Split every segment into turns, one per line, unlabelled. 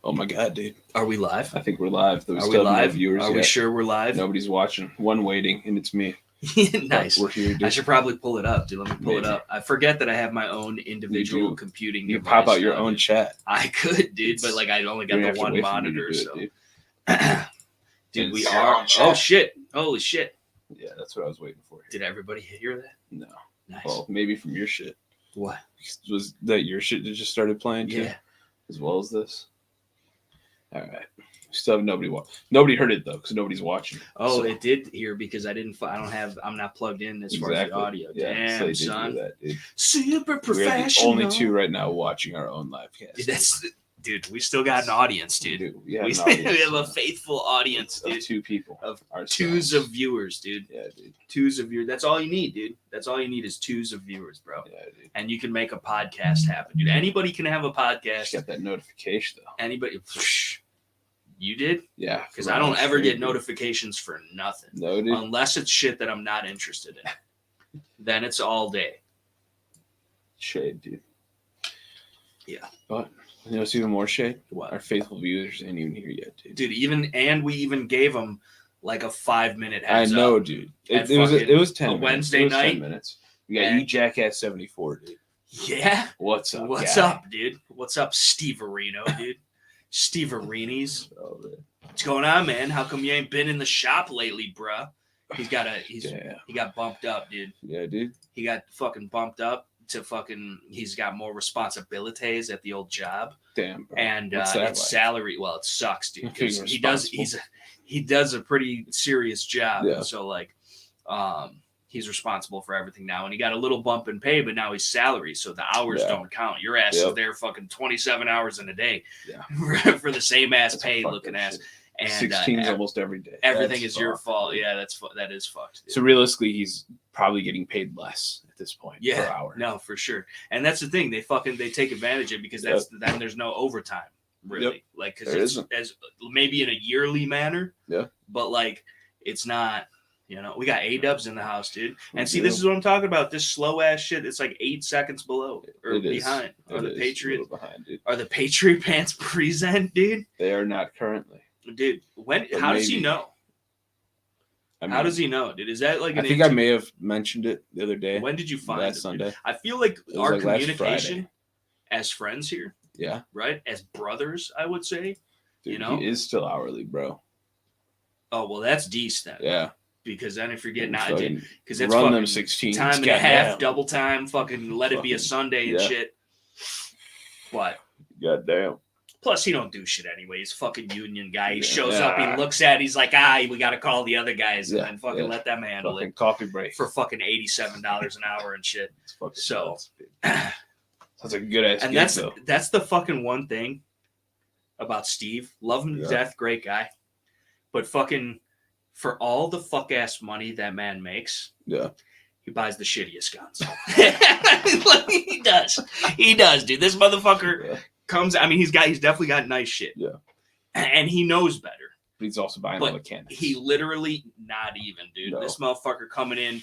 Oh my god, dude.
Are we live?
I think we're live.
Are we live?
No viewers
Are we sure we're live?
Nobody's watching. One waiting, and it's me.
Nice.
We're here, dude.
I should probably pull it up, dude. Let me pull it up. I forget that I have my own individual computing device.
You pop out your own chat.
I could, dude, but like I only got the one monitor, so. Dude, we are. Oh shit! Holy shit!
Yeah, that's what I was waiting for.
Did everybody hear that?
No.
Nice.
Well, maybe from your shit.
What?
Was that your shit that just started playing too?
Yeah.
As well as this. All right. Still have nobody heard it though, because nobody's watching.
Oh,
so.
It did hear because I'm not plugged in as far as the audio.
Yeah,
damn, son.
That, dude.
Super professional.
We're the only two right now watching our own live cast.
Dude, we still got an audience, dude.
We have
a faithful audience, dude.
Of two people.
Of twos of viewers, dude.
Yeah, dude.
Twos of viewers. That's all you need, dude. That's all you need is twos of viewers, bro.
Yeah, dude.
And you can make a podcast happen, dude. Anybody can have a podcast.
Just got that notification, though.
Anybody. You did?
Yeah.
Because I don't ever get notifications for nothing.
No, dude.
Unless it's shit that I'm not interested in. Then it's all day.
Shade, dude.
Yeah.
But you know, it's even more shade.
What?
Our faithful viewers ain't even here yet, dude.
Dude, we even gave them like a 5-minute heads
I know,
up.
dude. It was 10 minutes.
Wednesday night.
10 minutes. We got you Jackass 74, dude.
Yeah.
What's up?
What's up, dude? What's up, Steve Areno, dude? Steve Arenes.
Oh, man.
What's going on, man? How come you ain't been in the shop lately, bruh? He got bumped up, dude.
Yeah, dude.
He got fucking bumped up to he's got more responsibilities at the old job.
Damn, bro.
And it's salary. Well, it sucks, dude. He does a pretty serious job.
Yeah.
So like, he's responsible for everything now, and he got a little bump in pay, but now he's salary, so the hours don't count. Your ass is there fucking 27 hours in a day for the same ass pay looking ass. And
16 almost every day.
Everything is your fault. Yeah, that is fucked. Dude.
So realistically, he's probably getting paid less at this point per hour.
No, for sure. And that's the thing. They take advantage of it because then there's no overtime, really. Like, because it's as maybe in a yearly manner. Yeah. But like, it's not. You know, we got A-dubs in the house, dude. And see, this is what I'm talking about. This slow ass shit. It's like 8 seconds below or behind. Are the Patriots behind, dude? Are the Patriot pants present, dude?
They are not currently.
Dude, how does he know? How does he know, dude? Is that like
I think I may have mentioned it the other day.
When did you find
it? Sunday.
I feel like our communication as friends here, right? As brothers, I would say. Dude, you know,
he is still hourly, bro.
Oh, well, that's decent then. Yeah. Because then if you're getting out, because it's
run them 16
time and a half, double time, fucking let it be a Sunday and shit. What?
Goddamn.
Plus, he don't do shit anyway. He's a fucking union guy. He shows up, he looks at it, he's like, we got to call the other guys and then fucking let them handle it.
Coffee break.
For fucking $87 an hour and shit. So.
That's a good ass
and
gig,
that's the fucking one thing about Steve. Love him to death. Great guy. But fucking, for all the fuck ass money that man makes. Yeah. He buys the shittiest guns. He does, dude. This motherfucker comes. I mean, he's definitely got nice shit. Yeah. And he knows better.
But he's also buying all the cannons.
He literally not even, dude. No. This motherfucker coming in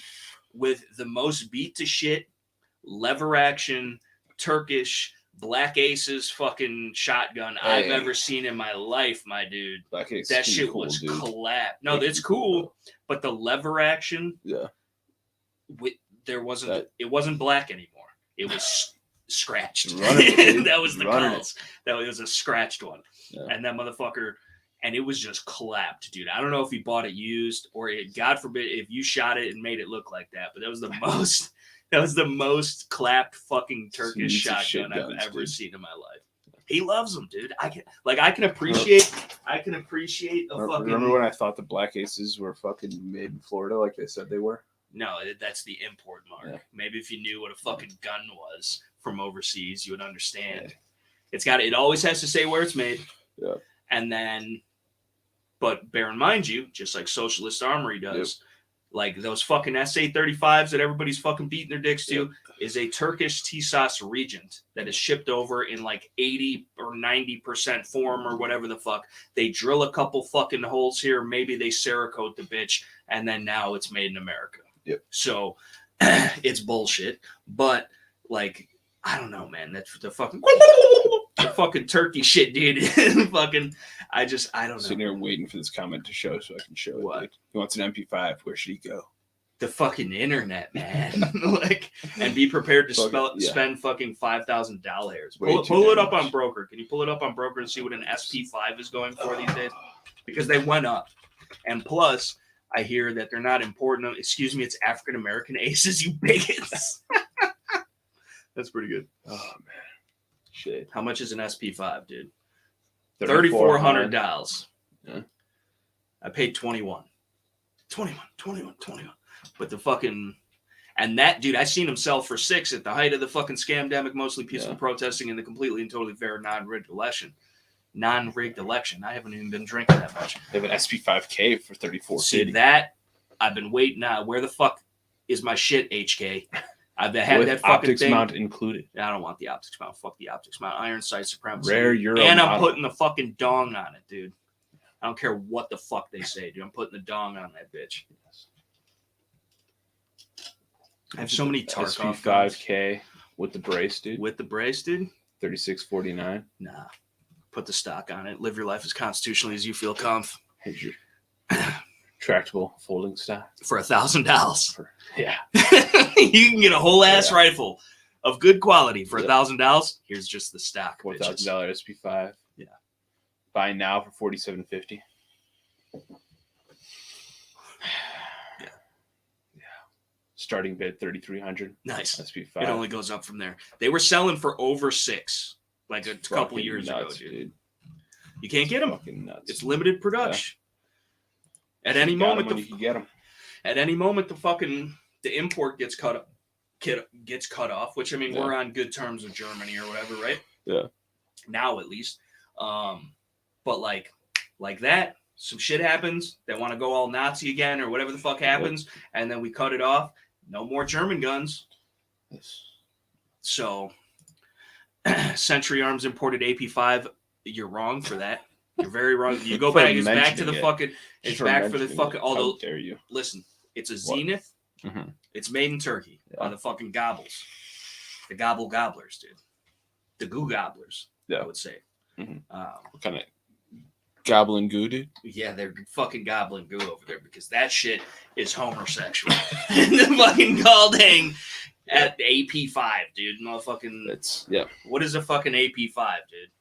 with the most beat to shit, lever action, Turkish, Black Aces fucking shotgun I've ever seen in my life, my dude.
Black Ace.
That shit cool, was collapsed. No, it's cool, but the lever action. Yeah. It wasn't black anymore. It was scratched. That was the calls. That was a scratched one. Yeah. And that motherfucker, and it was just clapped, dude. I don't know if he bought it used or God forbid if you shot it and made it look like that, but that was the most clapped fucking Turkish shotgun I've ever seen in my life. He loves them, dude. I can appreciate a fucking.
Remember when I thought the Black Aces were fucking made in Florida like they said they were?
No, that's the import mark. Yeah. Maybe if you knew what a fucking gun was from overseas, you would understand. Yeah. It always has to say where it's made. Yeah. And then, but bear in mind just like Socialist Armory does, like those fucking SA-35s that everybody's fucking beating their dicks to is a Turkish TSAS Regent that is shipped over in like 80 or 90% form or whatever the fuck. They drill a couple fucking holes here. Maybe they Cerakote the bitch. And then now it's made in America. Yep. So it's bullshit. But like, I don't know, man. That's the fucking the fucking turkey shit, dude. Fucking, I don't know.
Sitting here waiting for this comment to show so I can show
What?
it. Dude. He wants an MP5. Where should he go?
The fucking internet, man. Like, and be prepared to spend fucking $5,000. Pull it up on Broker. Can you pull it up on Broker and see what an S.T.P.P is going for these days? Because they went up. And plus, I hear that they're not important. Excuse me, it's African American aces, you bigots. That's pretty good.
Oh, man. Shit.
How much is an S.P.P, dude?
$3,400.
Yeah. I paid 21. But the fucking, and that dude, I seen him sell for $6 at the height of the fucking scamdemic, mostly peaceful protesting in the completely and totally fair non-rigged election. I haven't even been drinking that much.
They have an SP5K for $34.
See that? I've been waiting. Where the fuck is my shit, HK? I've had
with
that fucking
optics
thing.
mount included.
I don't want the optics mount. Fuck the optics mount. Iron sight supremacy.
Rare Euro
and I'm
model.
putting the fucking dong on it, dude. I don't care what the fuck they say, dude. I'm putting the dong on that bitch. I have so many Tarkov
SP5K with the brace, dude.
with the brace, dude.
$36.49.
Nah, put the stock on it. Live your life as constitutionally as you feel comf.
Here's your retractable folding stock
For $1,000.
Yeah.
You can get a whole ass rifle of good quality for $1,000. Here's just the stock.
$4,000 SP5.
Yeah.
Buy now for $4,750. Starting bid $3,300.
Nice.
SP5.
It only goes up from there. They were selling for over $6 like a couple years
nuts,
ago, dude. You can't get them.
Fucking nuts.
It's limited production. Yeah. At any moment,
you can get them.
At any moment, the import gets cut off. Which I mean, we're on good terms with Germany or whatever, right?
Yeah.
Now at least. But like that, some shit happens. They want to go all Nazi again or whatever the fuck happens, and then we cut it off. No more German guns.
Yes.
So, Century Arms imported AP5. You're wrong for that. You're very wrong. You go back. It's back to the fucking. It's back for the fucking. Although,
how dare you?
Listen, it's a Zenith.
Mm-hmm.
It's made in Turkey by the fucking gobbles, the gobble gobblers, dude. The goo gobblers. I would say.
Mm-hmm. What kind of goblin goo, dude?
Yeah, they're fucking gobbling goo over there because that shit is homosexual. The fucking Galdang at AP5, dude. Motherfucking. What is a fucking AP5, dude?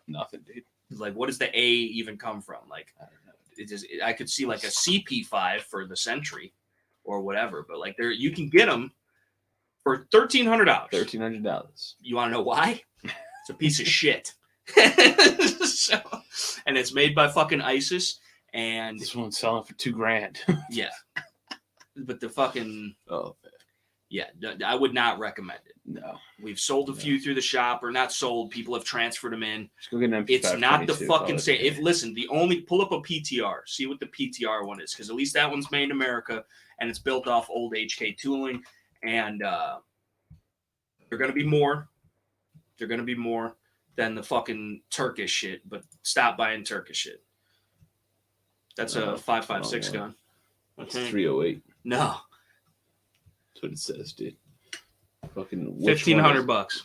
Nothing, dude.
Like, what does the A even come from? Like, I don't know. I could see like a CP5 for the Sentry or whatever, but like, you can get them for $1,300.
$1,300.
You want to know why? It's a piece of shit. So, and it's made by fucking ISIS, and
this one's selling for $2,000.
Yeah, but the fucking
yeah,
I would not recommend it.
No,
we've sold a few through the shop, or not sold. People have transferred them in.
Just go get an MP5.
It's not the fucking same. Listen, pull up a PTR, see what the PTR one is, because at least that one's made in America and it's built off old HK tooling, and they're gonna be more. They're gonna be more than the fucking Turkish shit, but stop buying Turkish shit. That's a 5.56 gun.
It's 308.
No.
That's what it says, dude. Fucking
$1,500.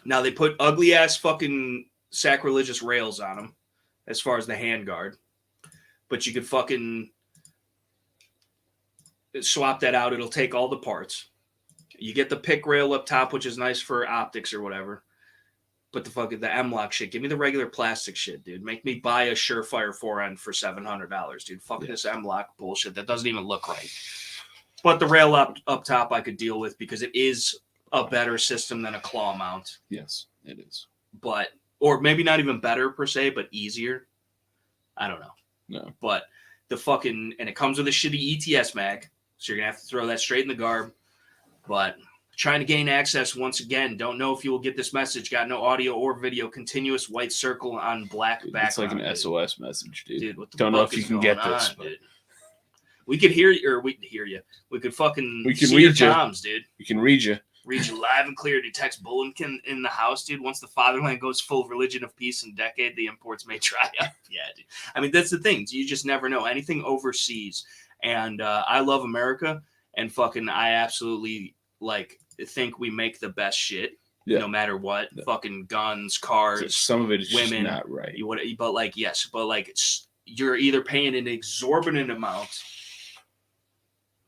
Now they put ugly ass fucking sacrilegious rails on them as far as the handguard, but you could fucking swap that out. It'll take all the parts. You get the pick rail up top, which is nice for optics or whatever. But the M-Lock shit, give me the regular plastic shit, dude. Make me buy a Surefire forend for $700, dude. Fuck this M-Lock bullshit. That doesn't even look right. But the rail up top I could deal with because it is a better system than a claw mount.
Yes, it is.
But, or maybe not even better per se, but easier. I don't know.
No.
But and it comes with a shitty ETS mag, so you're going to have to throw that straight in the garb. But trying to gain access once again. Don't know if you will get this message. Got no audio or video. Continuous white circle on black background.
It's like an SOS message, dude.
Dude, what the
don't know if you can get this.
Dude. We could hear you, or we can hear you. We could fucking
see your
toms, dude.
We can read you.
Read you live and clear. Dude, text Bulletin in the house, dude. Once the fatherland goes full religion of peace in decade, the imports may dry up. Yeah, dude. I mean, that's the thing. You just never know. Anything overseas. And I love America. And fucking, I absolutely think we make the best shit. no matter what. Fucking guns, cars,
some of it is
women,
just not right.
But like, you're either paying an exorbitant amount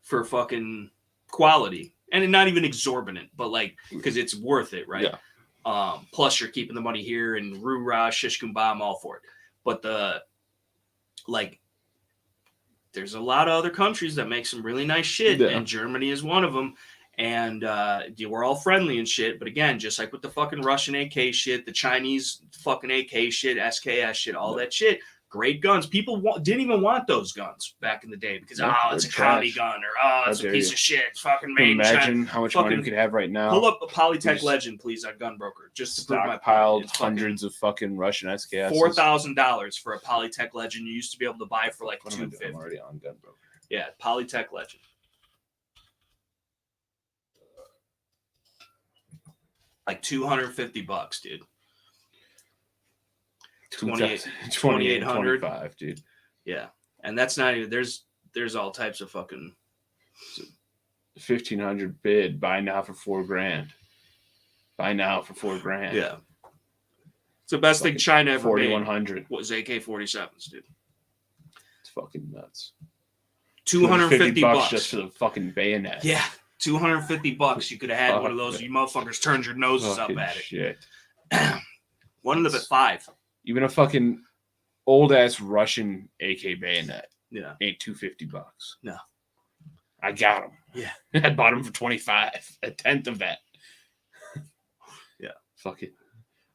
for fucking quality, and not even exorbitant, but like because it's worth it, right? Plus you're keeping the money here, and roo-rah, shish kumbah, I'm all for it. But there's a lot of other countries that make some really nice shit, and Germany is one of them. And we're all friendly and shit. But again, just like with the fucking Russian AK shit, the Chinese fucking AK shit, SKS shit, all that shit, great guns. People didn't even want those guns back in the day because, it's a commie gun, or, it's a piece of shit. It's fucking made in China.
Imagine how much money we could have right now.
Pull up a Polytech Legend, please, on Gunbroker. Just to prove my point.
Stockpiled hundreds of fucking Russian SKS.
$4,000 for a Polytech Legend. You used to be able to buy for like $250.
I'm already on Gunbroker.
Yeah, Polytech Legend. Like $250, dude. 2,800,
25, dude.
Yeah, and that's not even. There's all types of fucking
1,500 bid. Buy now for $4,000. Buy now for $4,000.
Yeah, it's the best thing China ever made.
4,100
was AK-47s, dude.
It's fucking nuts.
$250
just for the fucking bayonet.
Yeah. $250. You could have had one of those. You motherfuckers turned your noses
fucking
up at it.
Shit.
One of them at $5.
Even a fucking old ass Russian AK bayonet.
Yeah.
Ain't $250.
No.
I got them.
Yeah.
I bought them for 25. A tenth of that.
Yeah.
Fuck it.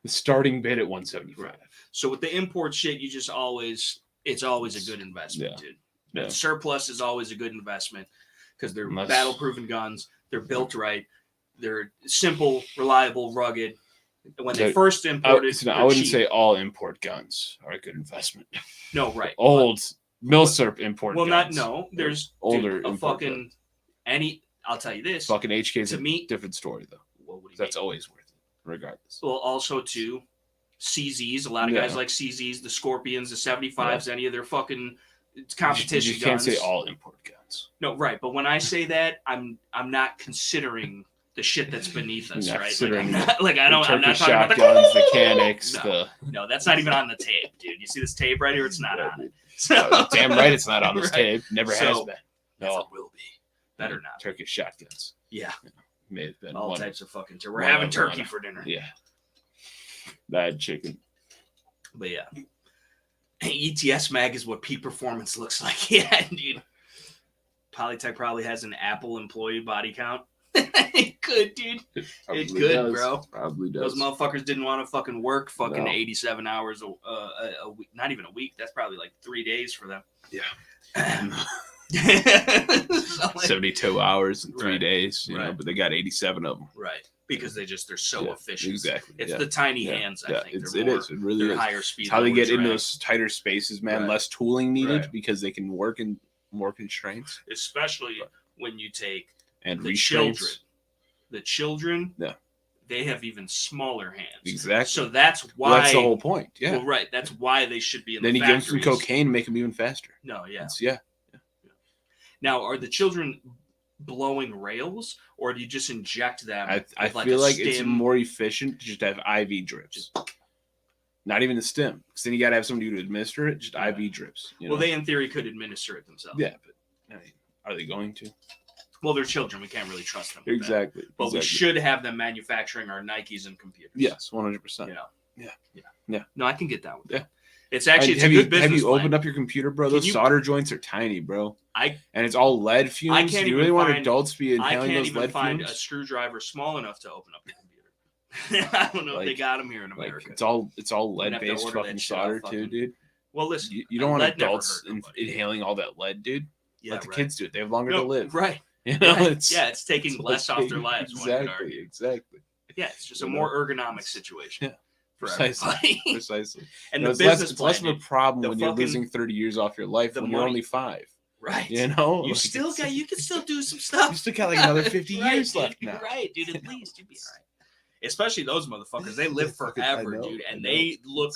The starting bid at 175.
Right. So with the import shit, it's always a good investment, dude. Yeah. Surplus is always a good investment. Because they're battle-proven guns, they're built right, they're simple, reliable, rugged. When they first imported,
I wouldn't say all import guns are a good investment.
No, right.
Old Milsurp import guns.
There's
older
fucking guns. I'll tell you this.
Fucking HK's
to me,
different story though.
What do you
That's always worth it, regardless.
Well, also too, CZs. A lot of guys like CZs, the Scorpions, the 75s, any of their fucking competition guns.
You can't say all import guns.
No, right. But when I say that, I'm not considering the shit that's beneath us, right? I'm not talking about the
guns, mechanics.
No, that's not even on the tape, dude. You see this tape right here? It's not on it. So,
damn right, it's not on this tape. Never has been.
No, it will be. Better not.
Turkish shotguns.
Yeah.
May have been
all types of fucking turkey. We're having turkey for dinner.
Yeah. Bad chicken.
But yeah. ETS mag is what peak performance looks like. Yeah, dude. Polytech probably has an Apple employee body count. It could, dude. It could, bro.
Probably does.
Those motherfuckers didn't want to fucking work 87 hours a week. Not even a week. That's probably like 3 days for them.
Yeah. 72 hours in 3 days, you know, but they got 87 of them.
Right. Because they're so efficient.
Exactly.
It's the tiny hands, I think.
It is. It really is.
Higher speed.
It's how they get into those tighter spaces, man. Less tooling needed because they can work in more constraints.
Especially when you take
the
children, they have even smaller hands.
Exactly.
So that's why.
That's the whole point. Yeah.
Well, right. That's why they should be in
then
the factories.
Then you give them some cocaine, make them even faster.
No, yeah.
Yeah.
Now, are the children blowing rails, or do you just inject them?
I feel like it's more efficient to just have IV drips. Not even the stem, because then you got to have somebody to administer it. Just IV drips.
Well, they in theory could administer it themselves.
Yeah, but I mean, are they going to?
Well, they're children. We can't really trust them.
Exactly.
But we should have them manufacturing our Nikes and computers.
Yes, 100%.
Yeah. No, I can get that one.
Yeah.
It's actually a good business.
Have you opened up your computer, bro? Those solder joints are tiny, bro. And it's all lead fumes.
I can't
Do you really want adults to be inhaling those lead fumes?
I can't even find a screwdriver small enough to open up the computer. I don't know if they got them here in America.
It's all lead-based fucking solder too, dude.
Well, listen,
you don't want adults inhaling all that lead, dude. Let the kids do it. They have longer to live.
Right.
You know,
it's taking less off their lives.
Exactly.
Yeah, it's just a more ergonomic situation.
Yeah. Precisely.
And the business
it's less of a problem when you're losing 30 years off your life when you're only 5.
Right.
You know?
You can still do some stuff.
You still got like another 50 years left now.
Right, dude. At least you'd be all right. Especially those motherfuckers. They live forever, dude. And they look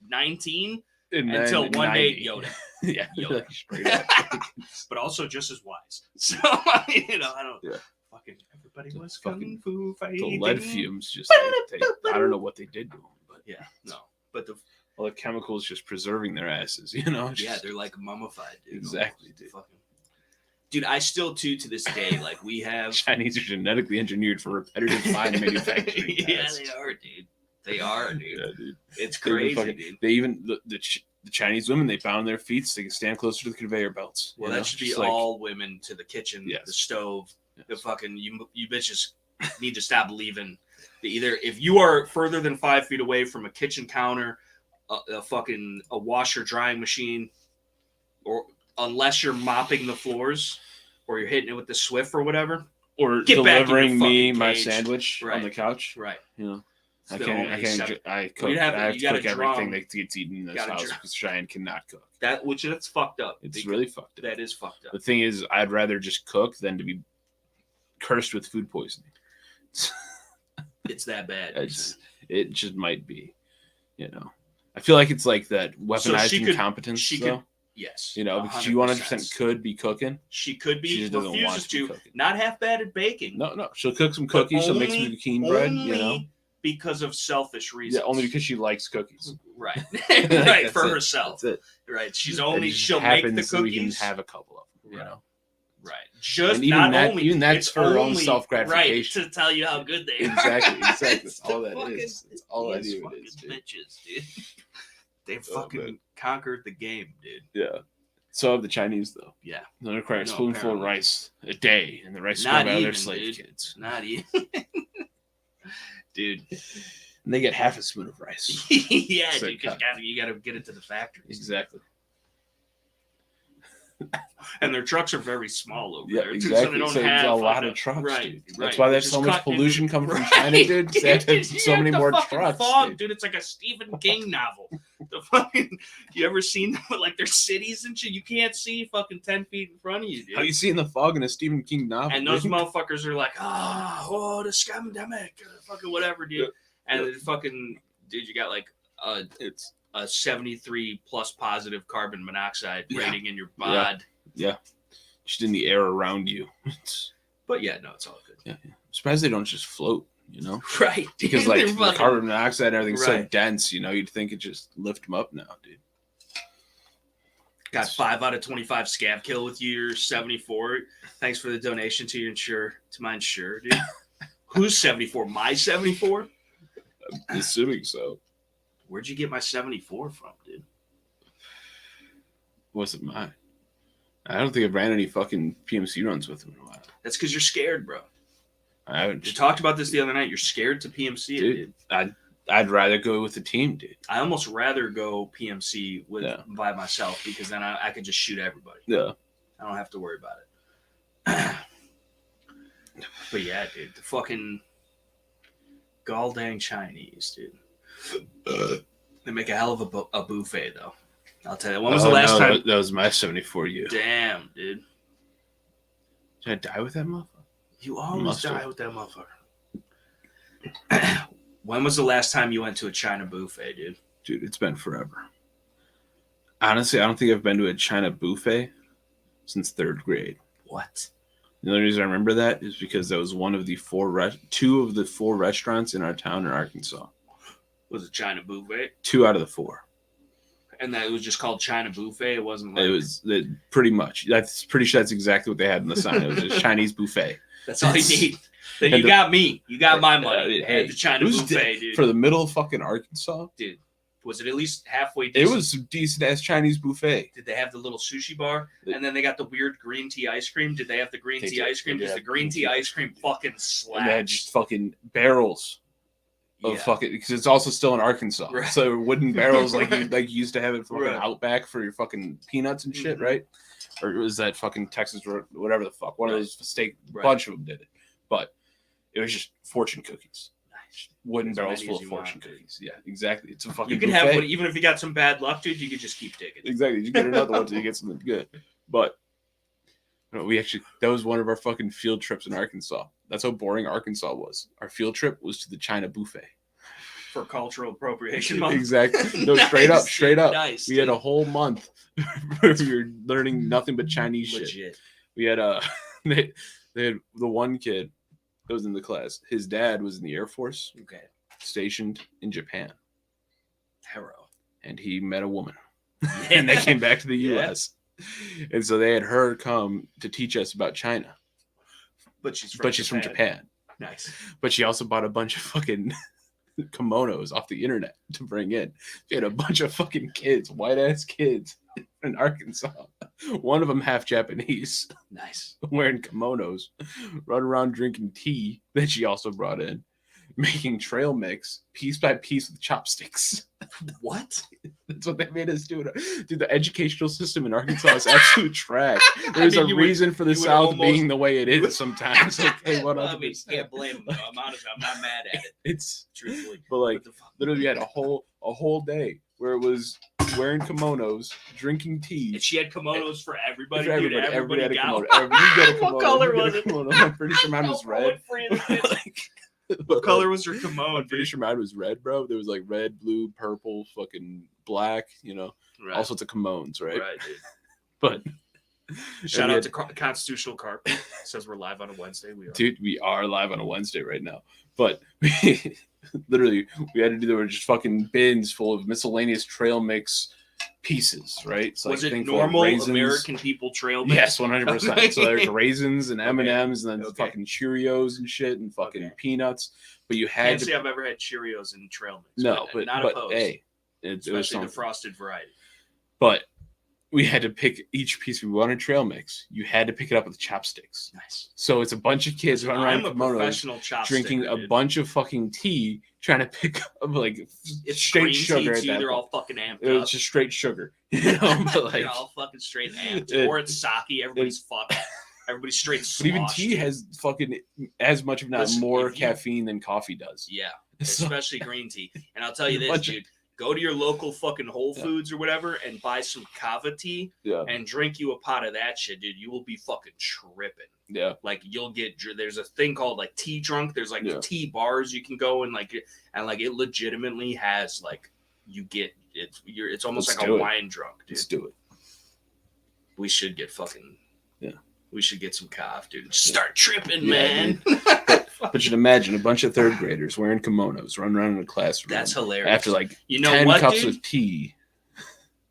19 until one day Yoda.
Yeah.
Yoda. Straight up. But also just as wise. So, I don't fucking but he was
fucking
kung fu fighting.
The lead fumes just, I don't know what they did to them, but
yeah, no. But
all the chemicals just preserving their asses, you know?
Yeah, they're like mummified, dude.
Exactly, dude.
Dude, I still, to this day, like, we have...
Chinese are genetically engineered for repetitive fine manufacturing.
Yeah, they are, dude. They are, dude.
Yeah, dude.
It's crazy, dude.
They even, the Chinese women, they pound their feet so they can stand closer to the conveyor belts.
Well, that should be all women to the kitchen, the stove, the fucking... You bitches need to stop leaving. Either, if you are further than 5 feet away from a kitchen counter, a washer drying machine, or unless you're mopping the floors or you're hitting it with the Swift or whatever,
or delivering me my sandwich on the couch,
right?
You know, I cook everything that gets eaten in this house because Cheyenne cannot cook.
That's fucked up.
It's really fucked up.
That is fucked up.
The thing is, I'd rather just cook than to be cursed with food poisoning.
It's that bad.
It just might be, you know. I feel like it's like that weaponized incompetence, though.
Yes.
You know, because she 100% could be cooking.
She could be.
She just doesn't want to be cooking.
Not half bad at baking.
No. She'll cook some cookies. She'll make some zucchini bread, you know.
Because of selfish reasons.
Yeah, only because she likes cookies.
Right. Right, for herself.
That's it.
Right. She'll make the cookies.
So we can have a couple of them, you know.
Right. Just even
that's for her own self-gratification.
Right, to tell you how good they are.
Exactly. That's all that is. That's all I do.
Bitches, dude. They fucking conquered the game, dude.
Yeah. So have the Chinese, though.
Yeah.
They require a spoonful of rice a day, and the rice go by other slave kids.
Not even. Dude.
And they get half a spoon of rice.
Yeah, dude, because you gotta get it to the factory.
Exactly.
And their trucks are very small over there.
Exactly.
So they don't
have a lot of trucks, dude. That's why there's so much pollution coming from China, dude. They have so many more trucks.
Fog, dude. It's like a Stephen King novel. The fucking, you ever seen like their cities and shit? You can't see fucking 10 feet in front of you, dude.
How you seeing the fog in a Stephen King novel?
And those motherfuckers are like, the scamdemic, fucking whatever, dude. And then fucking, dude, you got like it's a 73 plus positive carbon monoxide rating in your bod.
Yeah. Just in the air around you.
But yeah, no, it's all good.
Yeah. I'm surprised they don't just float, you know?
Right.
Because like the carbon monoxide and everything's so dense, you know, you'd think it just lift them up now, dude.
Got 5 out of 25 scab kill with your 74. Thanks for the donation to my insurer, dude. Who's 74? My 74?
I'm assuming so.
Where'd you get my 74 from, dude?
Wasn't mine. I don't think I've ran any fucking PMC runs with him in a while.
That's because you're scared, bro.
I haven't.
We talked about this the other night. You're scared to PMC it, dude.
I'd rather go with the team, dude.
I almost rather go PMC by myself because then I could just shoot everybody.
Yeah.
I don't have to worry about it. But yeah, dude, the fucking gall dang Chinese, dude. They make a hell of a buffet, though. I'll tell you. When was the last time?
That was my 74 you.
Damn, dude.
Did I die with that motherfucker?
You almost die with that motherfucker. When was the last time you went to a China buffet, dude?
Dude, it's been forever. Honestly, I don't think I've been to a China buffet since 3rd grade.
What?
The only reason I remember that is because that was one of the 2 of the 4 restaurants in our town in Arkansas.
Was it China buffet?
2 out of the 4.
And that it was just called China buffet. It wasn't like...
It was pretty much. That's pretty sure that's exactly what they had in the sign. It was a Chinese buffet.
That's all you need. Then you got me. You got my money. Hey, the China buffet, dude.
For the middle of fucking Arkansas,
dude. Was it at least halfway decent?
It was a decent ass Chinese buffet.
Did they have the little sushi bar? And then they got the weird green tea ice cream. Did they have the green tea ice cream? Because the green tea ice cream fucking slaps.
And they had just fucking barrels of fucking, because it's also still in Arkansas.
Right.
So wooden barrels like you used to have it for fucking Outback for your fucking peanuts and shit, right? Or was that fucking Texas or whatever the fuck? One of those steak, bunch of them did it. But it was just fortune cookies. Wooden barrels full of fortune cookies. Yeah, exactly. It's a fucking
You can
buffet.
have one, even if you got some bad luck, dude, you could just keep digging.
Exactly. You get another one until you get something good. But that was one of our fucking field trips in Arkansas. That's how boring Arkansas was. Our field trip was to the China buffet.
For cultural appropriation month.
Exactly. No, straight up.
Nice,
we had a whole month where we were learning nothing but Chinese shit. We had they had the one kid that was in the class. His dad was in the Air Force.
Okay.
Stationed in Japan.
Hero.
And he met a woman. And they came back to the U.S. And so they had her come to teach us about China.
But she's
from Japan.
Nice.
But she also bought a bunch of fucking kimonos off the internet to bring in. She had a bunch of fucking kids, white-ass kids in Arkansas. One of them half Japanese.
Nice.
Wearing kimonos, run around drinking tea that she also brought in, making trail mix piece by piece with chopsticks.
What?
That's what they made us do. Dude, the educational system in Arkansas is absolute trash. There's a reason for the South being the way it is sometimes. Okay,
well, I mean, you can't blame them, though. I'm honest. I'm not mad at it.
It's
truthfully.
But like, literally had a whole day where it was wearing kimonos, drinking tea.
And she had kimonos for everybody.
For everybody.
Dude,
everybody had a
got
kimono. You got a kimono.
What color was it?
I'm pretty sure mine was red.
What color was your kimono?
I'm pretty sure mine was red, bro. There was like red, blue, purple, fucking black, you know, all sorts of kimonos, right?
Right, dude.
But
shout out to Constitutional Carp. Says we're live on a Wednesday.
We are live on a Wednesday right now. But literally, we had to do there were just fucking bins full of miscellaneous trail mix pieces, right? So
was it normal American people trail mix?
Yes, 100%. So there's raisins and M&Ms and then fucking Cheerios and shit and fucking peanuts. But you had
Can't say I've ever had Cheerios and trail mix.
No, but
opposed.
Hey, it was
the frosted variety.
But we had to pick each piece we wanted trail mix. You had to pick it up with chopsticks.
Nice.
So it's a bunch of kids running around kimonos, drinking a bunch of fucking tea, trying to pick up like
it's
straight sugar.
Tea, they're all fucking amped up.
It's just straight sugar, you know. But like,
they're all fucking straight amped. Or it's sake. Everybody's fucked. Everybody's straight.
But even tea has fucking as much, if not more, caffeine than coffee does.
Yeah, especially green tea. And I'll tell you this, dude. Go to your local fucking Whole Foods or whatever and buy some kava tea and drink you a pot of that shit, dude. You will be fucking tripping.
Yeah.
Like you'll get, there's a thing called like tea drunk. There's like tea bars you can go and like it legitimately has like, you get, it's almost like a wine drunk, dude.
Let's do it.
We should get fucking,
yeah.
We should get some kava, dude. Start tripping, man.
But you'd imagine a bunch of third graders wearing kimonos running around in a classroom.
That's hilarious.
After like 10 cups of tea.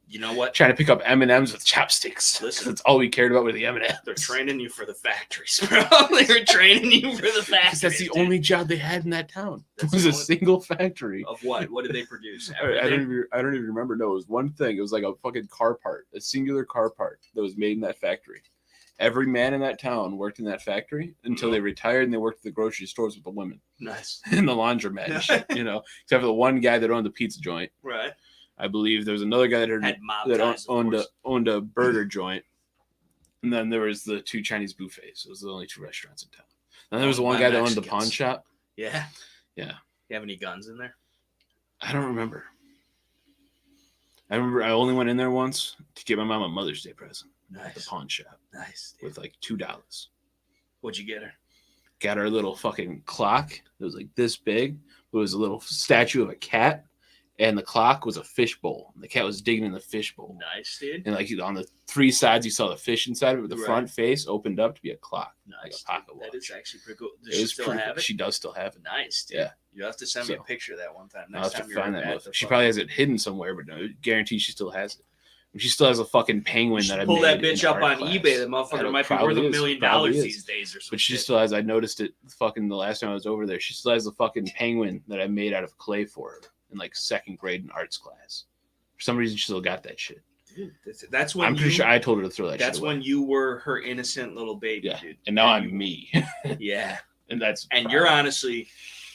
You know what?
Trying to pick up M&Ms with chopsticks.
Listen,
that's all we cared about with the M&Ms.
They're training you for the factories, bro. They were training you for the factories.
That's the only job they had in that town. It was a single factory.
Of what? What did they produce?
I don't even remember. No, it was one thing. It was like a fucking car part, a singular car part that was made in that factory. Every man in that town worked in that factory until they retired, and they worked at the grocery stores with the women.
Nice.
In the laundromat and shit, you know. Except for the one guy that owned the pizza joint.
Right.
I believe there was another guy that owned a burger joint. And then there was the two Chinese buffets. Those were the only two restaurants in town. And there was the one guy that owned the pawn shop.
Yeah.
Yeah.
You have any guns in there?
I don't remember. I remember I only went in there once to get my mom a Mother's Day present.
Nice.
At the pawn shop.
Nice.
Dude. With like $2.
What'd you get her?
Got her a little fucking clock. It was like this big. It was a little statue of a cat. And the clock was a fishbowl. The cat was digging in the fishbowl.
Nice, dude.
And like on the three sides, you saw the fish inside of it. But the front face opened up to be a clock.
Nice.
Like a pocket watch.
That is actually pretty cool. Does she still have it?
She does still have it.
Nice, dude.
Yeah.
You have to send me a picture of that one time.
I'll have to find that. She probably has it hidden somewhere, but no, guarantee she still has it. She still has a fucking penguin that I made.
Pull that bitch up on eBay. The motherfucker might be worth $1 million these days or something.
But she still has. I noticed it fucking the last time I was over there. She still has a fucking penguin that I made out of clay for her in like second grade in arts class. For some reason, she still got that shit.
Dude, that's when
I'm pretty sure I told her to throw that shit away.
That's when you were her innocent little baby, dude.
And now I'm me.
Yeah.
And
you're honestly,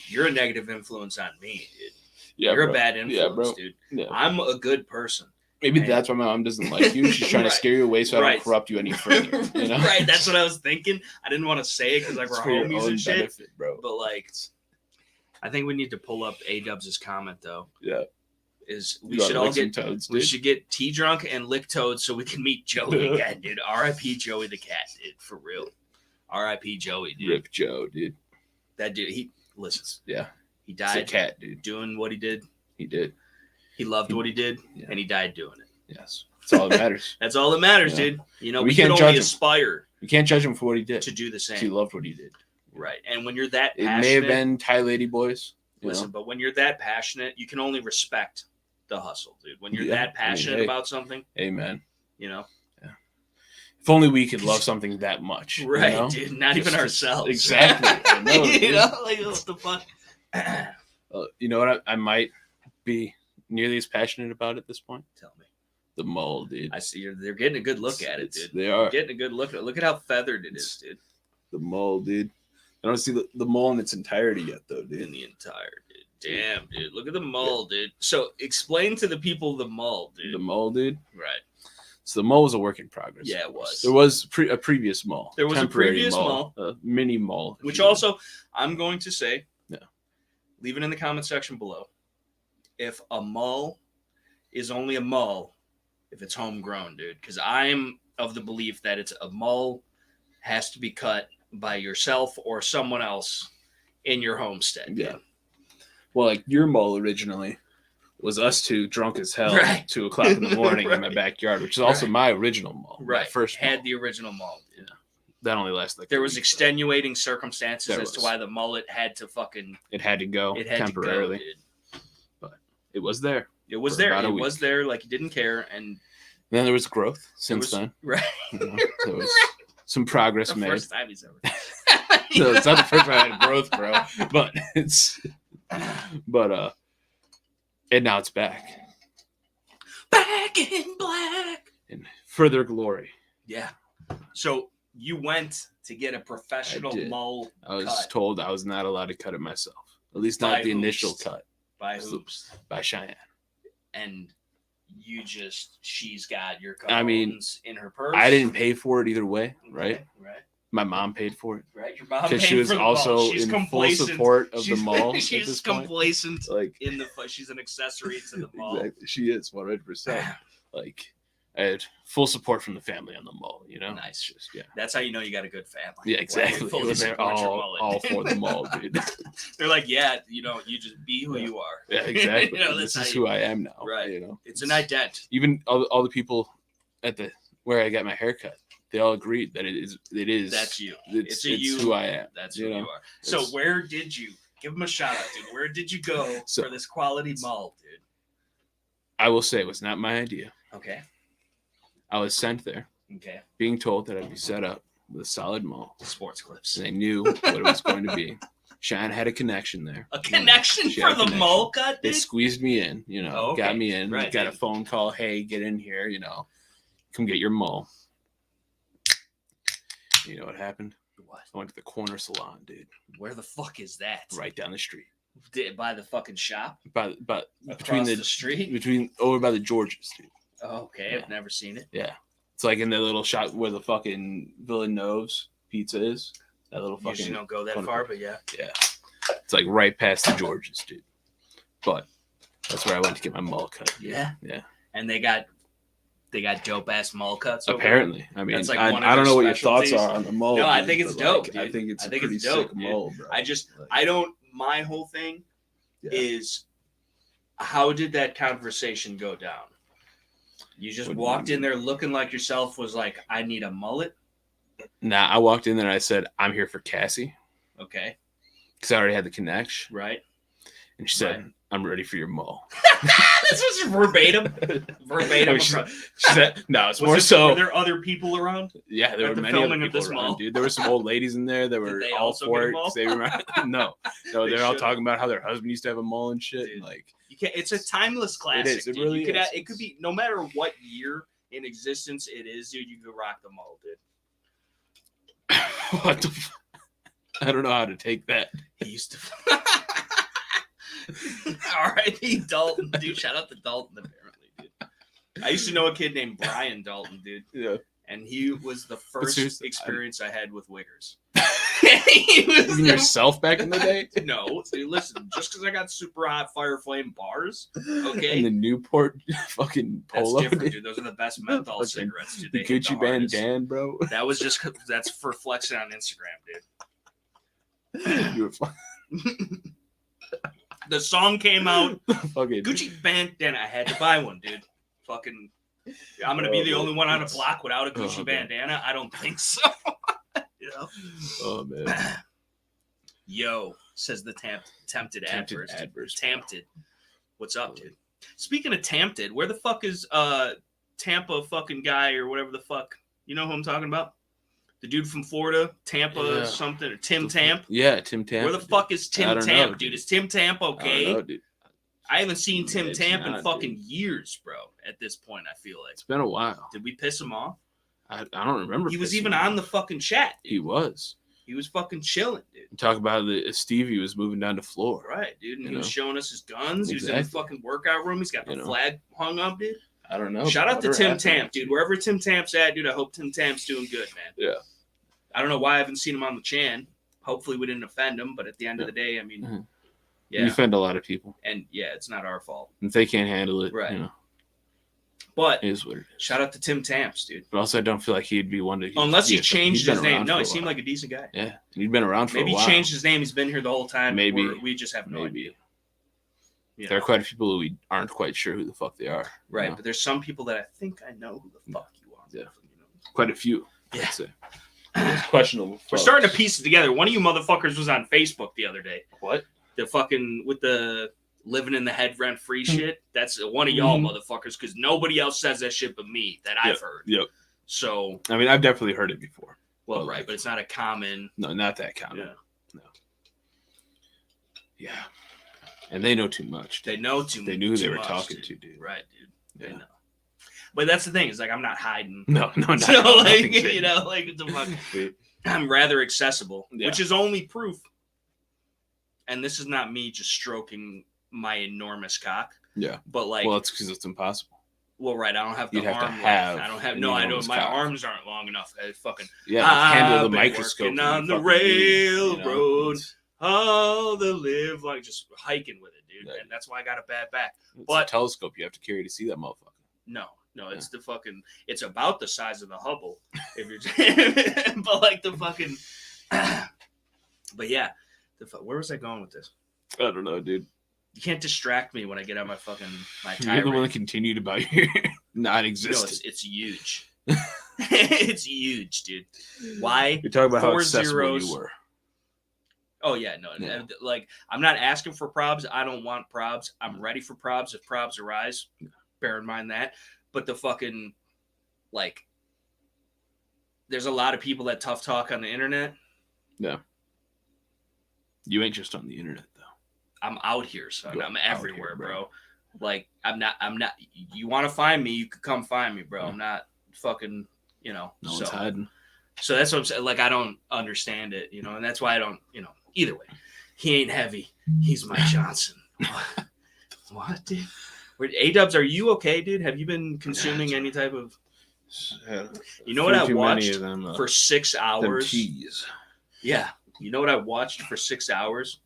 you're a negative influence on me, dude.
Yeah,
you're a bad influence, dude.
Yeah.
I'm a good person.
Maybe that's why my mom doesn't like you. She's trying to scare you away so I don't corrupt you any further. You know?
Right. That's what I was thinking. I didn't want to say it because like we're homies and shit.
Benefit, bro.
But like, I think we need to pull up A-Dubs' comment though.
Yeah.
We should all get toads, we should get tea drunk and lick toads so we can meet Joey again, dude. R.I.P. Joey the cat, dude. For real. R.I.P. Joey, dude.
Rip Joe, dude.
That dude, he listens.
Yeah.
He died.
It's a cat, dude.
Doing what he did.
He did.
He loved what he did, and he died doing it.
Yes. That's all that matters.
That's all that matters, dude. You know, we can only aspire.
You can't judge him for what he did.
To do the same.
He loved what he did.
Right. And when you're that
it
passionate,
may have been Thai Lady Boys.
Listen, but when you're that passionate, you can only respect the hustle, dude. When you're that passionate about something,
amen.
You know,
if only we could love something that much,
right,
you know?
dude? Not even ourselves.
Exactly. I know,
you know, like what the fuck?
You know what? I might be nearly as passionate about at this point.
Tell me.
The mole, dude.
I see they're getting a good look at it, dude.
They are
getting a good look at it. Look at how feathered it is, dude.
The mole, dude. I don't see the mole in its entirety yet, though, dude.
In the entire, dude. Damn, dude. Look at the mole, dude. So explain to the people the mole, dude.
The mole, dude.
Right.
So the mole was a work in progress.
Yeah, it was.
There was a previous mole.
There was a previous mole.
A mini mole.
Which also, I'm going to say,
yeah.
Leave it in the comment section below. If a mole is only a mole if it's homegrown, dude. Because I'm of the belief that it's a mole has to be cut by yourself or someone else in your homestead. Dude.
Yeah. Well, like your mole originally was us two drunk as hell
right.
2 o'clock in the morning in my backyard, which is also my original mole.
Right.
First
had
mole.
the original mole.
Yeah. That only lasted like
there was extenuating circumstances
there
as to why the mullet had to fucking
it had to go temporarily.
To go, dude.
But it was there.
It was there. It was there like he didn't care. And
then there was growth since then.
Right.
You know, there was some progress made.
First time he's ever
No, it's not the first time I had growth, bro. But and now it's back.
Back in black.
In further glory.
Yeah. So you went to get a professional mole
I was
cut.
told I was not allowed to cut it myself. At least not the initial cut.
By Hoops.
By Cheyenne.
And she's got your
cones
in her purse.
I didn't pay for it either way, right?
Okay, right.
My mom paid for it.
Right, your mom
because
paid
she was
for the
also
mall. She's
in full support of the mall.
She's complacent.
Like
in the she's an accessory to the mall.
Exactly. She is 100%. Like I had full support from the family on the mall. You know,
nice.
Just, yeah,
that's how you know you got a good family.
Yeah, exactly. They're all for the mall, dude.
They're like, yeah, you know, you just be who you are.
Yeah, exactly.
You know,
this is who I am now.
Right.
You know,
it's an ident.
Even all the people at where I got my haircut. They all agreed that it is.
That's you.
It's who I am.
That's who you are. So where did you give them a shout out, dude? Where did you go for this quality mall, dude?
I will say it was not my idea.
Okay.
I was sent there.
Okay.
Being told that I'd be set up with a solid mall.
Sports clips.
And they knew what it was going to be. Cheyenne had a connection there.
A connection for the mall cut, dude?
They squeezed me in, you know, got me in.
Right,
got a phone call. Hey, get in here, you know. Come get your mall. You know what happened?
What?
I went to the corner salon, dude.
Where the fuck is that?
Right down the street.
By the fucking shop?
But
between the street?
Over by the Georges, dude.
Oh, okay. Yeah. I've never seen it.
Yeah. It's like in the little shop where the fucking Villanove's pizza is. That little fucking...
Usually don't go that far, but yeah.
Yeah. It's like right past the Georges, dude. But that's where I went to get my mall cut.
Yeah?
Yeah.
And they got dope ass mall cuts.
Apparently, I mean,
like
I don't know what your thoughts are on the mall.
No, I think it's dope.
Like, I think it's
dope,
sick mall, bro.
I don't. My whole thing is, how did that conversation go down? You just walked in there looking like yourself. Was like, I need a mullet.
Nah, I walked in there and I said, I'm here for Cassie.
Okay.
Because I already had the connection.
Right.
And she said, I'm ready for your mall.
This was verbatim. Verbatim.
I mean, she said, no, it's more so.
Were there other people around?
Yeah, there were many other people around, dude. There were some old ladies in there that were all for it. They remember, no, they're all talking about how their husband used to have a mall and shit. And like,
you can't. It's a timeless classic.
It is. It really is.
It could be no matter what year in existence it is, dude. You could rock the mall, dude.
What the? I don't know how to take that.
He used to. R.I.P. Dalton, dude. Shout out to Dalton, apparently, dude. I used to know a kid named Brian Dalton, dude.
Yeah.
And he was the first experience I had with wiggers.
Even yourself back in the day?
No. Dude, listen, just because I got super hot fire flame bars, okay?
And the Newport fucking Polo.
That's different, dude. Those are the best menthol cigarettes, dude.
The Gucci bandana, bro.
That was just, that's for flexing on Instagram, dude.
You were fine.
The song came out.
Okay.
Gucci bandana. I had to buy one, dude. Fucking. I'm gonna be the only one on a block without a Gucci bandana. I don't think so. You know.
Oh man.
Yo, says the tempted adverse. Tempted. What's up, dude? Speaking of tempted, where the fuck is Tampa fucking guy or whatever the fuck? You know who I'm talking about? The dude from Florida, Tampa something, or Tim Tamp?
Yeah, Tim Tamp.
Where the fuck is Tim Tamp, dude? Is Tim Tamp okay?
I don't know, dude.
I haven't seen Tim Tamp in fucking years, bro. At this point, I feel like
it's been a while.
Did we piss him off?
I don't remember.
He was even on the fucking chat. Dude.
He was.
He was fucking chilling, dude.
Talk about Stevie was moving down to Florida.
Right, dude. And he was showing us his guns. Exactly. He was in the fucking workout room. He's got the flag hung up, dude.
I don't know.
Shout out to Tim Tamp, dude. Wherever Tim Tamp's at, dude, I hope Tim Tamp's doing good, man.
Yeah.
I don't know why I haven't seen him on the chan. Hopefully we didn't offend him, but at the end of the day, I mean,
we offend a lot of people.
And it's not our fault.
If they can't handle it,
right. But
it is what it is.
Shout out to Tim Tamps, dude.
But also, I don't feel like he'd be one to.
Unless he changed his name. No, he seemed like a decent guy.
Yeah, he'd been around for a while.
Maybe he changed his name. He's been here the whole time.
Maybe
we just have no idea.
There are quite a few people who we aren't quite sure who the fuck they are.
Right, but there's some people that I think I know who the fuck you are.
Yeah, quite a few.
Yeah.
I'd say. It's questionable.
We're starting to piece it together. One of you motherfuckers was on Facebook the other day.
What?
The fucking with the living in the head rent free shit. That's one of y'all motherfuckers because nobody else says that shit but me that I've heard.
Yep.
So
I mean, I've definitely heard it before.
Well, right, but it's not a common.
No, not that common.
Yeah.
No. Yeah. And they know too much.
They know too much.
They knew who they were talking to, dude.
Right, dude. They know. But that's the thing. Is like I'm not hiding.
No, not
so like you know, like the fuck. I'm rather accessible, which is only proof. And this is not me just stroking my enormous cock.
Yeah.
But like,
well, it's because it's impossible.
Well, right. I don't have the
You'd
arm.
Have to have
I don't have. No, I don't. My arms aren't long enough. I fucking.
Yeah. Handle the microscope
on the railroad. Oh, the live like just hiking with it, dude. Yeah. And that's why I got a bad back.
It's a telescope you have to carry to see that motherfucker.
No, it's the fucking. It's about the size of the Hubble. If you're, but like the fucking. But yeah, where was I going with this?
I don't know, dude.
You can't distract me when I get on my fucking my tirade.
You're the one that continued about your non-existence.
No, it's huge. It's huge, dude. Why?
You're talking about how accessible you were.
Oh yeah, no. Yeah. Like I'm not asking for probs. I don't want probs. I'm ready for probs if probs arise. Bear in mind that. But the fucking like, there's a lot of people that tough talk on the internet.
Yeah. You ain't just on the internet though.
I'm out here, son. I'm everywhere, here, bro. Like I'm not. You want to find me? You could come find me, bro. Yeah. I'm not fucking. You know.
No one's hiding.
So that's what I'm saying. Like I don't understand it, you know, and that's why I don't. You know. Either way, he ain't heavy. He's Mike Johnson. What, dude? A-Dubs, are you okay, dude? Have you been consuming any type of? You know what I watched for 6 hours? Yeah. You know what I watched for 6 hours?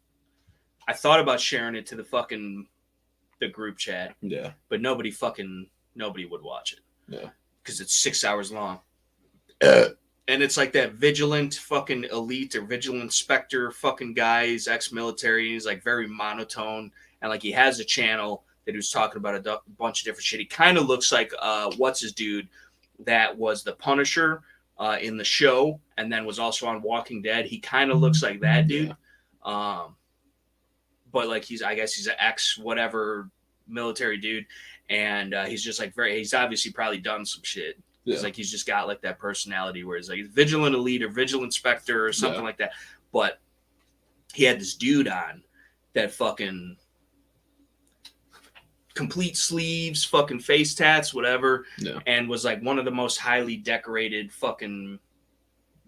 I thought about sharing it to the group chat.
Yeah.
But nobody would watch it.
Yeah.
Because it's 6 hours long. And it's like that vigilant fucking elite or vigilant inspector fucking guy. He's ex-military. He's like very monotone. And like he has a channel that he was talking about a bunch of different shit. He kind of looks like what's his dude that was the Punisher in the show and then was also on Walking Dead. He kind of looks like that dude. Yeah. But like I guess he's an ex whatever military dude. And he's just like he's obviously probably done some shit. Yeah. It's like he's just got like that personality where he's like vigilant elite or vigilant inspector or something like that. But he had this dude on that fucking complete sleeves, fucking face tats, whatever, and was like one of the most highly decorated fucking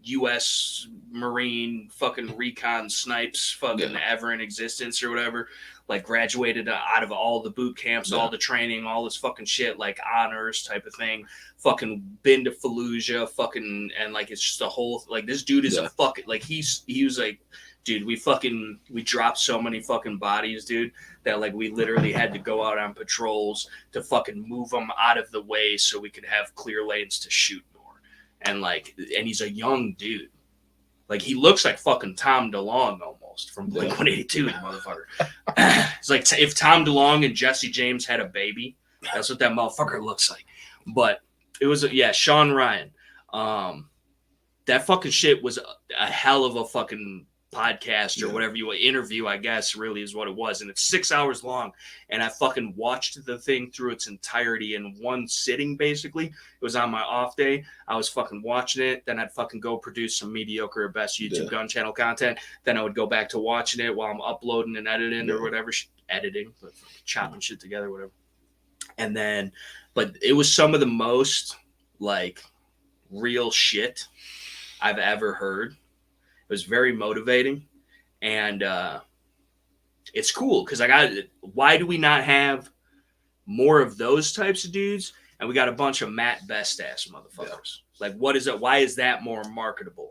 U.S. Marine fucking recon snipes fucking ever in existence or whatever. Like graduated out of all the boot camps, all the training, all this fucking shit, like honors type of thing. Fucking been to Fallujah, fucking, and like it's just a whole like this dude is a fucking like he was like, dude, we dropped so many fucking bodies, dude, that like we literally had to go out on patrols to fucking move them out of the way so we could have clear lanes to shoot more. And like, and he's a young dude. Like he looks like fucking Tom DeLonge almost from Blink-182, the motherfucker. It's like if Tom DeLonge and Jesse James had a baby, that's what that motherfucker looks like. But it was Sean Ryan. That fucking shit was a hell of a fucking podcast or whatever you interview, I guess, really is what it was. And it's 6 hours long. And I fucking watched the thing through its entirety in one sitting, basically. It was on my off day. I was fucking watching it. Then I'd fucking go produce some mediocre or best YouTube gun channel content. Then I would go back to watching it while I'm uploading and editing or whatever. Editing, but chopping shit together, whatever. And then, but it was some of the most, like, real shit I've ever heard. It was very motivating, and it's cool because why do we not have more of those types of dudes? And we got a bunch of Matt Best ass motherfuckers. Like, what is it? Why is that more marketable?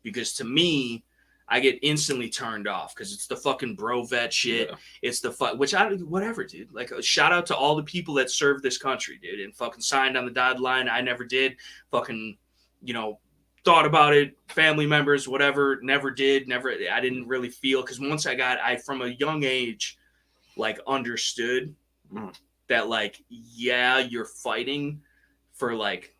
Because to me, I get instantly turned off because it's the fucking bro vet shit. Yeah. It's the whatever, dude. Like, shout out to all the people that served this country, dude, and fucking signed on the dotted line. I never did. Fucking, thought about it, family members, whatever, never did, I didn't really feel, because once I from a young age, like, understood that, like, yeah, you're fighting for, like,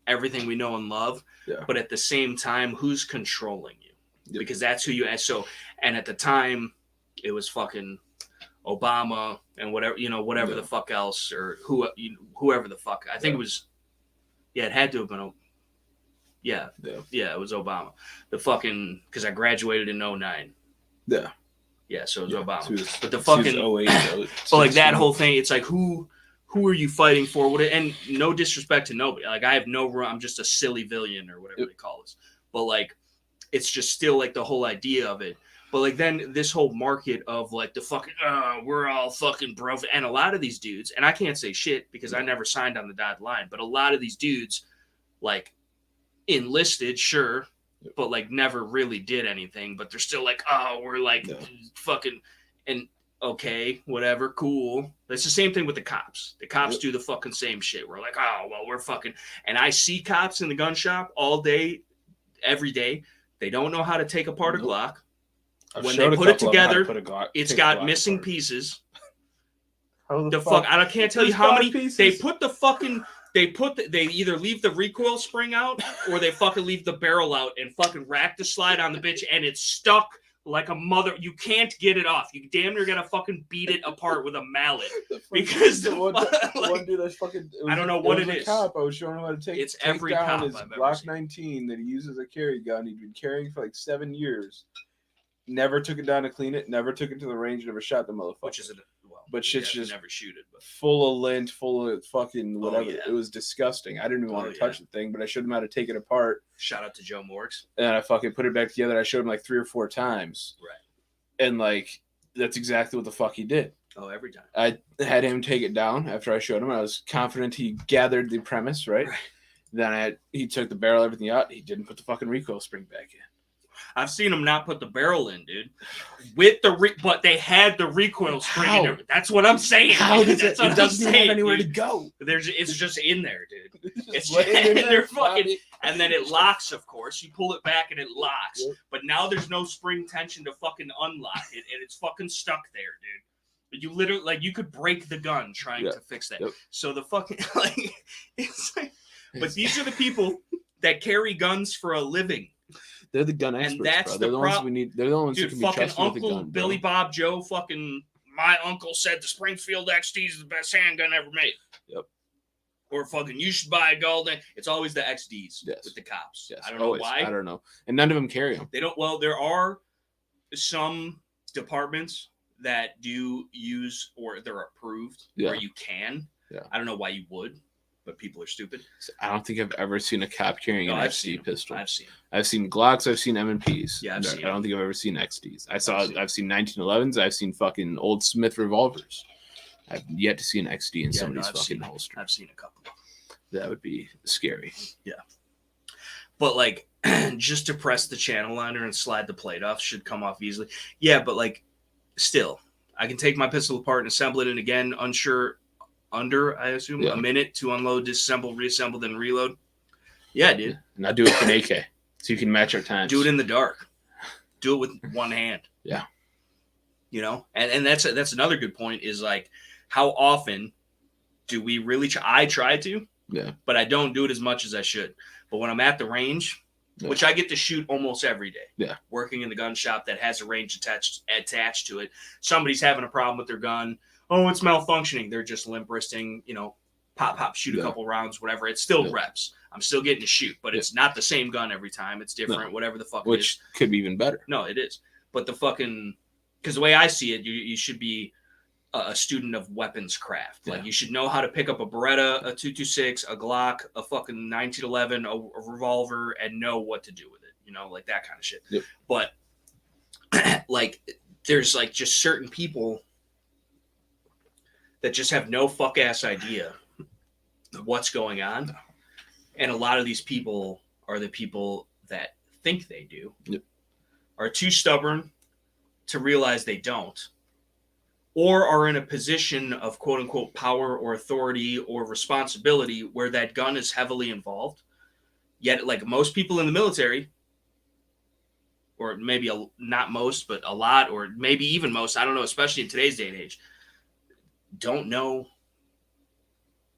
everything we know and love, but at the same time, who's controlling you? Because that's who you, and at the time, it was fucking Obama and whatever the fuck else, or whoever the fuck, I think it was, it had to have been Yeah, it was Obama. The fucking, because I graduated in 2009. Yeah, so it was Obama. But the fucking, 08, but like that whole thing, it's like, who are you fighting for? And no disrespect to nobody. Like, I have I'm just a silly villain or whatever they call us. But like, it's just still like the whole idea of it. But like, then this whole market of like the fucking, we're all fucking bro. And a lot of these dudes, and I can't say shit because I never signed on the dotted line, but a lot of these dudes, like, enlisted, sure, but like never really did anything, but they're still like, we're like fucking, and okay, whatever, cool. It's the same thing with the cops. The cops do the fucking same shit. We're like, we're fucking, and I see cops in the gun shop all day, every day. They don't know how to take apart a Glock. When they put it together, it's got missing pieces. The fuck, I can't tell you how many pieces? They put the fucking. They either leave the recoil spring out or they fucking leave the barrel out and fucking rack the slide on the bitch, and it's stuck like a mother. You can't get it off. You damn near gotta fucking beat it apart with a mallet because the one dude that's fucking. I don't know what it is. Cop, I was showing him how to take every down his Glock 19 that he uses as a carry gun. He'd been carrying for like 7 years. Never took it down to clean it. Never took it to the range. Never shot the motherfucker. Which is but shit's just never shoot it, but
full of lint, full of fucking whatever. It was disgusting. I didn't even want to touch the thing, but I showed him how to take it apart.
Shout out to Joe Morgs.
And I fucking put it back together. I showed him like 3 or 4 times. Right. And like, that's exactly what the fuck he did.
Oh, every time.
I had him take it down after I showed him. I was confident he gathered the premise, right? Then he took the barrel, everything out. He didn't put the fucking recoil spring back in.
I've seen them not put the barrel in, dude. With but they had the recoil spring in there. That's what I'm saying.
How does it doesn't have anywhere to go?
It's just in there, dude. It's just in there, fucking, and then it locks. Of course, you pull it back and it locks. Yep. But now there's no spring tension to fucking unlock it, and it's fucking stuck there, dude. You literally, like, you could break the gun trying to fix that. Yep. So the fucking it's like, but these are the people that carry guns for a living.
They're the gun experts,
and that's
bro. They're the ones we need. They're the ones who can be trusted
Uncle
with the gun,
Billy Bob Joe, fucking, my uncle said the Springfield XD is the best handgun ever made.
Yep.
Or fucking, you should buy a Golden. It's always the XDs with the cops.
Yes.
I don't know why.
I don't know. And none of them carry them.
They don't. Well, there are some departments that do use, or they're approved, where you can. Yeah. I don't know why you would. But people are stupid.
I don't think I've ever seen a cop carrying an XD pistol.
I've
seen Glocks. I've seen M&Ps.
Yeah,
I don't think I've ever seen XDs. I've seen 1911s. I've seen fucking old Smith revolvers. I've yet to see an XD in somebody's fucking holster.
I've seen a couple.
That would be scary.
Yeah. But like, just to press the channel liner and slide the plate off should come off easily. Yeah, but like, still, I can take my pistol apart and assemble it, and again, under, I assume, a minute to unload, disassemble, reassemble, then reload. Yeah, dude.
And I do it with an AK, so you can match our times.
Do it in the dark. Do it with one hand.
Yeah.
You know, and that's another good point is like, how often do we really I try to, but I don't do it as much as I should. But when I'm at the range, which I get to shoot almost every day.
Yeah.
Working in the gun shop that has a range attached to it. Somebody's having a problem with their gun. Oh, it's malfunctioning. They're just limp wristing, pop, shoot a couple rounds, whatever. It's still reps. I'm still getting to shoot, but it's not the same gun every time. It's different, whatever the fuck it is.
Which could be even better.
No, it is. But because the way I see it, you should be a student of weapons craft. Like, you should know how to pick up a Beretta, a 226, a Glock, a fucking 1911, a revolver, and know what to do with it. Like that kind of shit.
Yep.
But like, there's like just certain people that just have no fuck ass idea what's going on. And a lot of these people are the people that think they do, are too stubborn to realize they don't, or are in a position of quote unquote power or authority or responsibility where that gun is heavily involved. Yet, like most people in the military, or maybe not most, but a lot, or maybe even most, I don't know, especially in today's day and age, don't know.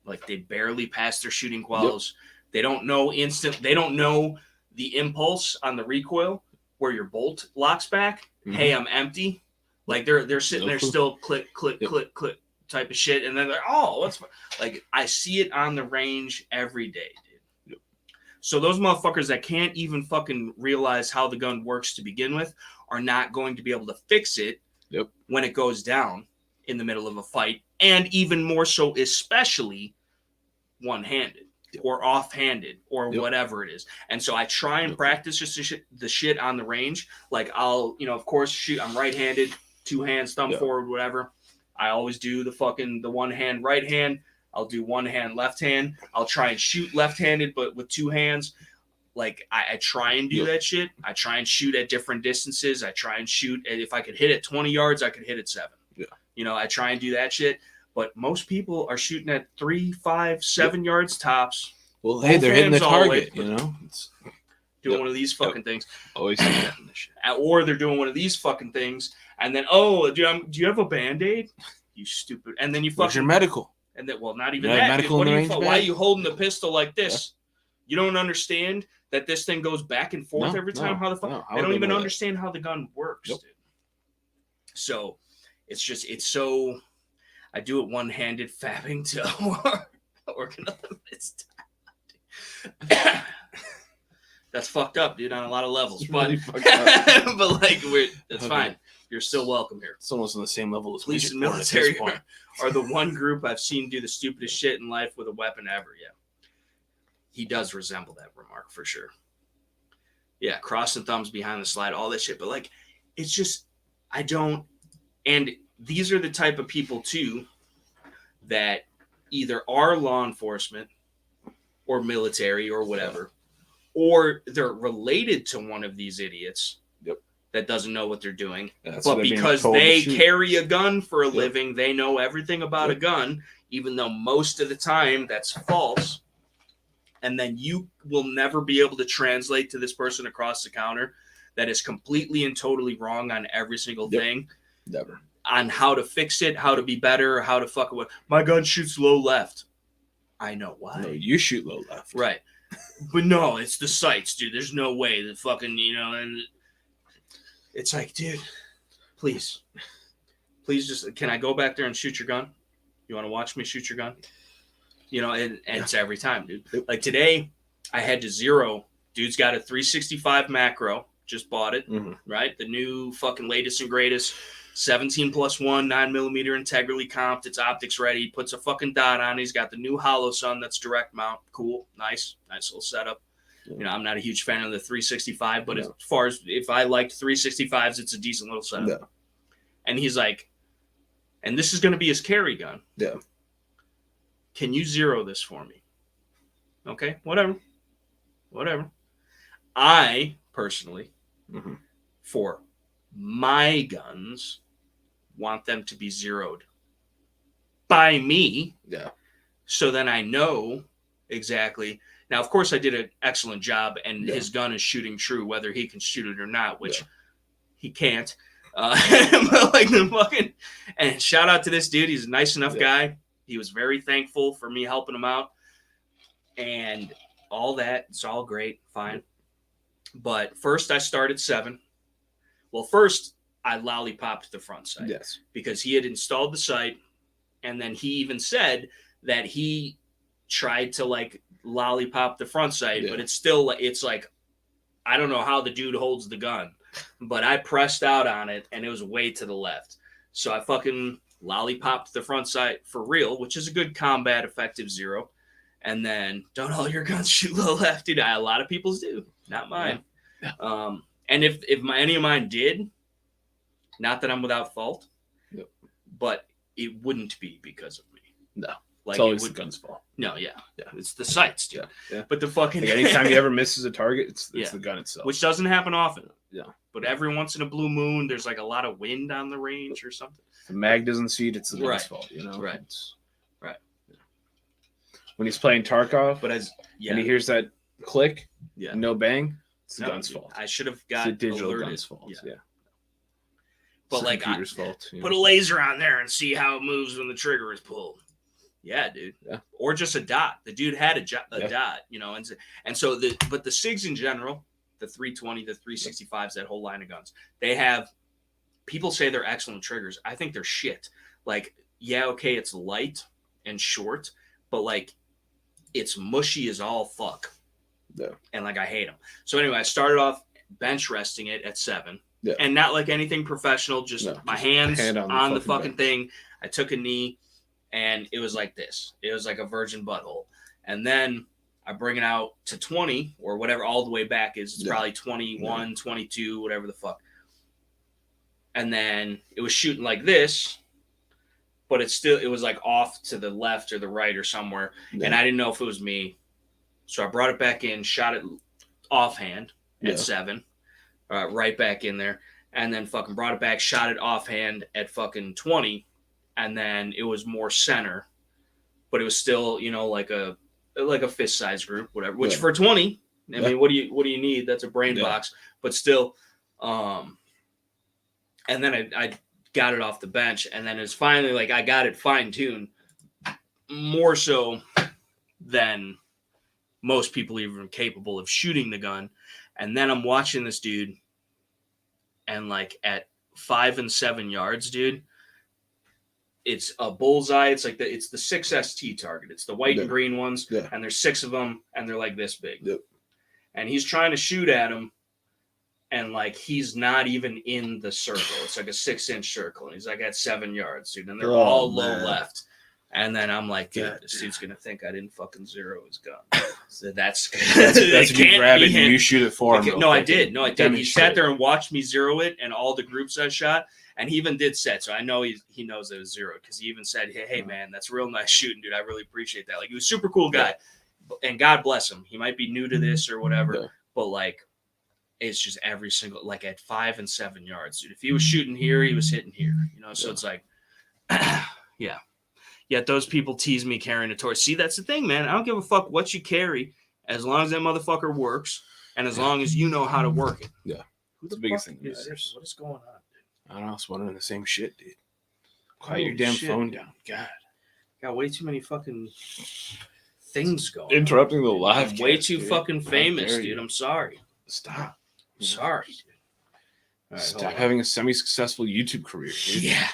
Like, they barely pass their shooting quals. They don't know they don't know the impulse on the recoil where your bolt locks back. Hey, I'm empty. Like, they're sitting there still click, click, click, click type of shit. And then they're, what's like, I see it on the range every day, dude. So those motherfuckers that can't even fucking realize how the gun works to begin with are not going to be able to fix it when it goes down in the middle of a fight. And even more so, especially one-handed or off-handed or whatever it is. And so I try and practice just the shit on the range. Like, I'll, of course, shoot. I'm right-handed, two hands, thumb forward, whatever. I always do the one hand, right hand. I'll do one hand, left hand. I'll try and shoot left-handed, but with two hands. Like, I try and do that shit. I try and shoot at different distances. I try and shoot. And if I could hit at 20 yards, I could hit at 7. Yeah. I try and do that shit. But most people are shooting at 3, 5, 7 yards tops.
Well, hey, they're hitting the target, It's
doing one of these fucking things.
Always see that in this shit.
Or they're doing one of these fucking things, and then, do you have a Band-Aid? You stupid. And then you fucking...
Where's your medical?
And then, well, not even that.
Medical in the range,
why are you holding the pistol like this? You don't understand that this thing goes back and forth every time? How the fuck? They don't even understand how the gun works, dude. So, it's so... I do it one-handed, fabbing to organize. That's fucked up, dude, on a lot of levels. But,
really but
like, that's fine. You're still welcome here.
It's almost on the same level as
police and military are the one group I've seen do the stupidest shit in life with a weapon ever. Yeah, he does resemble that remark for sure. Yeah, crossing thumbs behind the slide, all that shit. But like, it's just, I don't. And these are the type of people too that either are law enforcement or military or whatever, or they're related to one of these idiots that doesn't know what they're doing. But because they carry a gun for a living, they know everything about a gun, even though most of the time that's false. And then you will never be able to translate to this person across the counter that is completely and totally wrong on every single thing.
Never.
On how to fix it, how to be better, how to fuck it with. My gun shoots low left. I know why.
No, you shoot low left.
Right. But no, it's the sights, dude. There's no way that fucking, and it's like, dude, please just, can I go back there and shoot your gun? You want to watch me shoot your gun? And it's every time, dude. Like today, I had to zero. Dude's got a 365 macro. Just bought it, right? The new fucking latest and greatest 17+1 9mm integrally comped. It's optics ready. Puts a fucking dot on. He's got the new hollow sun that's direct mount. Cool, nice little setup. I'm not a huge fan of the 365, but as far as if I liked 365s, it's a decent little setup. Yeah. And he's like, and this is going to be his carry gun.
Yeah.
Can you zero this for me? Okay, whatever. I personally, for my guns, want them to be zeroed by me.
Yeah.
So then I know exactly. Now, of course, I did an excellent job, and his gun is shooting true, whether he can shoot it or not, which he can't. Like the fucking. And shout out to this dude. He's a nice enough guy. He was very thankful for me helping him out, and all that. It's all great, fine. But first I started 7. Well, first I lollipopped the front sight.
Yes.
Because he had installed the sight, and then he even said that he tried to like lollipop the front sight, but it's like, I don't know how the dude holds the gun, but I pressed out on it and it was way to the left. So I fucking lollipopped the front sight for real, which is a good combat effective 0. And then don't all your guns shoot low left, dude. A lot of people's do, not mine. Yeah. And if any of mine did, not that I'm without fault, but it wouldn't be because of me.
No.
Like,
it's always the gun's fault.
No, yeah. It's the sights, dude. Yeah. But the fucking...
Like anytime you ever misses a target, it's the gun itself.
Which doesn't happen often.
Yeah.
But every once in a blue moon, there's like a lot of wind on the range or something.
If the mag doesn't see it, it's the gun's fault, you know?
Right.
Right. Yeah. When he's playing Tarkov,
and
he hears that click,
yeah,
no bang, it's the gun's fault.
I should have got
it's the digital
alerted.
gun's fault. Yeah.
But
it's
like,
computer's fault.
Put a laser on there and see how it moves when the trigger is pulled. Yeah, dude.
Yeah.
Or just a dot. The dude had a dot, you know, and so the SIGs in general, the 320, the 365s, that whole line of guns, they have, people say they're excellent triggers. I think they're shit. Like, yeah, okay, it's light and short, but like, it's mushy as all fuck.
Yeah.
And like, I hate them. So anyway, I started off bench resting it at 7.
Yeah.
And not like anything professional, just my hands on the fucking thing. I took a knee, and it was like this. It was like a virgin butthole. And then I bring it out to 20 or whatever, all the way back is. It's probably 21, 22, whatever the fuck. And then it was shooting like this, but it was like off to the left or the right or somewhere. Yeah. And I didn't know if it was me. So I brought it back in, shot it offhand at 7. Right back in there, and then fucking brought it back, shot it offhand at fucking 20, and then it was more center, but it was still, you know, like a fist size group, whatever. Which for 20, I mean, what do you need? That's a brain box, but still. And then I got it off the bench, and then it's finally like I got it fine tuned, more so than most people even capable of shooting the gun. And then I'm watching this dude, and like at 5 and 7 yards, dude, it's a bullseye. It's like it's the 6 ST target. It's the white and green ones, and there's 6 of them, and they're like this big. Yep. And he's trying to shoot at him, and like he's not even in the circle. It's like a 6-inch circle, and he's like at 7 yards, dude, and they're all low left. And then I'm like, dude, this dude's gonna think I didn't fucking zero his gun. So that's
you grab it and you shoot it for him.
No, I did. He sat there and watched me zero it, and all the groups I shot, and he even did set. So I know he knows it was zero, because he even said, "Hey, man, that's real nice shooting, dude. I really appreciate that." Like, he was a super cool guy, and God bless him. He might be new to this or whatever, but like, it's just every single, like at 5 and 7 yards, dude. If he was shooting here, he was hitting here. You know, so it's like, yeah. Yet those people tease me carrying a torch. See, that's the thing, man. I don't give a fuck what you carry, as long as that motherfucker works, and as long as you know how to work it.
Yeah. That's the biggest thing that
matters. What is going on, dude?
I don't know. I was wondering the same shit, dude. Quiet your damn phone down. God.
Got way too many fucking things going
Interrupting the live.
I'm way too fucking famous, dude. I'm sorry.
Stop.
I'm sorry, dude.
Right, stop having a semi-successful YouTube career, dude.
Yeah.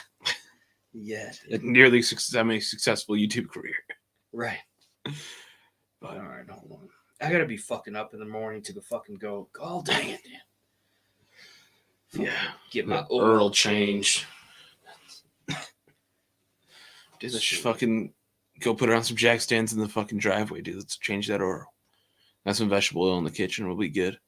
Yeah,
a nearly semi-successful YouTube career.
Right. But all right, hold on. I gotta be fucking up in the morning to go all day, dude. Yeah. Get my oil change.
Dude, let's just fucking go put it on some jack stands in the fucking driveway, dude. Let's change that oil. Got some vegetable oil in the kitchen. We'll be good.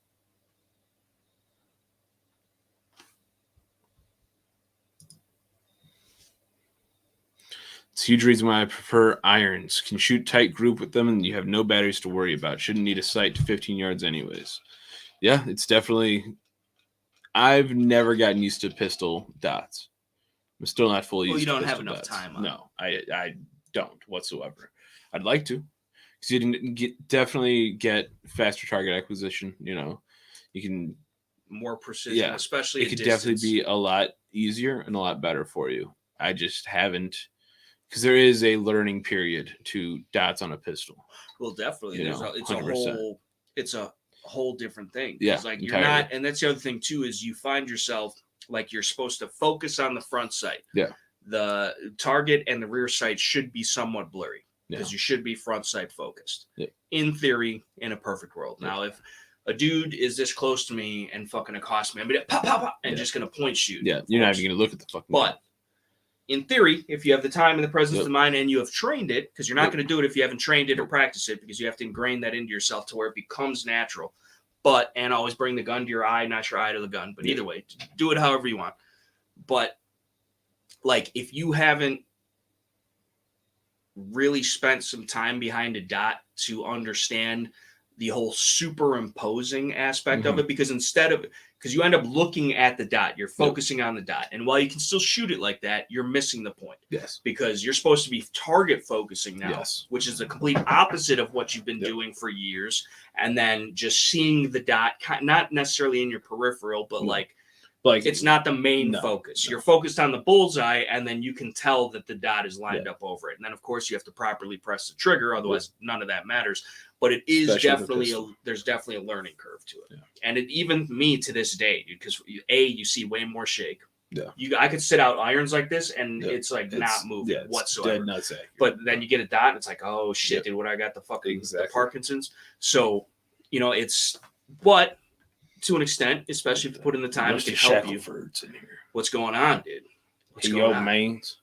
It's a huge reason why I prefer irons. Can shoot tight group with them, and you have no batteries to worry about. Shouldn't need a sight to 15 yards anyways. Yeah, it's definitely... I've never gotten used to pistol dots. I'm still not fully used to pistol dots.
You don't have enough time on
No, I don't whatsoever. I'd like to. Because you can definitely get faster target acquisition. You know, you can...
More precision, especially
it could definitely be a lot easier and a lot better for you. I just haven't... Because there is a learning period to dots on a pistol.
Well, definitely.
You know,
it's 100%. whole different thing.
Yeah,
like you're not, and that's the other thing too, is you find yourself like you're supposed to focus on the front sight.
Yeah.
The target and the rear sight should be somewhat blurry because you should be front sight focused.
Yeah.
In theory, in a perfect world. Yeah. Now, if a dude is this close to me and fucking accosts me, I'm gonna pop, pop, pop, and just gonna point shoot.
Yeah, you're not even gonna look at the fucking.
But in theory, if you have the time and the presence of mind and you have trained it, because you're not going to do it if you haven't trained it or practiced it, because you have to ingrain that into yourself to where it becomes natural. And always bring the gun to your eye, not your eye to the gun. But either way, do it however you want. But like, if you haven't really spent some time behind a dot to understand the whole superimposing aspect of it, because because you end up looking at the dot, you're focusing on the dot, and while you can still shoot it like that, you're missing the point.
Yes,
because you're supposed to be target focusing now, which is the complete opposite of what you've been doing for years, and then just seeing the dot, not necessarily in your peripheral, but like it's not the main focus. You're focused on the bullseye, and then you can tell that the dot is lined up over it. And then, of course, you have to properly press the trigger, otherwise none of that matters. But it is there's definitely a learning curve to it. Yeah. And it, even me to this day, dude, because you see way more shake. Yeah. I could sit out irons like this, and it's like not moving whatsoever. But then you get a dot, and it's like, oh shit, dude, what I got the fucking the Parkinson's. So, but to an extent, especially if you put in the time, it can help you. In here. What's going on, dude? What's going on? Mains.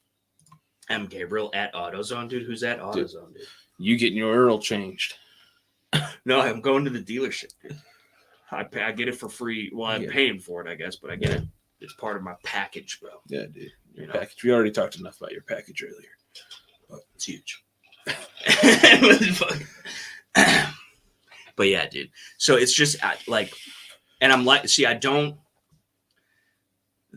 M. Gabriel at AutoZone, dude. Who's at AutoZone, dude?
You getting your oil changed?
No, I'm going to the dealership, dude. I get it for free. Well, I'm paying for it, I guess, but I get it. It's part of my package, bro.
Yeah, dude. Your package. We already talked enough about your package earlier.
But it's huge. But yeah, dude. So it's just like, and I'm like, see, the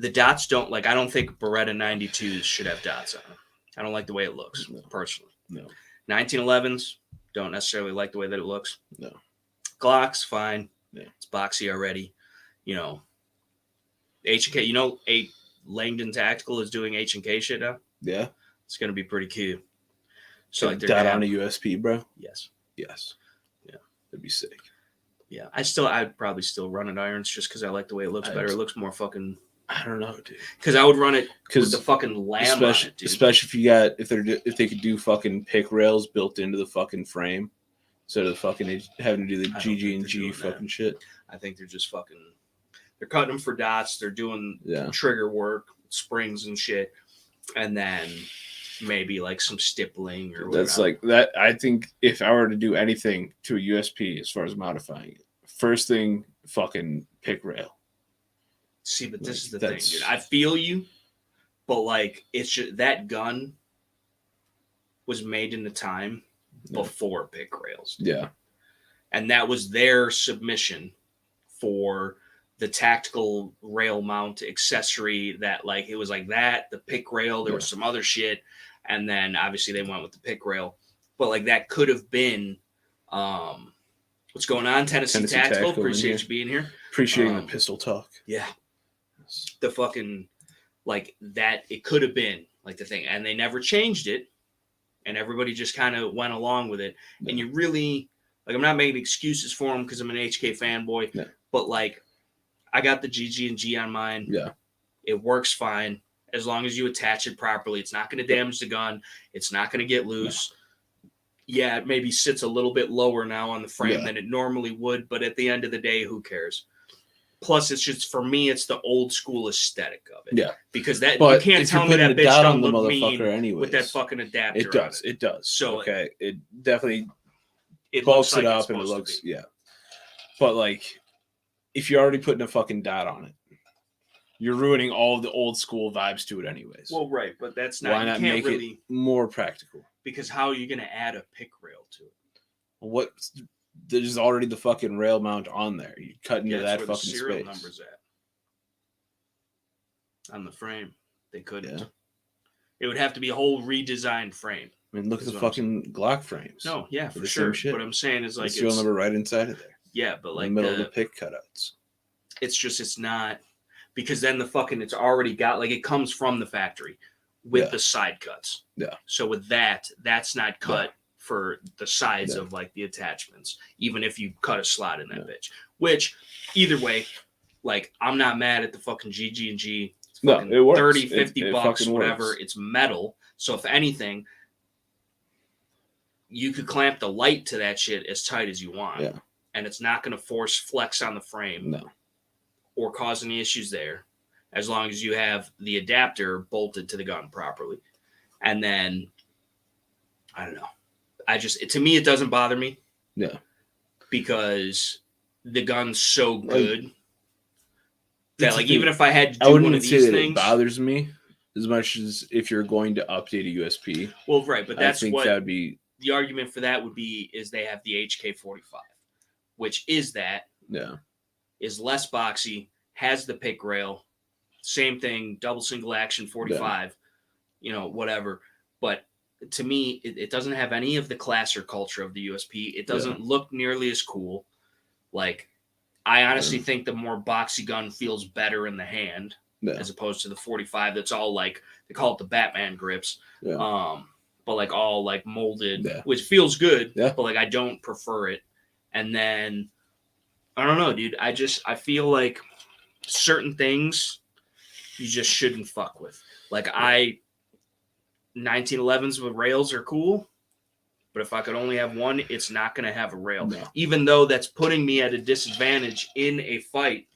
dots don't, like, I don't think Beretta 92s should have dots on them. I don't like the way it looks, personally.
No.
1911s, don't necessarily like the way that it looks.
No.
Glocks, fine. Yeah. It's boxy already. H&K, Langdon Tactical is doing H&K shit now?
Yeah.
It's going to be pretty cute. So like
dot on a USP, bro?
Yes.
Yeah. That'd be sick.
Yeah. I'd probably still run it irons just because I like the way it looks better. It looks more fucking...
I don't know, dude.
Because I would run it with the fucking lamb on it, dude.
Especially if they could do fucking pick rails built into the fucking frame, instead of fucking having to do the GG and G fucking shit.
I think they're just fucking. They're cutting them for dots. They're doing trigger work, springs and shit, and then maybe like some stippling or whatever.
That's like that. I think if I were to do anything to a USP as far as modifying it, first thing, fucking pick rail.
See, but this is the thing, dude. I feel you, but like it's just that gun was made in the time before pick rails. Dude.
Yeah.
And that was their submission for the tactical rail mount accessory that, like, it was like that, the pick rail, there was some other shit, and then obviously they went with the pick rail. But like that could have been what's going on, Tennessee Tactical. Appreciate you being here.
Appreciating the pistol talk.
Yeah. The fucking, like, that it could have been like the thing, and they never changed it, and everybody just kind of went along with it. And you really, like, I'm not making excuses for them because I'm an HK fanboy, but like, I got the GG and G on mine.
Yeah,
it works fine as long as you attach it properly. It's not going to damage the gun. It's not going to get loose. Yeah, it maybe sits a little bit lower now on the frame than it normally would, but at the end of the day, who cares? Plus, it's just, for me, it's the old school aesthetic of it.
Yeah.
Because you can't tell me that bitch don't look mean
anyways.
with that fucking adapter.
It does.
On it.
It does.
So
it definitely bulks it up and it looks, But like, if you're already putting a fucking dot on it, you're ruining all the old school vibes to it anyways.
Well, right. But that's not,
why not make it more practical?
Because how are you going to add a pick rail to it?
There's already the fucking rail mount on there. You cut into that fucking space. Serial numbers
at on the frame. They couldn't. Yeah. It would have to be a whole redesigned frame.
I mean, look at the fucking Glock frames.
No, yeah, for sure. What I'm saying is, like,
the serial number right inside of there.
Yeah, but like
in the middle of the pick cutouts.
It's not, because then it's already got, like, it comes from the factory with the side cuts.
Yeah.
So with that's not cut for the size of like the attachments, even if you cut a slot in that bitch. Which, either way, like I'm not mad at the fucking GG&G.
No, it works.
30, 50 bucks, whatever.
Works.
It's metal, so if anything, you could clamp the light to that shit as tight as you want, and it's not going to force flex on the frame, or cause any issues there, as long as you have the adapter bolted to the gun properly. And then, I don't know. To me, it doesn't bother me.
Yeah.
Because the gun's so good that, like, even if I had to do one of these things,
it bothers me as much as if you're going to update a USP.
Well, right, but that's what
that would be.
The argument for that would be is they have the HK-45, which is is less boxy, has the pick rail, same thing, double single action 45, whatever. But to me, it doesn't have any of the class or culture of the USP. It doesn't look nearly as cool. Like, I honestly think the more boxy gun feels better in the hand as opposed to the 45 that's all like, they call it the Batman grips. But like all like molded, which feels good, but like I don't prefer it. And then, I don't know, dude. I feel like certain things you just shouldn't fuck with. Like 1911s with rails are cool, but if I could only have one, it's not going to have a rail. No. Even though that's putting me at a disadvantage in a fight.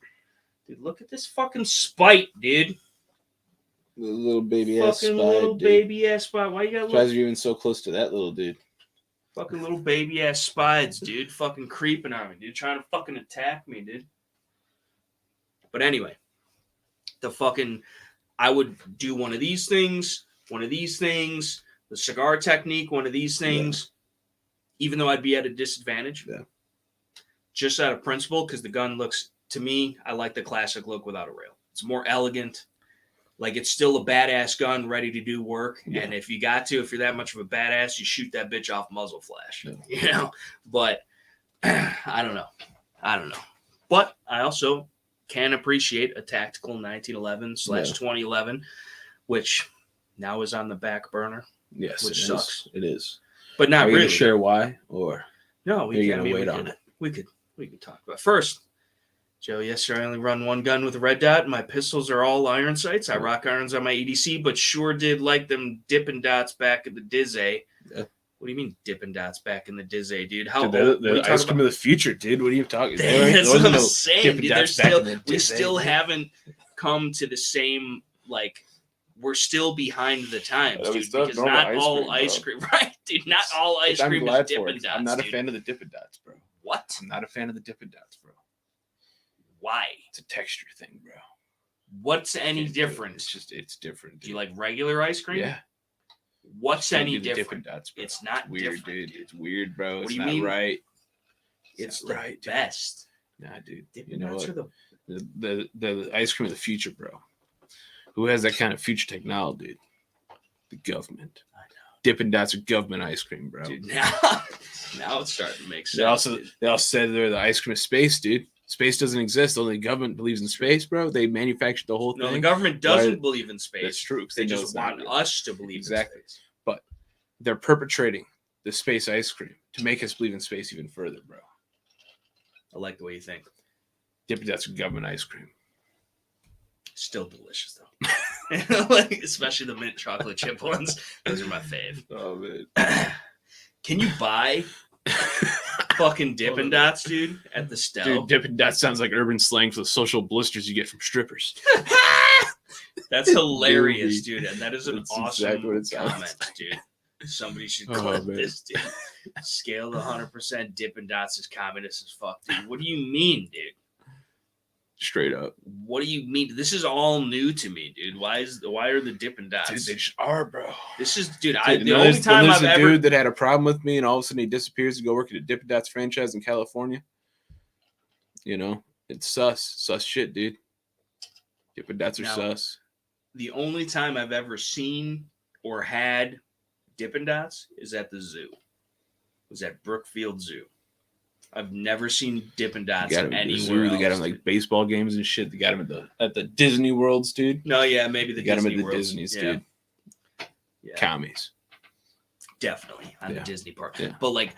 Dude, look at this fucking spite, dude.
The little baby ass spite.
Fucking little baby ass spite. Why you got?
Why are you even so close to that little dude?
Fucking little baby ass spides, dude. Fucking creeping on me, dude. Trying to fucking attack me, dude. But anyway, I would do one of these things, the cigar technique, one of these things, even though I'd be at a disadvantage. Yeah. Just out of principle, because the gun looks, to me, I like the classic look without a rail. It's more elegant. Like, it's still a badass gun ready to do work. Yeah. And if you're that much of a badass, you shoot that bitch off muzzle flash. Yeah. But I don't know. But I also can appreciate a tactical 1911/2011, which now is on the back burner.
Yes,
which sucks.
It is.
But not really.
Share why? Or
no, we
can wait on it.
We could talk about it. First. Joe, yes, I only run one gun with a red dot. My pistols are all iron sights. I rock irons on my EDC, but sure did like them Dippin' Dots back in the Diz-A. Yeah. What do you mean Dippin' Dots back in the Diz-A, dude? How
dude, the ice cream of the future, dude. What are you talking about?
That's what I'm saying, dude. We still haven't come to the same, like, we're still behind the times, dude, because not all ice cream, right, dude? Not all ice cream is Dippin' Dots.
I'm not a fan of the Dippin' Dots, bro.
What?
I'm not a fan of the Dippin' Dots, bro.
Why?
It's a texture thing, bro.
What's any different?
It's different. Dude.
Do you like regular ice cream?
Yeah.
What's any different?
Dots, bro.
It's not
weird, dude. It's weird, bro.
What
it's
do you
not
mean?
Right.
It's the right, best.
Nah, dude.
Dippin' Dots are
the ice cream of the future, bro. Who has that kind of future technology, dude? The government. I know. Dippin' Dots are government ice cream, bro.
Dude, now it's starting to make sense.
They also said they're the ice cream of space, dude. Space doesn't exist. Only the government believes in space, bro. They manufactured the whole thing.
No, the government doesn't believe in space.
That's true.
They just want us to believe in space.
But they're perpetrating the space ice cream to make us believe in space even further, bro.
I like the way you think.
Dippin' Dots are government ice cream.
Still delicious, though. Like, especially the mint chocolate chip ones. Those are my fave.
Oh, man.
Can you buy fucking Dippin' Dots, dude, at the Stell?
Dude, Dippin' Dots sounds like urban slang for the social blisters you get from strippers.
That's hilarious, dude. And that is an awesome comment, dude. Somebody should clip this, dude. Scale to 100%. Dippin' Dots is communist as fuck, dude. What do you mean, dude?
Straight up.
What do you mean? This is all new to me, dude. Why are the Dippin' Dots?
Dude, they just are, bro.
This is, dude. The only time I've ever
dude that had a problem with me, and all of a sudden he disappears to go work at a Dippin' Dots franchise in California. You know, it's sus shit, dude. Dippin' Dots are sus.
The only time I've ever seen or had Dippin' Dots is at the zoo. It was at Brookfield Zoo. I've never seen Dippin' Dots anywhere else.
They got them like baseball games and shit. They got them at the Disney Worlds, dude.
No, yeah, maybe the Disney
got them at the
Worlds.
Disney's, dude. Yeah. Commies.
Definitely on the Disney part.
Yeah.
But like,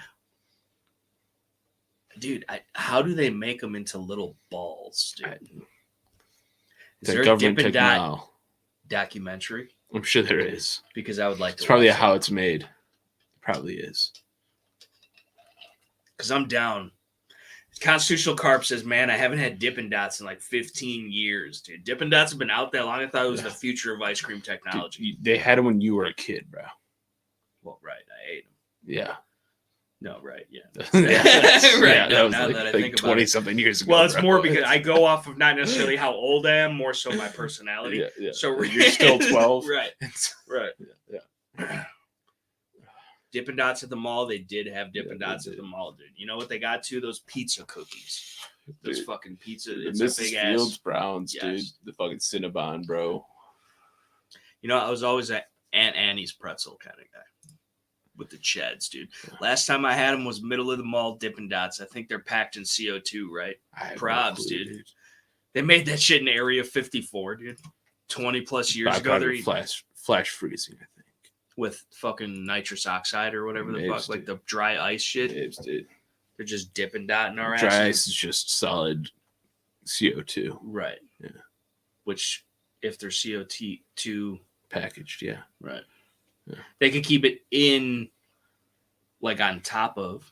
dude, how do they make them into little balls, dude? Is there a Dippin' Dot documentary?
I'm sure there is.
Because I would like to.
It's probably how it's made. It probably is.
Because I'm down. Constitutional Carp says, man, I haven't had Dippin' Dots in like 15 years, dude. Dippin' Dots have been out that long. I thought it was the future of ice cream technology.
Dude, they had them when you were a kid, bro.
Well, right. I ate them.
Yeah.
No, right. Yeah.
Right.
Yeah,
that was
now
like,
that I
like
think
20-something years ago.
Well, it's more because I go off of not necessarily how old I am, more so my personality.
Yeah.
So
you're still 12.
Right. Right.
Yeah.
Dippin' Dots at the mall. They did have Dippin' Dots at the mall, dude. You know what they got too? Those pizza cookies. Those fucking pizza. It's
Mrs.
a big
Fields
ass.
Browns, dude. The fucking Cinnabon, bro.
You know, I was always an Aunt Annie's pretzel kind of guy with the Cheds, dude. Last time I had them was middle of the mall Dippin' Dots. I think they're packed in CO2, right? Probs, dude. They made that shit in Area 54, dude. 20 plus years ago. They're
flash freezing, I think.
With fucking nitrous oxide or whatever the fuck, like the dry ice shit.
Dude.
They're just dipping dot in our ass.
Dry ice is just solid CO2.
Right.
Yeah.
Which, if they're CO2
packaged, yeah.
Right. Yeah. They could keep it in, like on top of,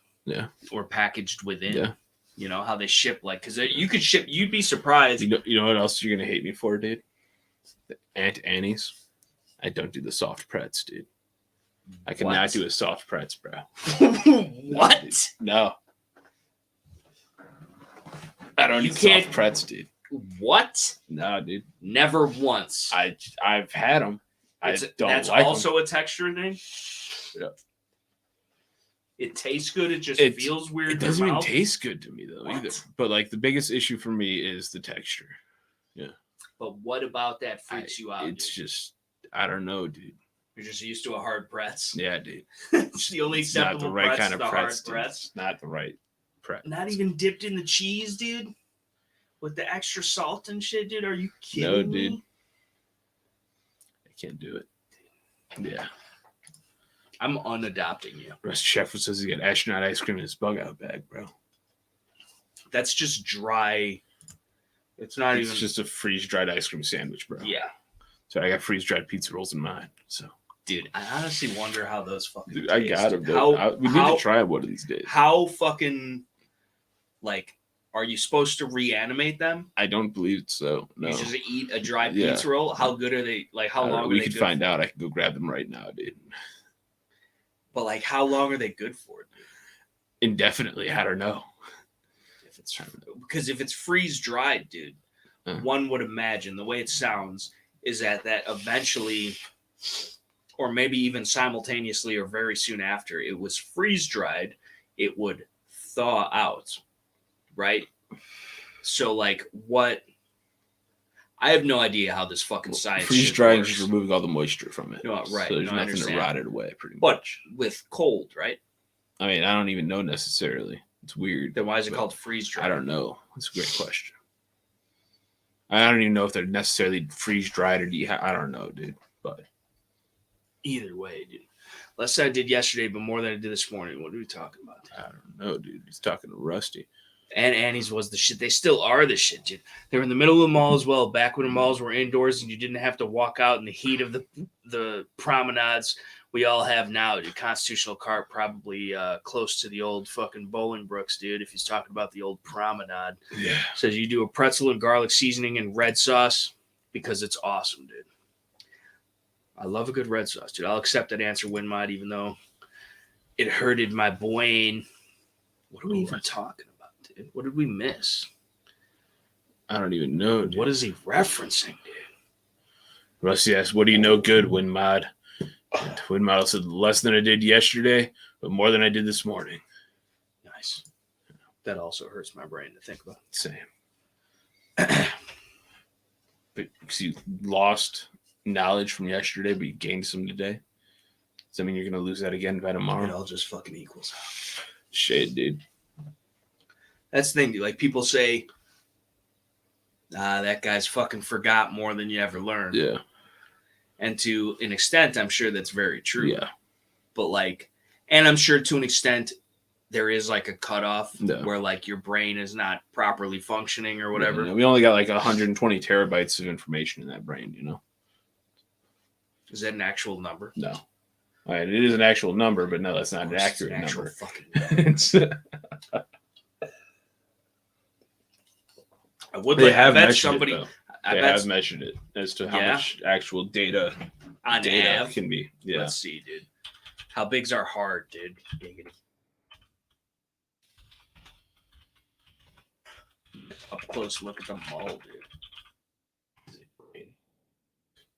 or packaged within.
Yeah.
You know how they ship, like, because you could ship. You'd be surprised.
You know what else you're gonna hate me for, dude? The Aunt Annie's. I don't do the soft pretz, dude. I cannot do a soft pretz, bro.
What?
No. I don't eat soft pretz, dude.
What?
No, dude.
Never once.
I've had them.
That's also a texture thing?
Yeah.
It tastes good. It just feels weird.
It doesn't even taste good to me, though, either. But, like, the biggest issue for me is the texture. Yeah.
But what about that freaks you out?
It's just, I don't know, dude.
You're just used to a hard pretz.
Yeah, dude.
It's the only acceptable
not the right kind of
pretz.
It's not the right pretz.
Not even dipped in the cheese, dude? With the extra salt and shit, dude? Are you kidding
me? No,
dude.
I can't do it. Yeah.
I'm unadopting you.
Russ Sheffield says he got astronaut ice cream in his bug out bag, bro.
That's just dry. It's
just a freeze-dried ice cream sandwich, bro.
Yeah.
So I got freeze-dried pizza rolls in mine. So,
dude, I honestly wonder how those fucking
taste.
I
got them. We need to try it one of these days.
How fucking, like, are you supposed to reanimate them?
I don't believe so. No.
You just eat a dry pizza roll? How good are they? Like, how long are they
good? We could find out. I can go grab them right now, dude.
But, like, how long are they good for, dude?
Indefinitely. I don't know.
Because if it's freeze-dried, dude, one would imagine, the way it sounds, is that eventually, or maybe even simultaneously or very soon after it was freeze-dried, it would thaw out, right? So, like, what... I have no idea how this fucking science
freeze-drying is just removing all the moisture from it.
No, right.
So there's nothing to rot it away, pretty
but
much.
With cold, right?
I mean, I don't even know necessarily. It's weird.
Then why is it called freeze-dried?
I don't know. That's a great question. I don't even know if they're necessarily freeze-dried or I don't know, dude. But
either way, dude. Less than I did yesterday, but more than I did this morning. What are we talking about, dude?
I don't know, dude. He's talking to Rusty.
And Annie's was the shit. They still are the shit, dude. They were in the middle of the mall as well, back when the malls were indoors and you didn't have to walk out in the heat of the promenades we all have now, dude. Constitutional Carp probably close to the old fucking Bolingbrook's, dude, if he's talking about the old promenade.
Yeah.
Says you do a pretzel and garlic seasoning and red sauce because it's awesome, dude. I love a good red sauce, dude. I'll accept that answer, Winmod, even though it hurted my brain. What are we even talking about, dude? What did we miss?
I don't even know, dude.
What is he referencing, dude?
Rusty asked, what do you know good, Winmod? Winmod said, less than I did yesterday, but more than I did this morning.
Nice. That also hurts my brain to think about.
Same. But you lost knowledge from yesterday, but you gained some today. Does that mean you're going to lose that again by tomorrow?
It all just fucking equals out.
Shit, dude.
That's the thing, dude. Like, people say, that guy's fucking forgot more than you ever learned.
Yeah.
And to an extent, I'm sure that's very true.
Yeah.
But like, and I'm sure to an extent there is like a cutoff where like your brain is not properly functioning or whatever.
We only got like 120 terabytes of information in that brain, you know.
Is that an actual number?
No. All right, it is an actual number, but no, that's not an accurate number.
Fucking number. I would
they
like,
have
I bet
measured
somebody.
It, they have measured it as to how much actual data can be. Yeah.
Let's see, dude. How big's our heart, dude? Up close look at the mall, dude.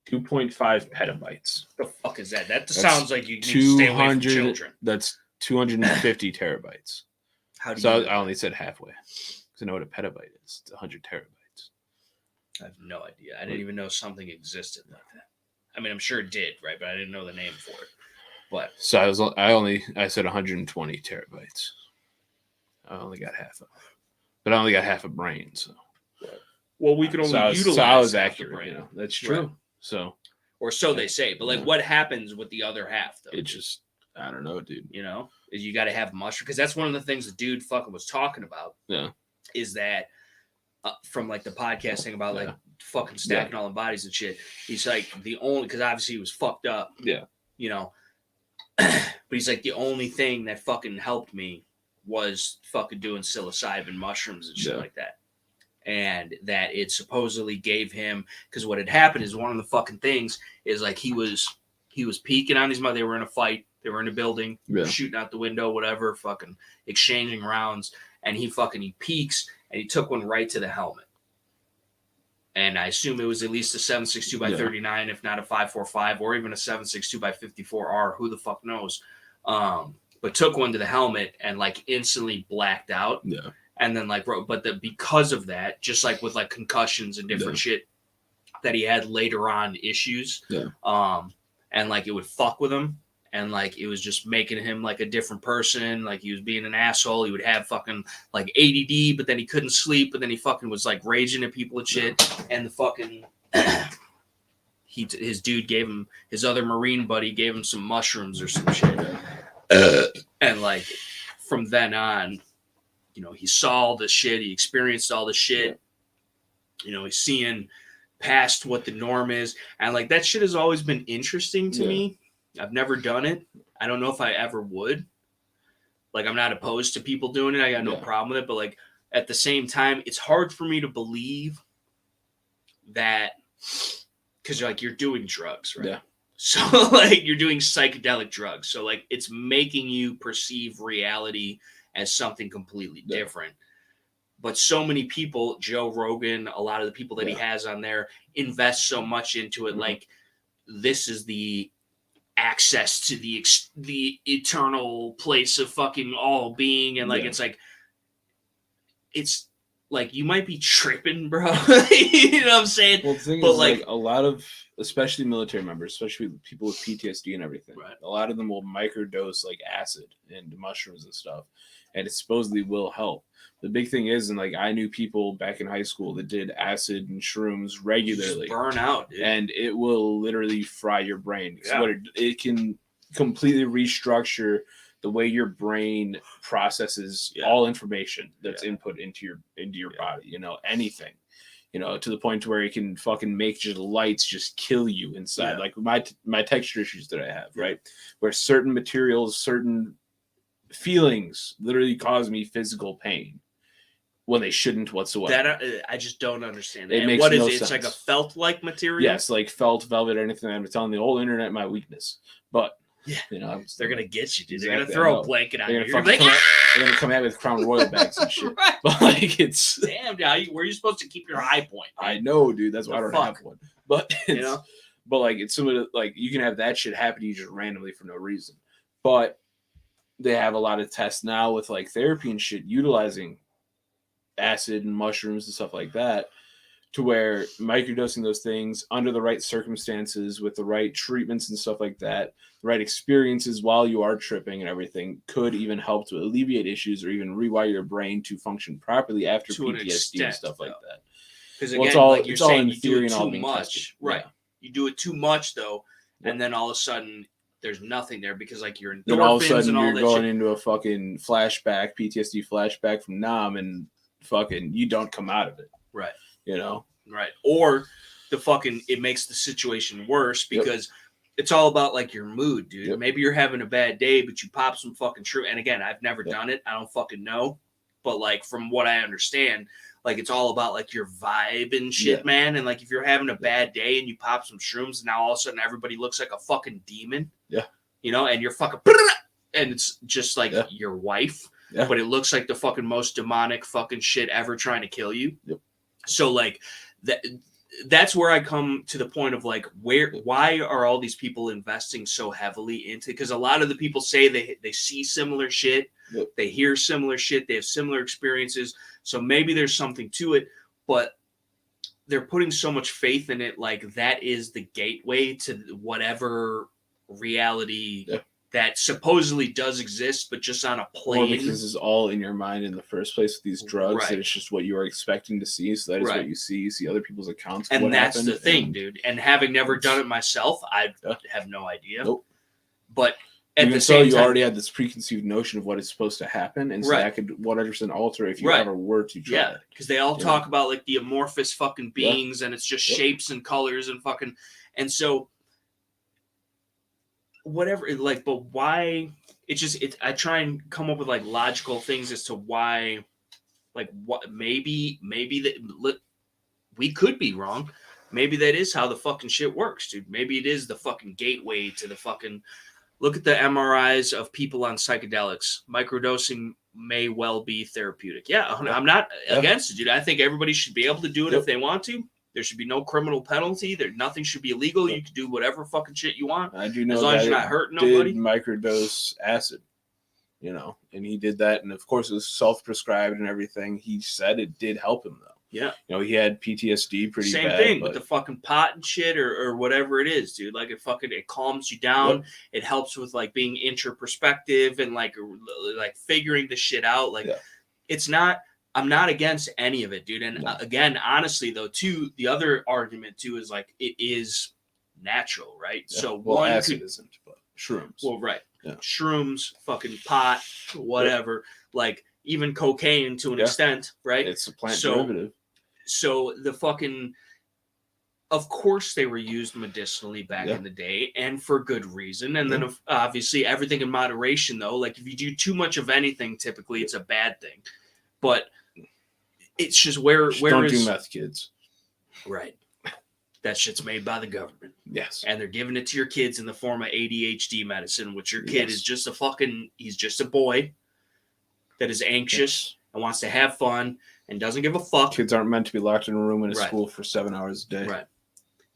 2.5 petabytes.
The fuck is that? That sounds like you need to stay away from children.
That's 250 terabytes.
How do
so
you
I only said halfway. Because I know what a petabyte is. It's 100 terabytes.
I have no idea. I didn't even know something existed like that. I mean, I'm sure it did, right? But I didn't know the name for it. But
so I said 120 terabytes. I only got half of it. But I only got half a brain, so.
Well, we can only utilize
so I was accurate,
brain.
You know. That's true. Right. So.
Or so they say. But like, what happens with the other half, though?
It just, I don't know, dude.
You know, you got to have mushroom, because that's one of the things the dude fucking was talking about.
Yeah.
Is that from like the podcast thing about like fucking stacking all the bodies and shit. He's like the only, because obviously he was fucked up.
Yeah.
You know. But he's like, the only thing that fucking helped me was fucking doing psilocybin mushrooms and shit like that. And that it supposedly gave him, because what had happened is one of the fucking things is like he was peeking on his mother. They were in a fight. They were in a building, shooting out the window, whatever, fucking exchanging rounds. And he peeks and he took one right to the helmet. And I assume it was at least a 7.62 by 39, if not a 5.45, or even a 7.62 by 54R. Who the fuck knows? But took one to the helmet and like instantly blacked out.
Yeah.
And then like, because of that, just like with like concussions and different shit that he had later on issues.
Yeah.
And like it would fuck with him. And like it was just making him like a different person. Like he was being an asshole. He would have fucking like ADD, but then he couldn't sleep. But then he fucking was like raging at people and shit. And the fucking his dude gave him, his other Marine buddy gave him some mushrooms or some shit. And like from then on, you know, he saw all this shit. He experienced all this shit. You know, he's seeing past what the norm is. And like that shit has always been interesting to me. I've never done it. I don't know if I ever would. Like, I'm not opposed to people doing it. I got no problem with it. But, like, at the same time, it's hard for me to believe that, because, like, you're doing drugs, right?
Yeah.
So, like, you're doing psychedelic drugs. So, like, it's making you perceive reality as something completely different. But so many people, Joe Rogan, a lot of the people that he has on there, invest so much into it. Like, this is the access to the eternal place of fucking all being, and like it's like you might be tripping, bro. You know what I'm saying?
Well, the thing is, like a lot of, especially military members, especially people with PTSD and everything, a lot of them will microdose like acid and mushrooms and stuff, and it supposedly will help. The big thing is, and like I knew people back in high school that did acid and shrooms regularly.
Just burn out, dude.
And it will literally fry your brain. What it can completely restructure the way your brain processes all information that's input into your body. You know, anything. You know, to the point where it can fucking make just lights just kill you inside. Like my texture issues that I have, right? Where certain materials, certain feelings literally cause me physical pain when they shouldn't whatsoever.
That I just don't understand that.
It makes
what
no
is it?
sense.
It's like a felt-like material?
Yes, like felt, velvet, or anything. I'm telling the whole internet my weakness. But, you know.
They're going to get you, dude.
Exactly,
they're going to throw a blanket on you.
They're going to come at with Crown Royal bags and shit. But, like, it's...
Damn, dude. Where are you supposed to keep your high point? Man?
I know, dude. That's why I don't have one. But,
you know?
But, like, it's some of the... Like, you can have that shit happen to you just randomly for no reason. But they have a lot of tests now with, like, therapy and shit utilizing acid and mushrooms and stuff like that, to where microdosing those things under the right circumstances with the right treatments and stuff like that, the right experiences while you are tripping and everything, could even help to alleviate issues or even rewire your brain to function properly after PTSD and stuff like that.
Because again, like you're saying, you do it too much, right? You do it too much though, and then all of a sudden there's nothing there because like your endorphins
then all of a sudden
and all
you're
that
going
shit.
into a fucking flashback, PTSD flashback from Nam, and fucking you don't come out of it.
Right.
You know?
Right. Or it makes the situation worse because it's all about like your mood, dude. Maybe you're having a bad day, but you pop some fucking shroom. And again, I've never done it. I don't fucking know. But like from what I understand, like it's all about like your vibe and shit, man. And like if you're having a bad day and you pop some shrooms, and now all of a sudden everybody looks like a fucking demon.
Yeah.
You know, and you're fucking and it's just like your wife.
Yeah.
But it looks like the fucking most demonic fucking shit ever trying to kill you.
Yep.
So like that's where I come to the point of like why are all these people investing so heavily into, because a lot of the people say they see similar shit, they hear similar shit, they have similar experiences, so maybe there's something to it, but they're putting so much faith in it, like that is the gateway to whatever reality that supposedly does exist, but just on a plane. Or
because this is all in your mind in the first place with these drugs, that it's just what you are expecting to see. So that is what you see. You see other people's accounts.
And that's the thing, dude. And having never done it myself, I have no idea.
Nope.
But at
even
the same time,
you already had this preconceived notion of what is supposed to happen, and so that could 100% alter if you ever were to try.
Yeah, because they all talk about like the amorphous fucking beings, and it's just shapes and colors and fucking, and so. Whatever, like, but why? I try and come up with like logical things as to why, like, what maybe that we could be wrong. Maybe that is how the fucking shit works, dude. Maybe it is the fucking gateway to the fucking. Look at the MRIs of people on psychedelics. Microdosing may well be therapeutic. Yeah, I'm not against it, dude. I think everybody should be able to do it if they want to. There should be no criminal penalty. Nothing should be illegal. You can do whatever fucking shit you want.
I do know
as long as you're not hurting nobody.
Microdose acid, you know, and he did that, and of course it was self-prescribed and everything. He said it did help him though.
Yeah,
you know, he had PTSD pretty
bad. Same thing with the fucking pot and shit or whatever it is, dude. Like it calms you down. It helps with like being introspective and like figuring the shit out. Like it's not. I'm not against any of it, dude. And again, honestly, though, too, the other argument too is like it is natural, right? Yeah. So one
acid isn't, but shrooms.
Well, right, shrooms, fucking pot, whatever. Like even cocaine to an extent, right?
It's a plant derivative.
So the fucking, of course, they were used medicinally back in the day, and for good reason. And then obviously everything in moderation, though. Like if you do too much of anything, typically it's a bad thing. But it's just don't
do meth, kids.
Right. That shit's made by the government.
Yes.
And they're giving it to your kids in the form of ADHD medicine, which your kid is just he's just a boy that is anxious and wants to have fun and doesn't give a fuck.
Kids aren't meant to be locked in a room in a school for 7 hours a day.
Right.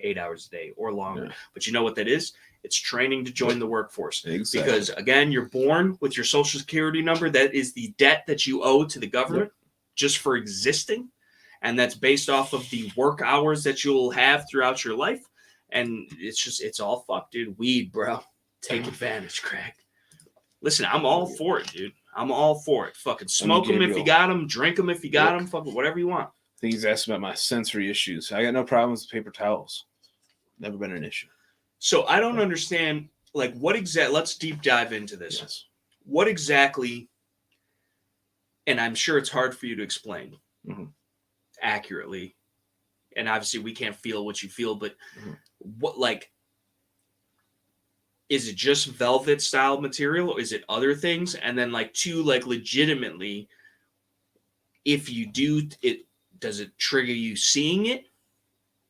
8 hours a day or longer. Yeah. But you know what that is? It's training to join the workforce. Exactly. Because, again, you're born with your social security number. That is the debt that you owe to the government just for existing. And that's based off of the work hours that you'll have throughout your life. And it's all fucked, dude. Weed, bro. Take advantage, Craig. Listen, I'm all for it, dude. I'm all for it. Fucking smoke them if you got them. Drink them if you got them. Fucking whatever you want.
I think he's asking about my sensory issues. I got no problems with paper towels. Never been an issue.
So I don't understand, like, what exactly, let's deep dive into this. Yes. What exactly, and I'm sure it's hard for you to explain accurately, and obviously we can't feel what you feel, but what, like, is it just velvet style material, or is it other things? And then, like, two, like, legitimately, if you do it, does it trigger you seeing it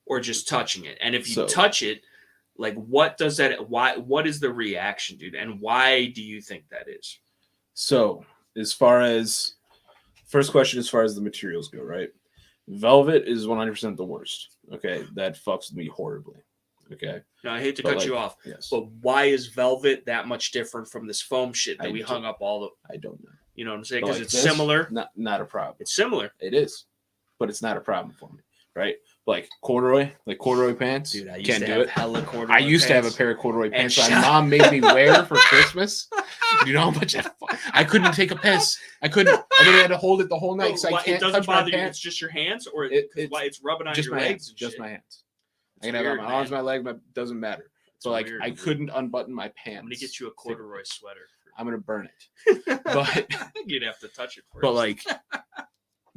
or just touching it? And if you touch it, like, what does that, what is the reaction, dude? And why do you think that is?
So, as far as, first question, as far as the materials go, right? Velvet is 100% the worst. Okay. That fucks with me horribly. Okay.
Now, I hate to cut you off, but why is velvet that much different from this foam shit that we hung up all the,
I don't know.
You know what I'm saying? Because it's similar.
Not a problem.
It's similar.
It is, but it's not a problem for me. Right. Like corduroy pants.
Dude, I used
can't
to
do
have
it.
hella corduroy
I used to have a pair of corduroy pants my mom made me wear for Christmas. You know how much I couldn't take a piss. I couldn't. I literally had to hold it the whole night because I can't touch my pants.
It's just your hands, or it's rubbing on your legs.
Just my hands. I can have it on my arms, my legs. Doesn't matter. So like I couldn't unbutton my pants.
I'm gonna get you a corduroy sweater.
I'm gonna burn it. But
you'd have to touch it first.
But like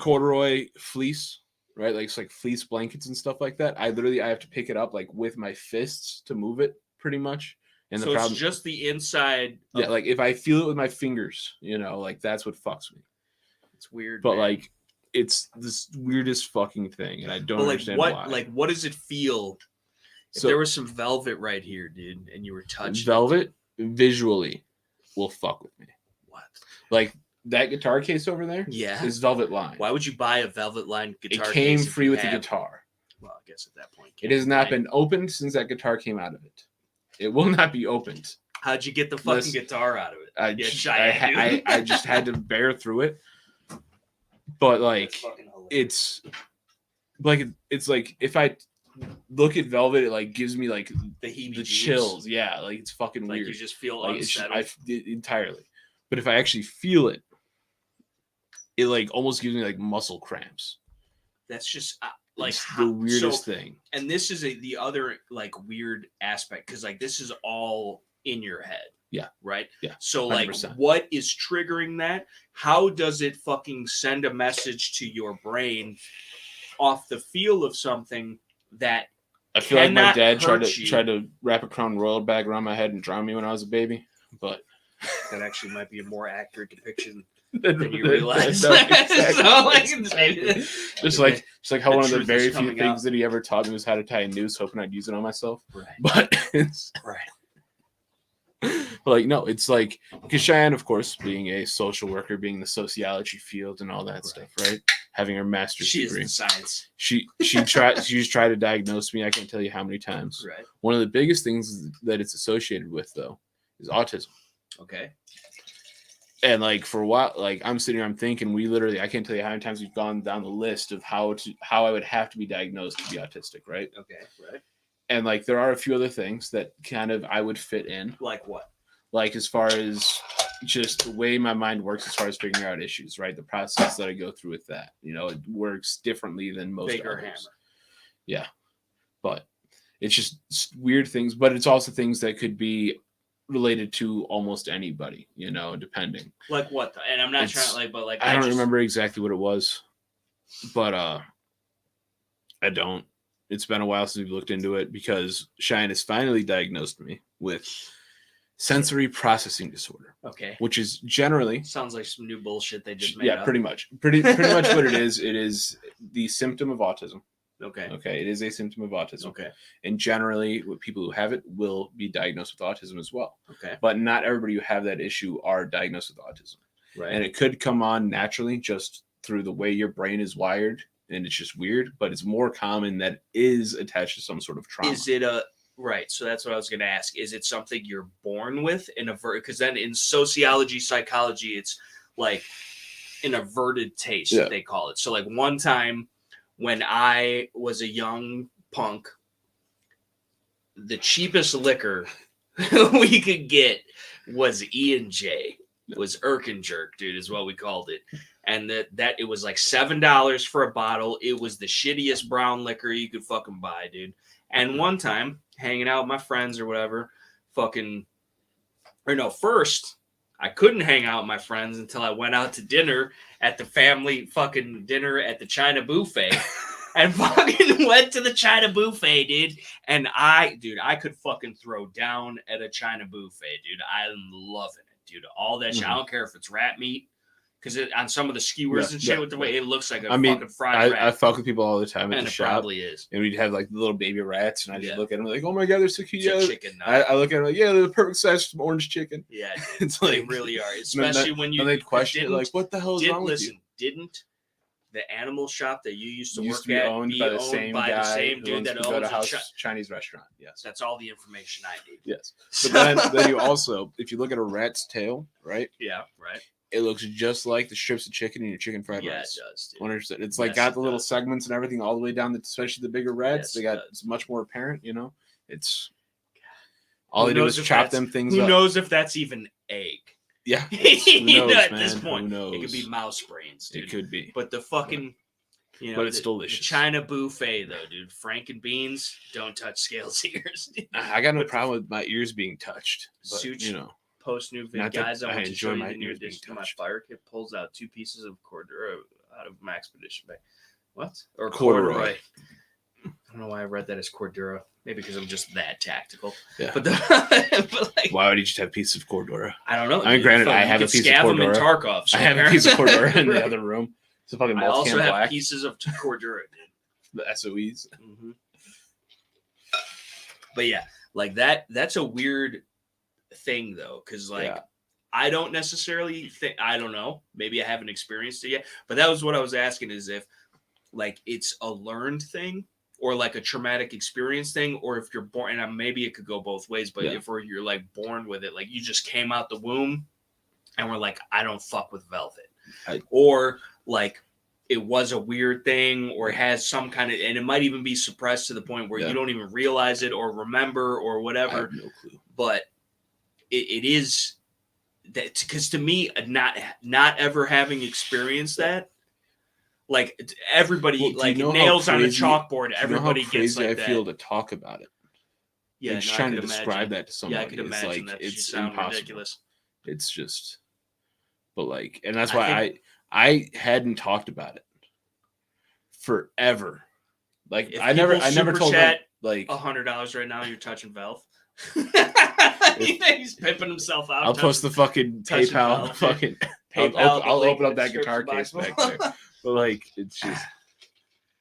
corduroy fleece, right? Like it's like fleece blankets and stuff like that. I have to pick it up like with my fists to move it, pretty much. And
so it's just the inside.
Yeah, like if I feel it with my fingers, like that's what fucks me.
It's weird,
but
man.
like it's this weirdest fucking thing, and I don't understand why.
Like, what does it feel? If there was some velvet right here, dude, and you were touching
velvet visually will fuck with me.
What?
Like that guitar case over there?
Yeah,
is velvet lined.
Why would you buy a velvet lined guitar?
It came free with the guitar.
Well, I guess at that point,
it has not been opened since that guitar came out of it. It will not be opened.
How'd you get the fucking guitar out of it?
I just had to bear through it. But like it's like if I look at velvet, it like gives me like the chills. Yeah, like it's fucking weird.
You just feel
like
unsettled.
Entirely. But if I actually feel it, it like almost gives me like muscle cramps.
That's just like
the weirdest thing.
And this is the other like weird aspect, because like this is all in your head.
Yeah.
Right?
Yeah.
So like
100%.
What is triggering that? How does it fucking send a message to your brain off the feel of something that
I feel like my dad tried to wrap a Crown Royal bag around my head and drown me when I was a baby, but
that actually might be a more accurate depiction than you realize.
No, exactly. Just like how one of the very few things that he ever taught me was how to tie a noose, hoping I'd use it on myself.
Right.
But it's
right.
But like no, it's like because Cheyenne, of course, being a social worker, being in the sociology field and all that stuff, right? Having her master's degree.
Is in science.
She's tried to diagnose me. I can't tell you how many times.
Right.
One of the biggest things that it's associated with, though, is autism.
Okay.
And like for a while, like I'm sitting here, I'm thinking I can't tell you how many times we've gone down the list of how I would have to be diagnosed to be autistic, right?
Okay, right.
And like there are a few other things that kind of I would fit in.
Like what?
Like as far as just the way my mind works as far as figuring out issues, right? The process that I go through with that, it works differently than most
Bigger
others.
Hammer.
Yeah. But it's just weird things, but it's also things that could be related to almost anybody, depending.
Like what? And I'm not trying to
I don't remember exactly what it was, but I don't. It's been a while since we've looked into it because Cheyenne has finally diagnosed me with sensory processing disorder.
Okay.
Which is generally
sounds like some new bullshit they just made.
Yeah, pretty much. Pretty much what it is. It is the symptom of autism.
Okay.
Okay. It is a symptom of autism.
Okay.
And generally, people who have it will be diagnosed with autism as well.
Okay.
But not everybody who have that issue are diagnosed with autism.
Right.
And it could come on naturally just through the way your brain is wired. And it's just weird, but it's more common that it is attached to some sort of trauma.
Is it right? So that's what I was going to ask. Is it something you're born with because then in sociology, psychology, it's like an averted taste, they call it. So like one time when I was a young punk, the cheapest liquor we could get was E&J. Was Irk Jerk, dude, is what we called it. And that it was like $7 for a bottle. It was the shittiest brown liquor you could fucking buy, dude. And one time, hanging out with my friends or whatever, first, I couldn't hang out with my friends until I went out to dinner at the family fucking dinner at the China buffet. And fucking went to the China buffet, dude. And I could fucking throw down at a China buffet, dude. I'm loving it, dude. All that shit. I don't care if it's rat meat. Because on some of the skewers and shit, with the way it looks like fucking fried rat.
I fuck with people all the time at the shop.
Probably is.
And we'd have like the little baby rats, and I just look at them like, oh my God, they're so cute.
It's chicken.
I look at them like, yeah, they're the perfect size for orange chicken.
Yeah,
it's like,
they really are. Especially when you.
And they'd question it, like, what the hell is wrong with you?
Didn't the animal shop that you used to work
be
at
owned by the same
dude that owns
a Chinese restaurant? Yes.
That's all the information I need.
Yes. But then you also, if you look at a rat's tail, right?
Yeah, right.
It looks just like the strips of chicken in your chicken fried rice.
Yeah, it does.
100%. It's like got the little segments and everything all the way down, especially the bigger rats. It's much more apparent, It's all they do is chop them things up.
Who knows if that's even egg?
Yeah. Who knows,
at
man?
this point,
Who knows?
It could be mouse brains, dude.
It could be.
But the fucking You know,
but it's delicious.
The China buffet, though, dude. Frank and beans, don't touch Scales' ears.
I got no problem with my ears being touched. But,
Such,
you know,
post new vid, guys. I want to show you the new addition to my fire kit. Pulls out 2 pieces of corduroy out of my expedition bag. What? Or corduroy. I don't know why I read that as cordura. Maybe because I'm just that tactical.
Yeah.
But like,
why would you just have pieces of cordura?
I don't know.
I mean, granted, I have a piece of cordura.
Tarkov, so
I have a piece of cordura in the other room. It's a fucking
I also have
black.
pieces of cordura, dude.
The SOEs.
Mm-hmm. But yeah, like that's a weird thing though, because like I don't necessarily think, I don't know, maybe I haven't experienced it yet, but that was what I was asking, is if like it's a learned thing or like a traumatic experience thing, or if you're born, and maybe it could go both ways, but if you're like born with it, like you just came out the womb and we're like, I don't fuck with velvet, or like it was a weird thing, or it has some kind of, and it might even be suppressed to the point where you don't even realize it or remember or whatever.
I have no clue.
But it is that, because to me, not ever having experienced that, like everybody, like nails on a chalkboard, everybody gets like that.
I feel to talk about it.
Yeah,
just trying to describe that to somebody.
Yeah, I could imagine that. It's impossible. Ridiculous.
It's just, but like, and that's why I hadn't talked about it forever. Like I never told him, like
$100 right now. You're touching Valve. He's pimping himself out.
I'll post the fucking PayPal. Fucking PayPal. I'll open up that guitar case back there. But like, it's just.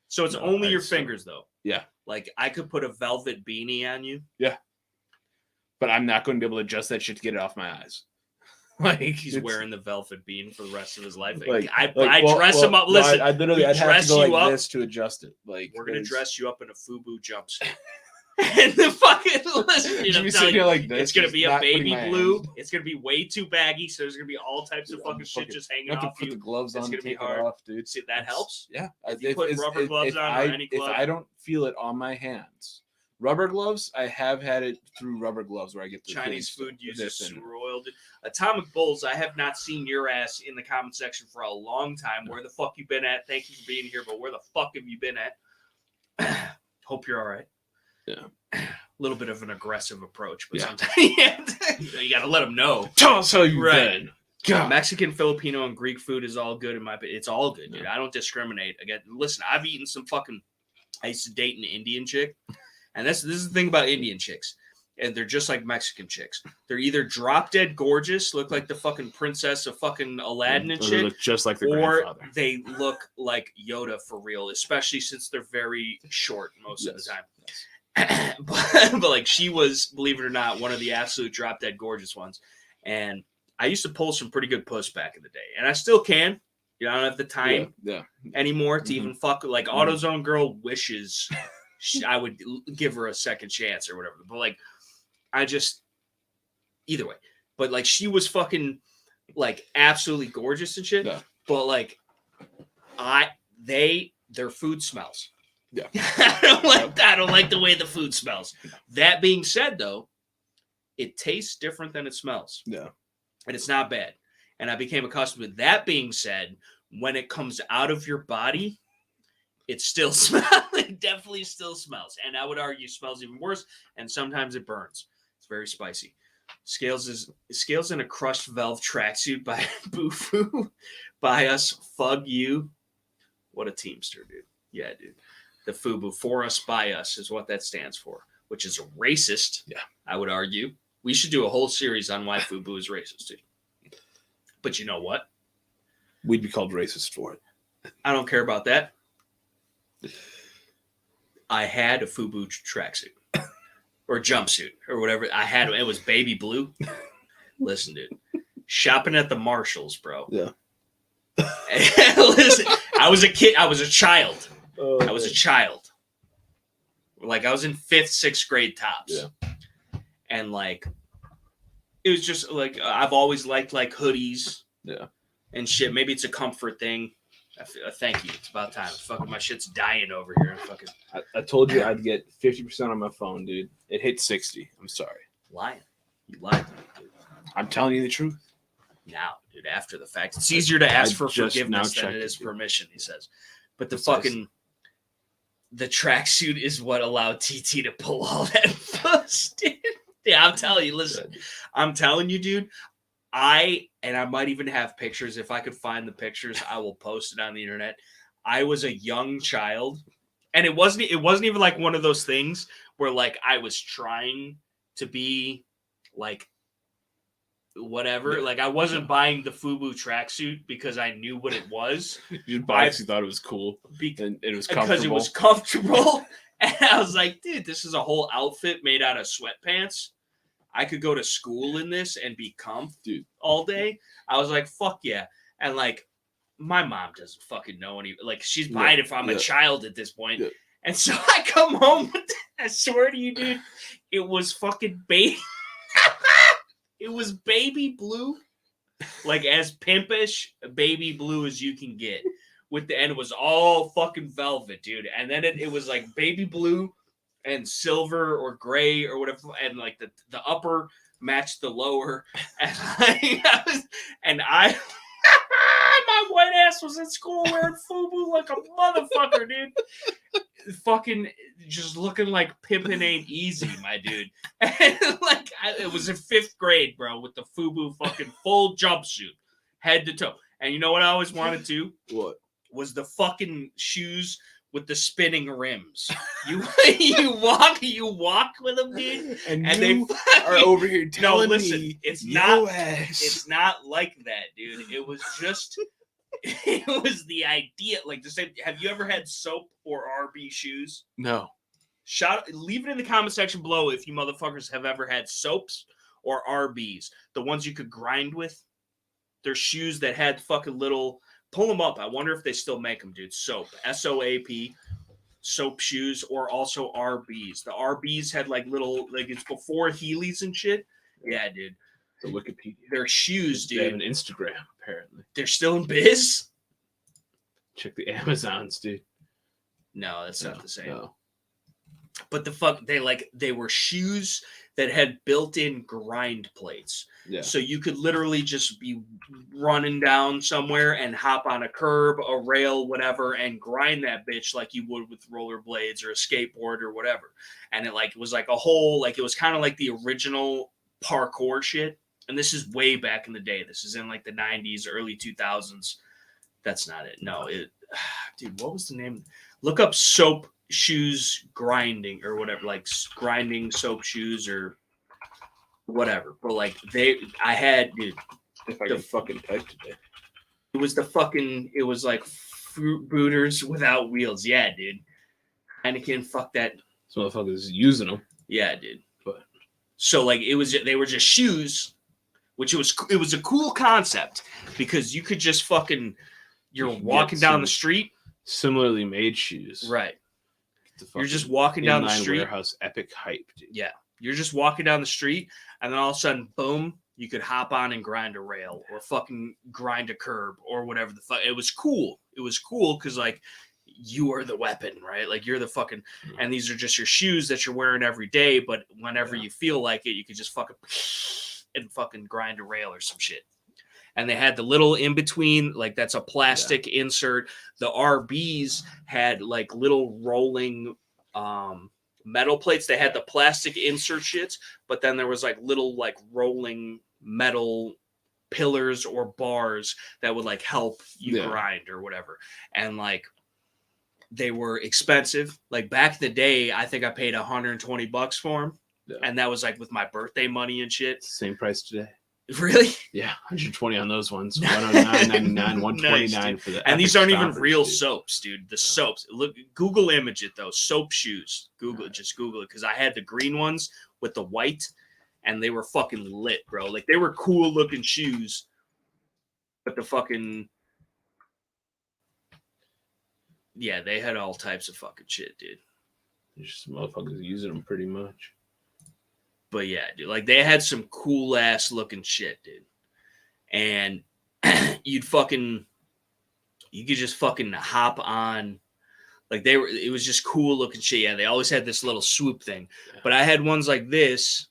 So it's only your fingers, though.
Yeah.
Like I could put a velvet beanie on you.
Yeah. But I'm not going to be able to adjust that shit to get it off my eyes.
Like he's wearing the velvet bean for the rest of his life. I dress him up. Listen,
I'd have to go like this to adjust it. Like
we're gonna dress you up in a FUBU jumpsuit. And the fucking listen,
here like this.
It's gonna be a baby blue. It's gonna be way too baggy, so there's gonna be all types of fucking shit just hanging off you.
Put the gloves on.
It's gonna be hard,
off, dude.
See, that helps.
Yeah,
if you put rubber gloves on or any glove.
If I don't feel it on my hands, rubber gloves. I have had it through rubber gloves where I get the
Chinese food uses sewer oil. Atomic Bulls. I have not seen your ass in the comment section for a long time. Where the fuck you been at? Thank you for being here, but where the fuck have you been at? Hope you're all right.
Yeah.
A little bit of an aggressive approach, but sometimes you got to let them know.
Tell us how you've been.
God. Mexican, Filipino, and Greek food is all good in my opinion. It's all good, dude. I don't discriminate. Again, listen, I've eaten some fucking. I used to date an Indian chick, and this is the thing about Indian chicks, and they're just like Mexican chicks. They're either drop dead gorgeous, look like the fucking princess of fucking Aladdin and shit,
they look just like their grandfather,
or they look like Yoda for real, especially since they're very short most of the time. but like she was, believe it or not, one of the absolute drop dead gorgeous ones, and I used to pull some pretty good puss back in the day, and I still can. You know, I don't have the time anymore to even fuck. Like AutoZone girl wishes I would give her a second chance or whatever, but like I just either way. But like she was fucking like absolutely gorgeous and shit. Yeah. But like their food smells.
Yeah.
I don't like the way the food smells. That being said, though, it tastes different than it smells.
Yeah.
And it's not bad. And I became accustomed to it. That being said, when it comes out of your body, it still smells. It definitely still smells. And I would argue smells even worse. And sometimes it burns. It's very spicy. Scales in a crushed Valve tracksuit by Boo-Foo. By us, Fug You. What a teamster, dude. Yeah, dude. The FUBU, for us, by us, is what that stands for, which is racist.
Yeah,
I would argue. We should do a whole series on why FUBU is racist, dude. But you know what?
We'd be called racist for it.
I don't care about that. I had a FUBU tracksuit or jumpsuit or whatever. I had it was baby blue. Listen, dude. Shopping at the Marshalls, bro.
Yeah.
Listen, I was a kid. I was a child. I was a child. Like I was in 5th, 6th grade tops.
Yeah.
And like it was just like I've always liked like hoodies.
Yeah.
And shit. Maybe it's a comfort thing. Thank you. It's about time. Fucking my shit's dying over here. Fucking.
I told you I'd get 50% on my phone, dude. It hit 60. I'm sorry.
Lying. You lied to me, dude.
I'm telling you the truth.
Now, dude, after the fact. It's easier to ask for forgiveness than it is permission, he says. But the fucking the tracksuit is what allowed TT to pull all that fuss, dude. Yeah, I'm telling you, listen. I'm telling you, dude. I might even have pictures. If I could find the pictures, I will post it on the internet. I was a young child, and it wasn't even like one of those things where like I was trying to be like whatever. Like I wasn't buying the FUBU tracksuit because I knew what it was.
You bought it because you thought it was cool and it was comfortable. Because it was
comfortable. And I was like, dude, this is a whole outfit made out of sweatpants. I could go to school in this and be comfy all day. I was like, fuck yeah. And like, my mom doesn't fucking know any. Like, she's buying it if I'm a child at this point. Yeah. And so I come home with I swear to you, dude, it was fucking baby. It was baby blue. Like, as pimpish baby blue as you can get. And it was all fucking velvet, dude. And then it was like baby blue and silver or gray or whatever, and like the upper matched the lower, and I my white ass was in school wearing FUBU like a motherfucker, dude. Fucking just looking like pimping ain't easy, my dude. And like it was in 5th grade, bro, with the FUBU fucking full jumpsuit, head to toe. And you know what I always wanted to?
What?
Was the fucking shoes with the spinning rims. You walk with them, dude, and they
are over here telling
me it's not like that, dude. It was just it was the idea. Like the same. Have you ever had soap or RB shoes?
No.
Leave it in the comment section below if you motherfuckers have ever had soaps or RBs. The ones you could grind with. They're shoes that had fucking little. Pull them up. I wonder if they still make them, dude. Soap. S.O.A.P. Soap shoes, or also RBs. The RBs had like little, like it's before Heelys and shit. Yeah, dude.
The Wikipedia.
They're shoes, dude.
They have an Instagram, apparently.
They're still in biz?
Check the Amazons, dude.
No, that's not the same.
No.
But they were shoes that had built-in grind plates.
Yeah.
So you could literally just be running down somewhere and hop on a curb, a rail, whatever, and grind that bitch like you would with rollerblades or a skateboard or whatever. And it was like a whole, like it was kind of like the original parkour shit. And this is way back in the day. This is in like the 90s, early 2000s. That's not it. No, dude, what was the name? Look up soap shoes grinding or whatever, like grinding soap shoes or whatever. But like I had, dude,
if I could fucking type today.
It was like fruit booters without wheels. Yeah, dude. Heineken, fuck that.
This motherfucker's using them.
Yeah, dude. But so like they were just shoes, which it was a cool concept because you could just fucking you're walking down the street.
Similarly made shoes.
Right. You're just walking down the street.
Warehouse epic hype, dude.
Yeah. You're just walking down the street, and then all of a sudden, boom, you could hop on and grind a rail or fucking grind a curb or whatever the fuck. It was cool. It was cool because, like, you are the weapon, right? Like, you're the fucking... And these are just your shoes that you're wearing every day, but whenever you feel like it, you could just fucking... and fucking grind a rail or some shit. And they had the little in-between, like that's a plastic insert. The RBs had like little rolling metal plates. They had the plastic insert shits, but then there was like little like rolling metal pillars or bars that would like help you grind or whatever. And like they were expensive. Like back in the day, I think I paid $120 for them. Yeah. And that was like with my birthday money and shit.
Same price today.
Really?
Yeah, 120 on those ones. 109.99, 129
nice,
for the.
And these aren't even real soaps, dude. The soaps. Look, Google image it though. Soap shoes. Google it. Just Google it because I had the green ones with the white, and they were fucking lit, bro. Like they were cool looking shoes, but the fucking they had all types of fucking shit, dude.
Just motherfuckers using them pretty much.
But yeah, dude, like they had some cool ass looking shit, dude. And you could just fucking hop on. Like it was just cool looking shit. Yeah, they always had this little swoop thing. Yeah. But I had ones like this.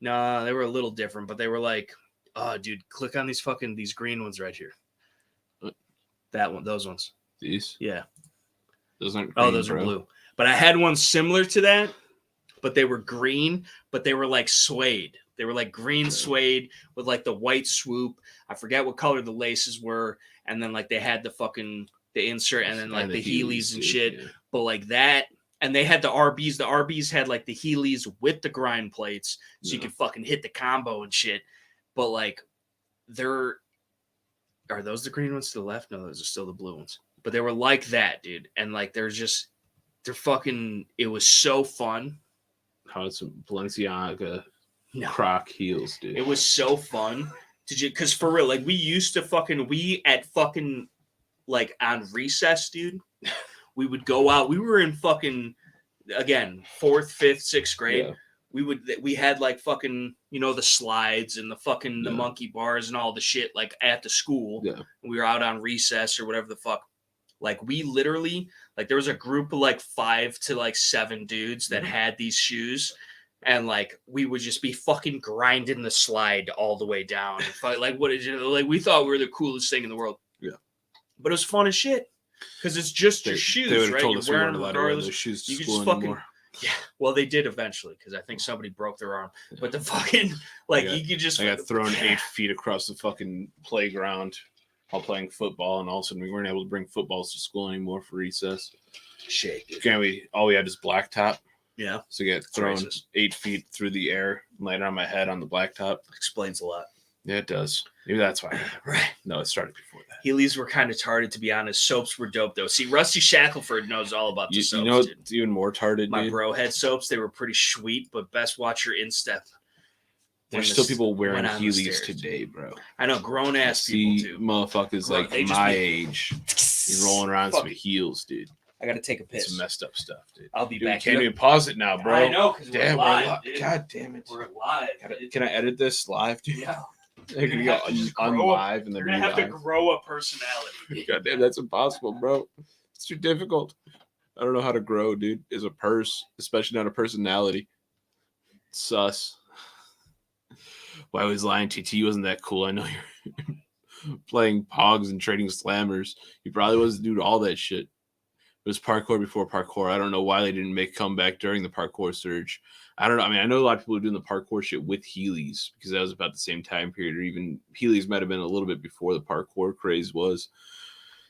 Nah, they were a little different, but they were like, oh, dude, click on these green ones right here. That one, those ones.
These?
Yeah.
Those aren't green,
those are blue. But I had one similar to that, but they were green, but they were like suede. They were like green suede with like the white swoop. I forget what color the laces were. And then like they had the insert and then like the Heelys and shit. Yeah. But like that, and they had the RBs. The RBs had like the Heelys with the grind plates. So you could fucking hit the combo and shit. But like are those the green ones to the left? No, those are still the blue ones. But they were like that, dude. And like they're fucking, it was so fun.
How it's some Balenciaga Croc heels, dude.
It was so fun. Because for real, like we used to like on recess, dude, we would go out. We were in fucking, again, 4th, 5th, 6th grade. Yeah. We had like fucking, the slides and the fucking the monkey bars and all the shit like at the school. Yeah. We were out on recess or whatever the fuck. Like we literally, like there was a group of like 5 to like 7 dudes that had these shoes. And like we would just be fucking grinding the slide all the way down. And like we thought we were the coolest thing in the world.
Yeah.
But it was fun as shit. Because it's just your shoes,
they would have
right?
told us we weren't allowed to wear those shoes to school anymore.
Yeah, well, they did eventually because I think somebody broke their arm. Yeah. But the fucking you could just.
I got thrown 8 feet across the fucking playground while playing football, and all of a sudden we weren't able to bring footballs to school anymore for recess.
Shit.
All we had is blacktop.
Yeah.
So you get thrown 8 feet through the air, landed on my head on the blacktop.
Explains a lot.
Yeah, it does. Maybe that's why.
Right.
No, it started before that.
Heelys were kind of tarded, to be honest. Soaps were dope, though. See, Rusty Shackelford knows all about the soaps.
You know what's even more tarded,
My bro had soaps. They were pretty sweet, but best watch your instep.
There's still people wearing Heelys today, bro.
I know, grown-ass people, too.
Motherfuckers like my age. You're rolling around some heels, dude.
I got to take a piss.
Some messed up stuff, dude.
I'll be back.
Can't even pause it now, bro.
I know, because we're live, dude.
God damn it.
We're live.
Can I edit this live, dude?
Yeah.
They're going to go on live and
they're going to have to grow a personality.
God damn, that's impossible, bro. It's too difficult. I don't know how to grow, dude. As a purse, especially not a personality. Sus. Why I was lying, TT wasn't that cool. I know you're playing Pogs and trading slammers. He probably wasn't doing all that shit. It was parkour before parkour. I don't know why they didn't make a comeback during the parkour surge. I don't know. I mean, I know a lot of people are doing the parkour shit with Heelys because that was about the same time period, or even Heelys might have been a little bit before the parkour craze was.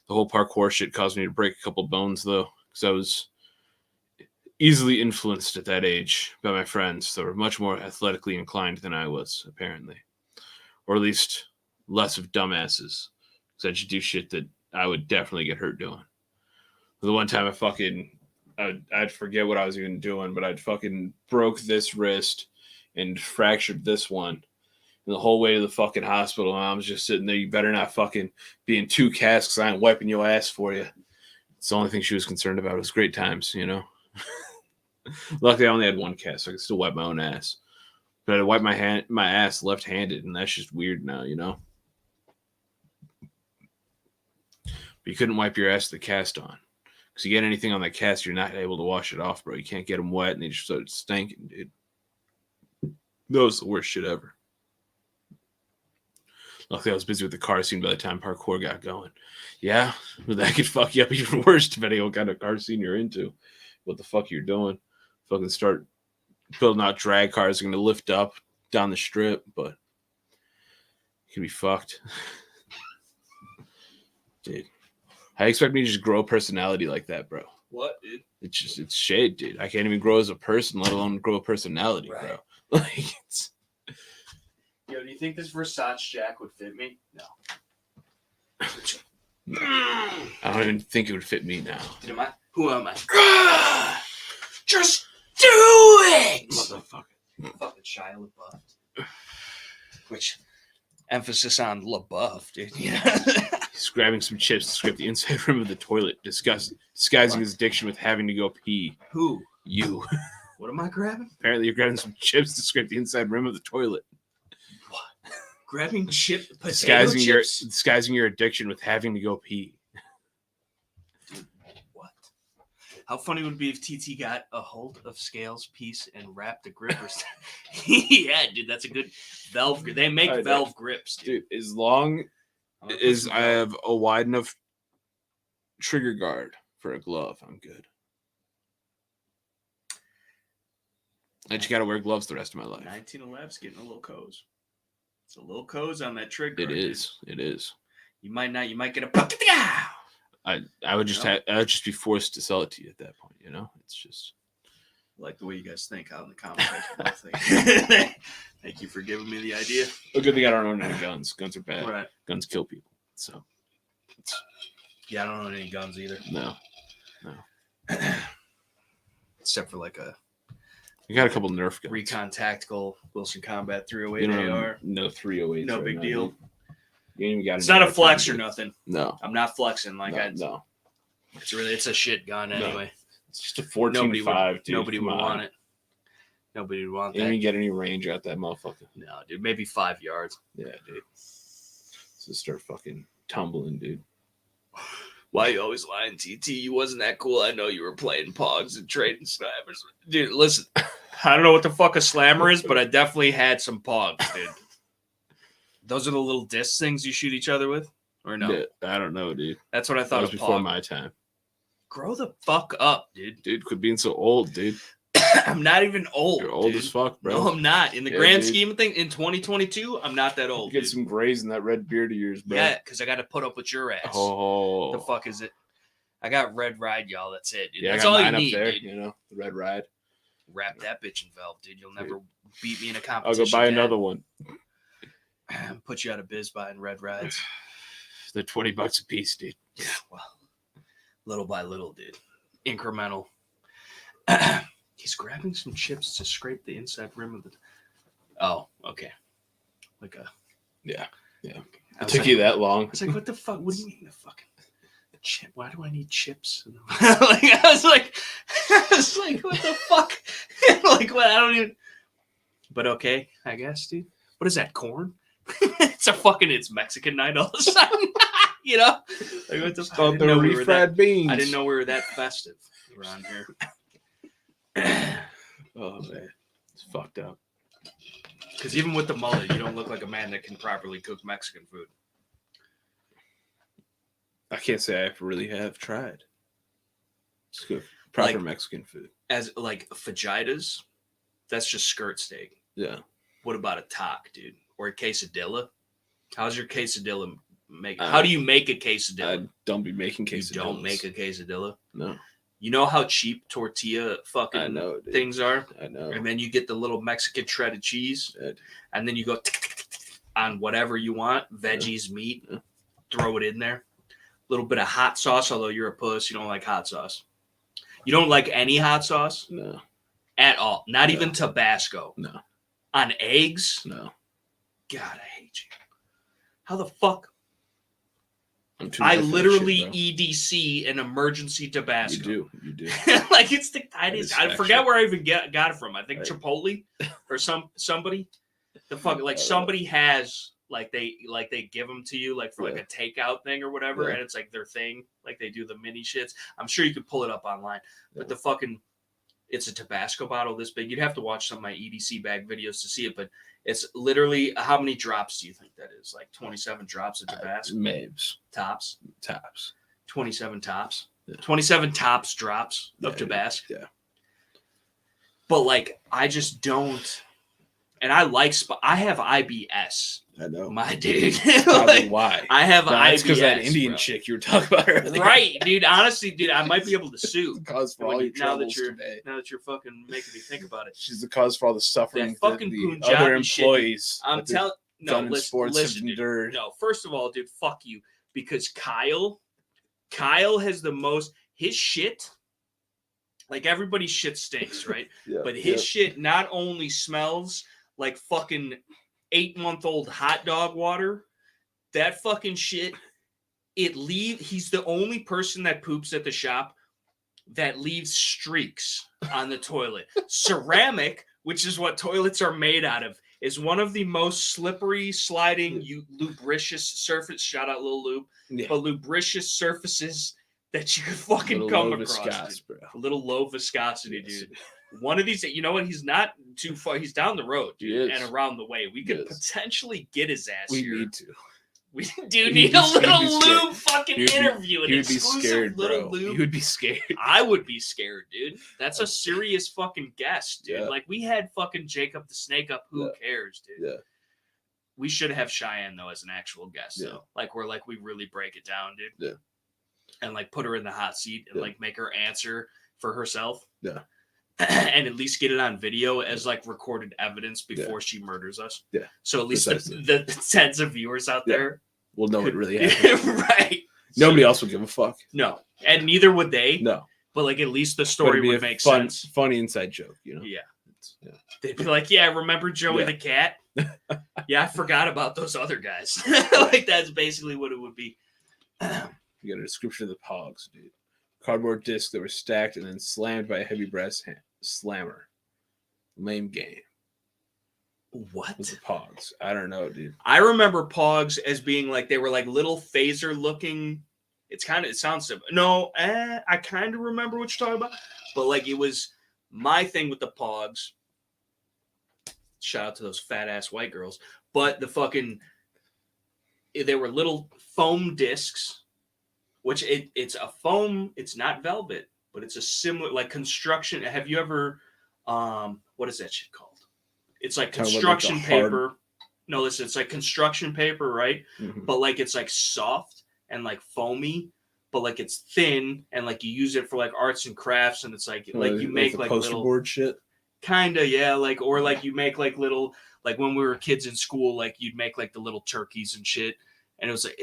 The whole parkour shit caused me to break a couple bones, though, because I was easily influenced at that age by my friends that were much more athletically inclined than I was, apparently. Or at least less of dumbasses, because I'd do shit that I would definitely get hurt doing. The one time I'd forget what I was even doing, but I'd fucking broke this wrist and fractured this one. And the whole way to the fucking hospital, I was just sitting there. You better not fucking be in 2 casts because I ain't wiping your ass for you. It's the only thing she was concerned about. It was great times, you know. Luckily, I only had 1 cast, so I could still wipe my own ass. But I wipe my ass left-handed, and that's just weird now, you know. But you couldn't wipe your ass with the cast on. Because you get anything on that cast, you're not able to wash it off, bro. You can't get them wet, and they just start stinking, dude. That was the worst shit ever. Luckily, I was busy with the car scene by the time parkour got going. Yeah, but that could fuck you up even worse depending on what kind of car scene you're into. What the fuck you're doing. Fucking start building out drag cars are going to lift up down the strip, but you can be fucked. Dude. How do you expect me to just grow a personality like that, bro?
What, dude?
It's shade, dude. I can't even grow as a person, let alone grow a personality, bro. Like, it's...
Yo, do you think this Versace jack would fit me? No.
I don't even think it would fit me now.
Who am I? Just do it!
Motherfucker.
Fucking Shia LaBeouf. Which, emphasis on LaBeouf, dude. Yeah.
He's grabbing some chips to scrape the inside rim of the toilet, disguising his addiction with having to go pee.
Who?
You.
What am I grabbing?
Apparently you're grabbing some chips to scrape the inside rim of the toilet.
What? Grabbing potato chips?
Disguising your addiction with having to go pee.
What? How funny would it be if TT got a hold of Scales' piece and wrapped the grippers? Yeah, dude, that's a good valve grip. They make valve grips, dude.
Dude, as long as I have a wide enough trigger guard for a glove, I'm good. I just got to wear gloves the rest of my life.
1911's getting a little cozy. It's a little cozy on that trigger.
It is. It is.
You might not. You might get a.
I would just I would just be forced to sell it to you at that point. You know, it's just
like the way you guys think out in the comment section. Thank you for giving me the idea.
A good thing I don't own any guns. Guns are bad.
Right.
Guns kill people. So.
Yeah, I don't own any guns either.
No.
Except for like a.
You got a couple Nerf guns.
Recon Tactical Wilson Combat 308 AR.
No 308.
No big deal.
You ain't even got.
It's not a flex or nothing.
No.
I'm not flexing like
No.
It's a shit gun anyway.
It's just a 14.5, dude.
Nobody would want it. Nobody would want that.
You didn't get any range out that motherfucker.
No, dude. Maybe 5 yards.
Yeah, dude. Just start fucking tumbling, dude.
Why you always lying, TT? You wasn't that cool. I know you were playing Pogs and trading slammers. Dude, listen. I don't know what the fuck a slammer is, but I definitely had some Pogs, dude. Those are the little disc things you shoot each other with? Or no?
Yeah, I don't know, dude.
That's what I thought
that was
of
before
Pog.
my time.
Grow the fuck up, dude.
Dude, quit being so old, dude.
I'm not even old.
You're old
dude.
as fuck, bro.
No, I'm not. In the grand scheme of things, in 2022, I'm not that old.
You get some grays in that red beard of yours, bro.
Yeah, because I got to put up with your ass.
Oh.
The fuck is it? I got Red Ride, y'all. That's it, dude.
Yeah,
That's
I got
all you
mine
need,
up there,
dude.
you know, the Red Ride.
Wrap that bitch in Velvet, dude. You'll never beat me in a
I'll
competition.
go buy another one.
Put you out of biz buying Red Rides.
They're $20 a piece, dude.
Yeah, well, little by little, dude. Incremental. He's grabbing some chips to scrape the inside rim of the. Oh, okay. Like a.
Yeah.
Okay.
It took you that long.
I was like, what the fuck? What do you mean the fucking chip? Why do I need chips? I was like, what the fuck? Like, what? I don't even. But okay, I guess, dude. What is that? Corn? It's Mexican night all of a sudden. You know? Like, what the fuck?
The refried beans.
I didn't know we were that festive around here.
Oh man, it's fucked up.
Because even with the mullet, you don't look like a man that can properly cook Mexican food.
I can't say I really have tried. It's good. Proper Mexican food.
As like fajitas, that's just skirt steak.
Yeah.
What about a tac, dude? Or a quesadilla? How's your quesadilla make? How do you make a quesadilla?
I don't be making quesadillas.
You don't make a quesadilla?
No.
You know how cheap tortilla fucking things are?
I know.
And then you get the little Mexican shredded cheese. And then you go on whatever you want. Veggies, meat. Throw it in there. A little bit of hot sauce, although you're a puss. You don't like hot sauce. You don't like any hot sauce?
No.
At all. Not even Tabasco.
No.
On eggs?
No.
God, I hate you. How the fuck?
I
literally
shit,
EDC an emergency Tabasco.
You do.
Like I forget where I even got it from. I think Chipotle or somebody. The fuck, like somebody has like they give them to you like for like a takeout thing or whatever, and it's like their thing. Like they do the mini shits. I'm sure you could pull it up online, but the fucking. It's a Tabasco bottle this big. You'd have to watch some of my EDC bag videos to see it, but it's literally how many drops do you think that is? Like 27 drops of Tabasco?
Mabes.
Tops. 27 tops.
Yeah.
27 tops drops of Tabasco.
Yeah.
But like, I just don't. And I have IBS.
I know.
My dude.
Probably why.
I have IBS. It's
because that Indian chick you were talking about earlier.
Right, dude. Honestly, dude, I might be able to sue.
Cause for all your troubles
today. Now that you're fucking making me think about it.
She's the cause for all the suffering
that fucking
the
Punjabi
other employees.
Shit. I'm telling. No, listen,
endured.
No, first of all, dude, fuck you. Because Kyle has the most. His shit. Like everybody's shit stinks, right? But his shit not only smells like fucking 8-month-old hot dog water. That fucking shit, he's the only person that poops at the shop that leaves streaks on the toilet. Ceramic, which is what toilets are made out of, is one of the most slippery, sliding, lubricious surface. Shout out Lil Lube. But lubricious surfaces that you could fucking come across. A little low viscosity, dude. One of these, you know what? He's not too far. He's down the road, dude, and around the way. We could potentially get his ass here.
We need to.
We do need a little lube fucking interview.
He would be scared, bro. He would be scared.
I would be scared, dude. That's a serious fucking guest, dude.
Yeah.
Like, we had fucking Jacob the Snake up. Who cares, dude?
Yeah.
We should have Cheyenne, though, as an actual guest, though. Like, where, like, we really break it down, dude.
Yeah.
And, like, put her in the hot seat and, like, make her answer for herself.
Yeah.
And at least get it on video as, like, recorded evidence before she murders us.
Yeah.
So at least the tens of viewers out there
will know what really happened.
Right.
Nobody else would give a fuck.
No. And neither would they.
No.
But, like, at least the story would make sense.
Funny inside joke, you know?
Yeah. They'd be like, yeah, remember Joey the cat? Yeah, I forgot about those other guys. Like, that's basically what it would be.
You got a description of the Pogs, dude. Cardboard discs that were stacked and then slammed by a heavy brass slammer. Lame game.
What?
What's the Pogs? I don't know, dude.
I remember Pogs as being like, they were like little phaser looking. It sounds simple. No, I kind of remember what you're talking about. But like, it was my thing with the Pogs. Shout out to those fat ass white girls. But they were little foam discs, which it's a foam. It's not velvet, but it's a similar like construction. Have you ever, what is that shit called? It's like construction paper. No, listen, it's like construction paper, right? Mm-hmm. But like it's like soft and like foamy, but like it's thin and like you use it for like arts and crafts, and it's like you make like
poster
little
board shit.
Kinda, yeah, like or like you make like little like when we were kids in school, like you'd make like the little turkeys and shit, and it was like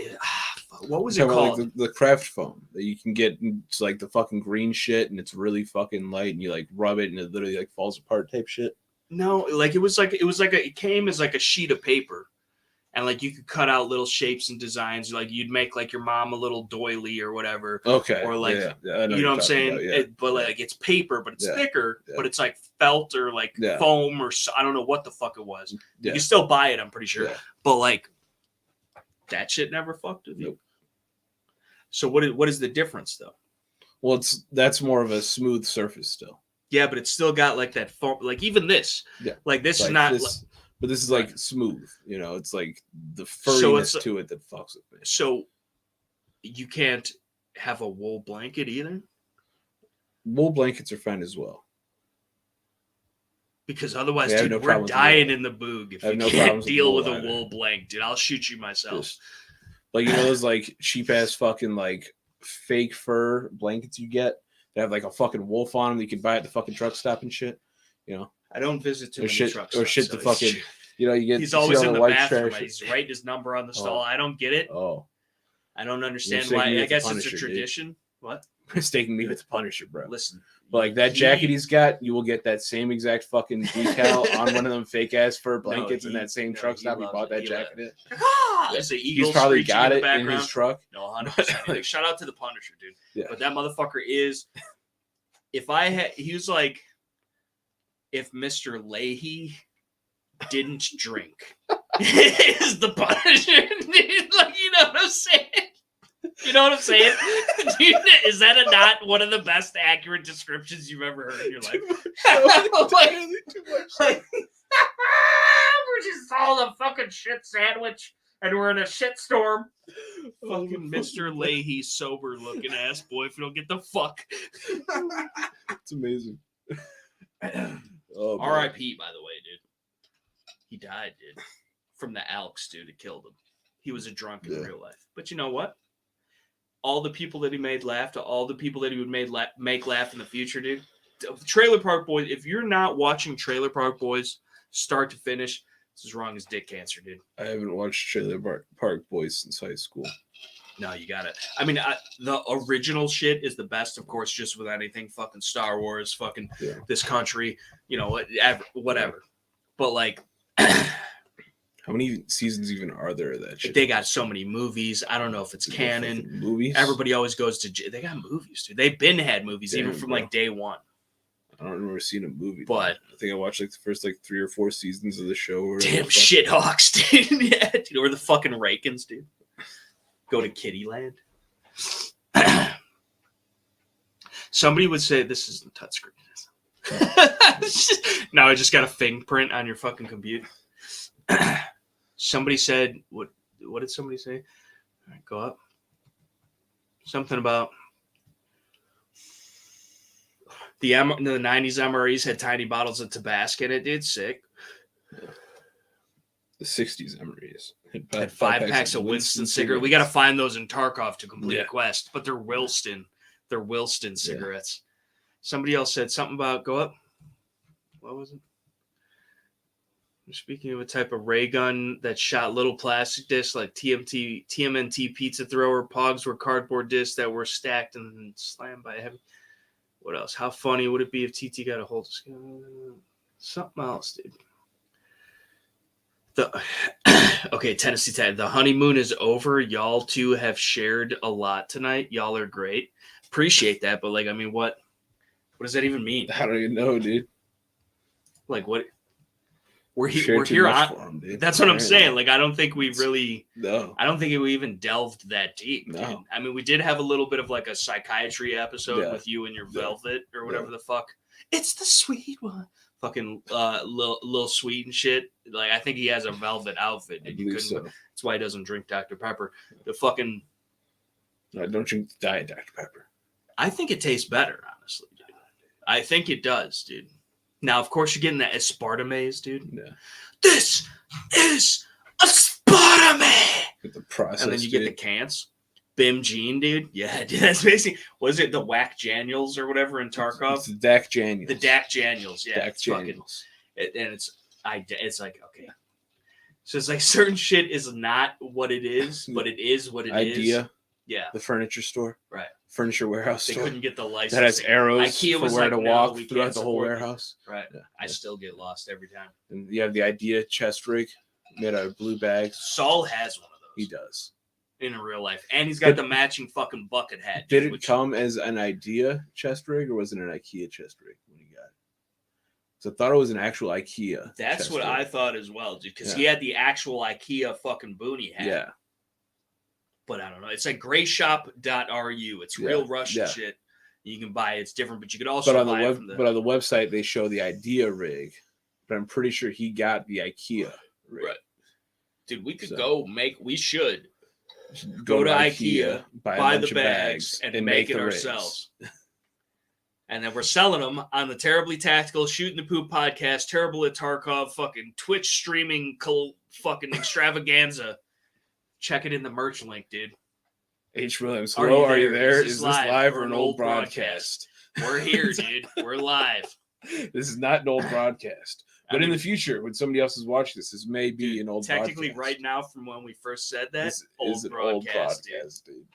what was it called?
Like the craft foam that you can get. It's like the fucking green shit, and it's really fucking light, and you like rub it, and it literally like falls apart type shit.
No, like it came as like a sheet of paper, and like you could cut out little shapes and designs. Like you'd make like your mom a little doily or whatever.
Okay.
Or like
I know
you know what I'm saying?
About,
but like it's paper, but it's thicker. Yeah. But it's like felt or like foam or I don't know what the fuck it was. You can still buy it, I'm pretty sure. Yeah. But like that shit never fucked with you. Nope. So what is the difference though?
Well, that's more of a smooth surface still.
Yeah, but it's still got like that foam. Like even this. Yeah. Like this is not.
But this is like smooth, you know. It's like the furriness to it that fucks with me.
So you can't have a wool blanket either.
Wool blankets are fine as well.
Because otherwise, dude, we're dying in the boog if you can't deal with a wool blanket, dude. I'll shoot you myself.
Like you know those like cheap ass fucking like fake fur blankets you get that have like a fucking wolf on them that you can buy at the fucking truck stop and shit. You know.
I don't visit too many trucks.
Or shit, the fucking, you know, you get.
He's always in the bathroom. He's writing his number on the stall. I don't get it.
Oh.
I don't understand why. I guess it's a tradition. Dude. What?
Mistaking me with the Punisher, bro.
Listen.
But like that jacket he's got, you will get that same exact fucking decal on one of them fake ass fur blankets in that same truck stop he bought that jacket in. He's probably got it in his truck.
No, 100%. Shout out to the Punisher, dude. Yeah. But that motherfucker is. He was like. If Mr. Leahy didn't drink, is the Punisher. Like, you know what I'm saying? You know what I'm saying? Dude, is that not one of the best accurate descriptions you've ever heard in your life? We're just all a fucking shit sandwich, and we're in a shit storm. Fucking Mr. Leahy, sober looking ass boy. If you don't get the fuck,
it's amazing.
Oh, R.I.P. By the way, dude. He died, dude. From the Alks, dude. It killed him. He was a drunk in real life. But you know what? All the people that he made laugh, to all the people that he would make laugh in the future, dude. Trailer Park Boys. If you're not watching Trailer Park Boys start to finish, this is wrong as dick cancer, dude.
I haven't watched Trailer Park Boys since high school.
No, you got it. I mean, the original shit is the best, of course, just with anything fucking Star Wars, fucking this country, you know, whatever. But, like...
How many seasons even are there of that shit?
They got so many movies. I don't know if it's canon.
Movies?
Everybody always goes to... They got movies, dude. They've had movies, even from, like, day one.
I don't remember seeing a movie.
But...
I think I watched, like, the first, like, 3 or 4 seasons of the show. Or
damn shithawks, dude. Yeah, dude. Or the fucking Rakens, dude. Go to Kittyland. Somebody would say this isn't touchscreen. No, I just got a fingerprint on your fucking computer. Somebody said, "What what did somebody say? All right, go up. Something about the 90s MREs had tiny bottles of Tabasco in it, dude. Sick.
The 60s MREs
had 5 packs of Winston cigarettes. We got to find those in Tarkov to complete a quest, but they're Wilston. They're Wilston cigarettes. Somebody else said something about go up. What was it? Speaking of a type of ray gun that shot little plastic discs like TMNT pizza thrower, pogs were cardboard discs that were stacked and slammed by a heavy. What else? How funny would it be if TT got a hold of something else, dude? Okay, Tennessee Tide. The honeymoon is over. Y'all two have shared a lot tonight. Y'all are great. Appreciate that, but like, I mean, what does that even mean?
I don't even know, dude.
Like, what? We're here on. That's what I'm saying. Like, I don't think we really. No. I don't think we even delved that deep. No. Dude. I mean, we did have a little bit of like a psychiatry episode with you and your Velvet or whatever the fuck. It's the sweet one. Fucking Lil Sweet and shit. Like, I think he has a Velvet outfit. And so. That's why he doesn't drink Dr. Pepper. The fucking.
I don't drink Diet Dr. Pepper.
I think it tastes better, honestly, dude. I think it does, dude. Now, of course, you're getting that aspartame, dude. Yeah. This is aspartame.
Get the process,
and then you get the cans. Bim Jean, dude. Yeah, dude. That's basically. Was it the Whack Janiels or whatever in Tarkov?
It's the Dak Janiels.
The Dak Janiels. Yeah.
Dak Janiels.
And it's like, okay. So it's like certain shit is not what it is, but it is what it is.
Idea.
Yeah.
The furniture store.
Right.
Furniture warehouse
store. They couldn't get the license.
That has arrows
IKEA
for where to walk throughout the whole warehouse.
Right. Yeah. I still get lost every time.
And you have the Idea chest rig made out of blue bags.
Saul has one of those.
He does.
In real life. And he's got the matching fucking bucket hat.
Did it come as an Idea chest rig or was it an IKEA chest rig when you got it? So I thought it was an actual IKEA.
That's what I thought as well, dude. Because he had the actual IKEA fucking boonie hat.
Yeah.
But I don't know. It's like grayshop.ru. It's real Russian shit. You can buy it. It's different, but you could also buy it from the...
But on the website, they show the Idea rig. But I'm pretty sure he got the IKEA rig. Right.
Dude, we could we should go to IKEA, buy the bags, and make it ourselves. And then we're selling them on the Terribly Tactical Shooting the Poop podcast, Terrible at Tarkov, fucking Twitch streaming fucking extravaganza. Check it in the merch link, dude.
H. Williams, hello, are you there? Is this live or an old broadcast?
We're here, dude. We're live.
This is not an old broadcast. But in the future, when somebody else is watching this may be an old
technically
broadcast.
right now, from when we first said that,
this is an old broadcast, dude.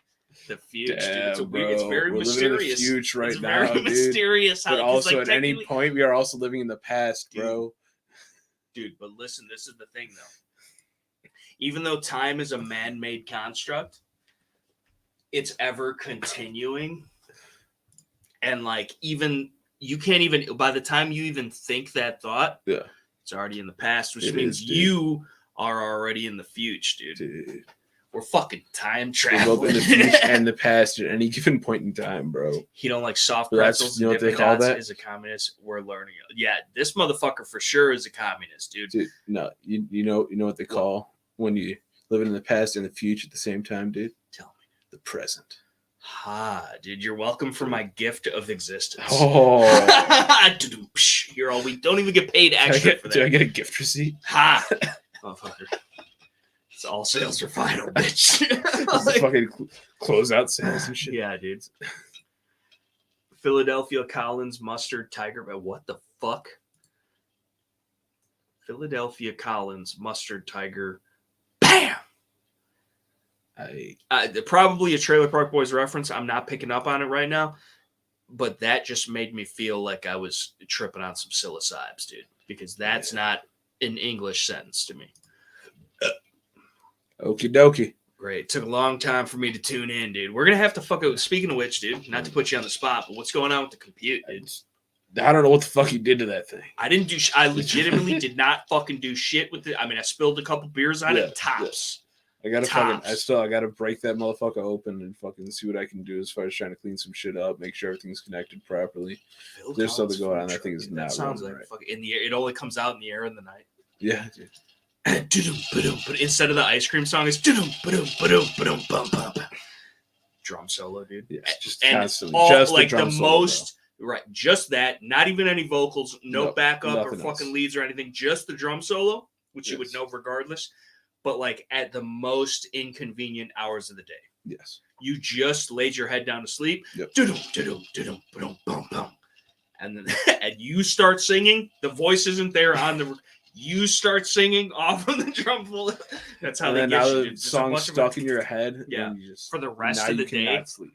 The future, dude. It's very mysterious.
In the future right
it's
now,
very mysterious.
But also, at any point, we are also living in the past, bro.
Dude, but listen, this is the thing, though. Even though time is a man-made construct, it's ever continuing. And like, even you can't even, by the time you even think that thought, it's already in the past, which means you are already in the future, dude. We're fucking time traveling.
Both in the future and the past at any given point in time, bro.
He don't like soft pretzels.
You know what they call that?
Is a communist. We're learning. Yeah, this motherfucker for sure is a communist, dude.
No, you know what they call when you living in the past and the future at the same time, dude?
Tell me.
The present.
Dude, you're welcome for my gift of existence.
Oh.
You're all we don't even get paid extra for that.
Did I get a gift receipt?
Motherfucker. It's all sales are final, bitch.
Like, fucking closeout sales and shit.
Yeah, dude. Philadelphia Collins Mustard Tiger. What the fuck? Philadelphia Collins Mustard Tiger. Bam! Probably a Trailer Park Boys reference. I'm not picking up on it right now, but that just made me feel like I was tripping on some psilocybes, dude, because that's not an English sentence to me.
Okie dokie.
Great. Took a long time for me to tune in, dude. We're going to have to fuck out. Speaking of which, dude, not to put you on the spot, but what's going on with the compute, dude?
I don't know what the fuck you did to that thing.
I didn't do I legitimately did not fucking do shit with it. I mean, I spilled a couple beers on it. Tops.
I gotta I gotta break that motherfucker open and fucking see what I can do as far as trying to clean some shit up, make sure everything's connected properly. There's something going on. That thing is not.
That sounds like fucking in the air. It only comes out in the air in the night.
Yeah, dude.
But instead of the ice cream song, it's drum solo, dude.
Yes, just
and
constantly.
All,
just
like
the, drum
the
solo,
most, bro. Right? Just that. Not even any vocals, no backup or fucking
else.
leads or anything. Just the drum solo, which you would know regardless. But like at the most inconvenient hours of the day.
Yes.
You just laid your head down to sleep.
Yep.
And then and you start singing. The voice isn't there on the. You start singing off of the drum full. That's how they get you.
The song's stuck in your head.
Yeah.
And you just,
for the rest of the day,
sleep.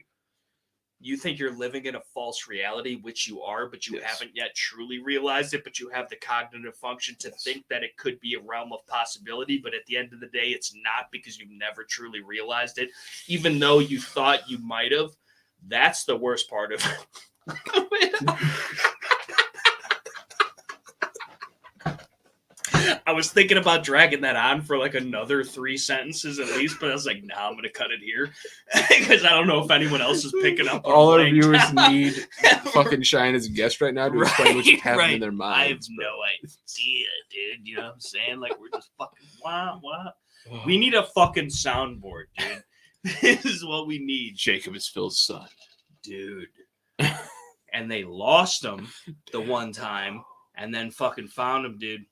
you think you're living in a false reality, which you are, but you haven't yet truly realized it. But you have the cognitive function to think that it could be a realm of possibility. But at the end of the day, it's not, because you've never truly realized it, even though you thought you might have. That's the worst part of it. I was thinking about dragging that on for like another 3 sentences at least, but I was like, nah, I'm going to cut it here because I don't know if anyone else is picking up.
All our viewers need fucking Shine as a guest right now to explain what's happening in their minds.
I have no idea, dude. You know what I'm saying? Like, we're just fucking, wah. We need a fucking soundboard, dude. This is what we need.
Jacob is Phil's son.
Dude. And they lost him the one time and then fucking found him, dude.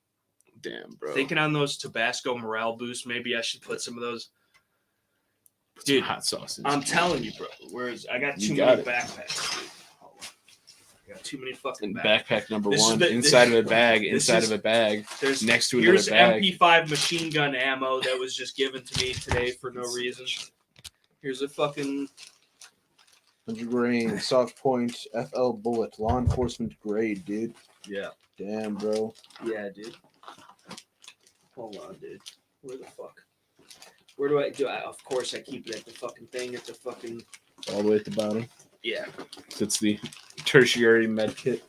Damn, bro.
Thinking on those Tabasco morale boosts, maybe I should put some of those. Dude,
hot sauces.
I'm telling you, bro. Whereas I got too many backpacks. Dude. Hold on. I got too many fucking backpacks.
Backpack number one, inside of a bag, of a bag.
There's
next to another bag.
Here's MP5 machine gun ammo that was just given to me today for no reason. Here's a fucking
100 grain soft point FL bullet, law enforcement grade, dude.
Yeah.
Damn, bro.
Yeah, dude. Hold on, dude. Where the fuck? Where do I do? Of course, I keep it at the fucking thing. At the fucking.
All the way at the bottom.
Yeah.
It's the tertiary med kit.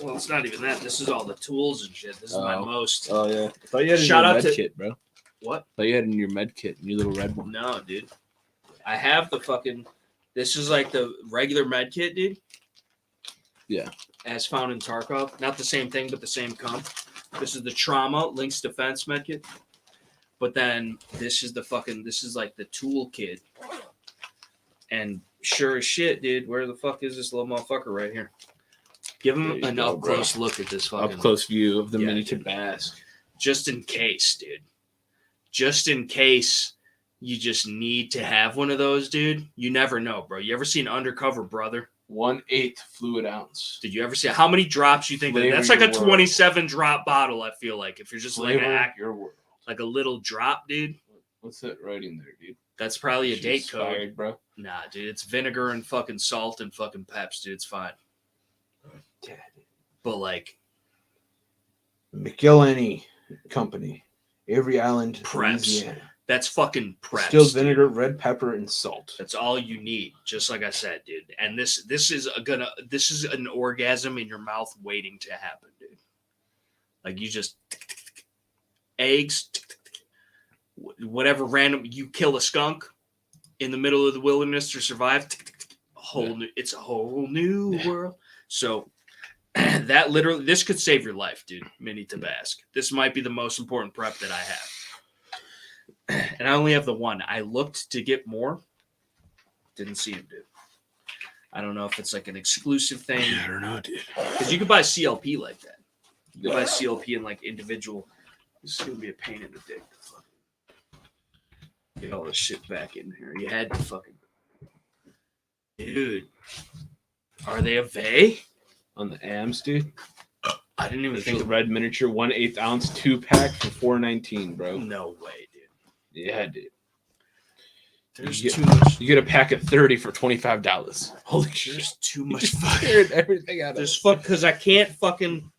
Well, it's not even that. This is all the tools and shit. This is my most.
Oh yeah. I thought you had
Shout out
med
to
kit, bro.
What?
I thought you had in your med kit, your little red one.
No, dude. I have the fucking. This is like the regular med kit, dude.
Yeah.
As found in Tarkov. Not the same thing, but the same comp. This is the trauma Lynx defense medkit. But then this is the fucking, this is like the tool kit. And sure as shit, dude, where the fuck is this little motherfucker right here? Give him an up close look at this fucking.
Up close view of the mini Tabasco.
Just in case, dude. Just in case you just need to have one of those, dude. You never know, bro. You ever seen Undercover Brother?
1/8 fluid ounce.
Did you ever see how many drops you think? That's like a 27 drop bottle. I feel like if you're just like
your world,
like a little drop, dude.
What's that writing there, dude?
That's probably a date code,
bro.
Nah, dude, it's vinegar and fucking salt and fucking peps, dude. It's fine.
Yeah,
but like
McIlhenny Company, Avery Island,
Preps.
Louisiana.
That's fucking Preps.
Distilled vinegar, red pepper, and salt.
That's all you need. Just like I said, dude. And this is an orgasm in your mouth waiting to happen, dude. Like you just eggs, whatever random. You kill a skunk in the middle of the wilderness to survive. It's a whole new world. So that literally, this could save your life, dude. Mini Tabasco. This might be the most important prep that I have. And I only have the one. I looked to get more. Didn't see him, dude. I don't know if it's like an exclusive thing.
Yeah, I don't know, dude.
Because you could buy CLP like that. You could buy CLP in like individual. This is going to be a pain in the dick. Get all this shit back in here. You had to fucking. Dude. Are they a Vey?
On the AMs, dude?
I didn't even
think the red miniature 1/8 ounce 2-pack for $4.19, bro.
No way, dude.
Yeah, dude.
There's too much.
You get a pack of 30 for $25. Holy shit.
There's too much fucking
everything out of
it. Because I can't fucking.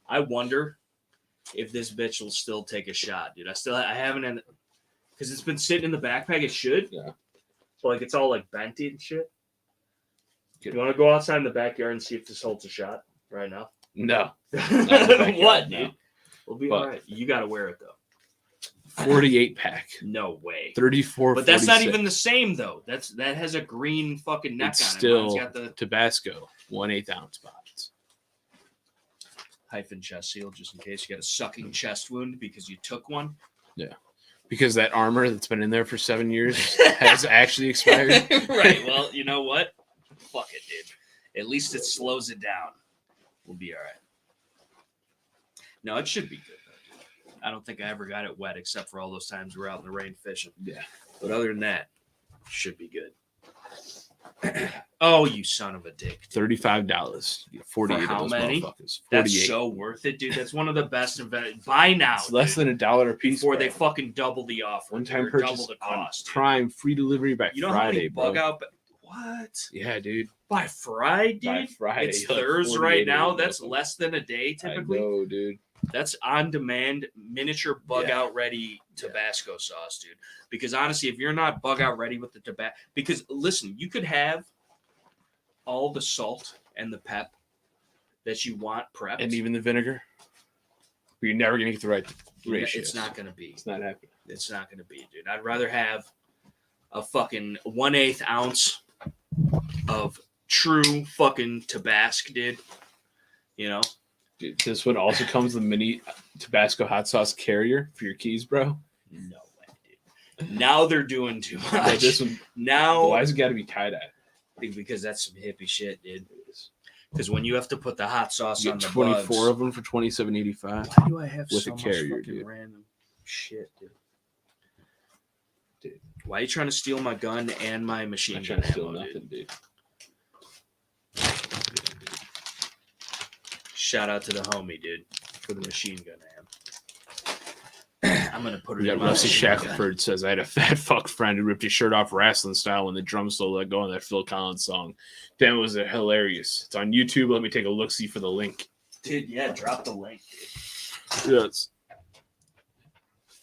I wonder if this bitch will still take a shot, dude. I haven't, because it's been sitting in the backpack. It should.
Yeah.
But like it's all like benty and shit. You want to go outside in the backyard and see if this holds a shot right now?
No.
What, dude?
No.
We'll be all right. You got to wear it though.
48 pack.
No way.
34.
But that's 46. Not even the same though. That has a green fucking neck
it's
on it.
Still
it's got the
Tabasco 1/8 ounce box.
hyphen chest seal, just in case you got a sucking chest wound because you took one.
Yeah. Because that armor that's been in there for 7 years has actually expired.
Right. Well, you know what? Fuck it, dude. At least it slows it down. We'll be all right. No, it should be good, though, dude. I don't think I ever got it wet except for all those times we were out in the rain fishing.
Yeah.
But other than that, should be good. Oh, you son of a dick.
$35. 48
For how
of those
many?
motherfuckers. 48.
That's so worth it, dude. That's one of the best investments. Buy now.
It's less than $1 a piece.
Before they fucking double the offer.
One-time
or
purchase
double the cost.
Prime free delivery by
you know
Friday,
how many
bro.
bug out? What?
Yeah, dude.
By Friday, dude?
By Friday.
It's
like
Thursday right now.
of
That's
them.
less than a day typically.
I know, dude.
That's on-demand, miniature bug-out ready Tabasco sauce, dude. Because honestly, if you're not bug-out ready with the Tabasco... Because, listen, you could have all the salt and the pep that you want prepped.
And even the vinegar. But you're never going to get the right ratio.
It's not going to be.
It's not happening.
It's not going to be, dude. I'd rather have a fucking 1/8 ounce of true fucking Tabasco, dude. You know?
Dude, this one also comes with a mini Tabasco hot sauce carrier for your keys, bro.
No way, dude. Now they're doing too much.
Yeah, this one,
now,
why has it got to be tie-dye?
Because that's some hippie shit, dude. Because when you have to put the hot sauce
You
on
get
the
24
bugs,
of them for $27.85.
why do I have
with
so
a
much
carrier,
fucking
dude.
random shit, dude? Why are you trying to steal my gun and my machine
I'm
gun
trying to steal
ammo,
nothing, dude.
Shout out to the homie, dude, for the machine gun ammo. I'm gonna put it
We
in
got
my
Rusty
machine gun.
Shackelford says, I had a fat fuck friend who ripped his shirt off wrestling style when the drum solo let go on that Phil Collins song. Damn, it was hilarious. It's on YouTube. Let me take a look-see for the link.
Dude, yeah, drop the link, dude.
Yes.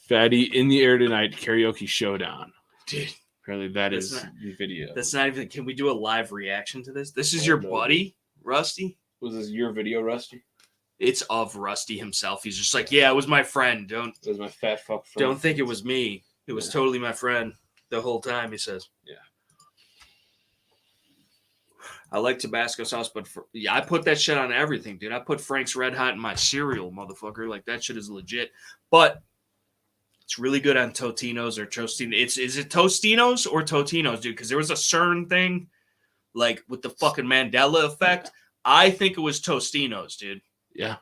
Fatty in the air tonight, karaoke showdown.
Dude,
Apparently that
That's
is
not-
the video.
that's not even. Can we do a live reaction to this? This is
Oh,
your
no.
buddy, Rusty.
Was this your video, Rusty?
It's of Rusty himself. He's just like, yeah, it was my friend. Don't
It was my fat fuck friend.
don't think it was me. It was totally my friend the whole time. He says,
Yeah.
I like Tabasco sauce, but I put that shit on everything, dude. I put Frank's Red Hot in my cereal, motherfucker. Like that shit is legit. But it's really good on Totinos or Tostinos. Is it Tostinos or Totinos, dude? Because there was a CERN thing, like with the fucking Mandela effect. I think it was Tostinos, dude.
Yeah,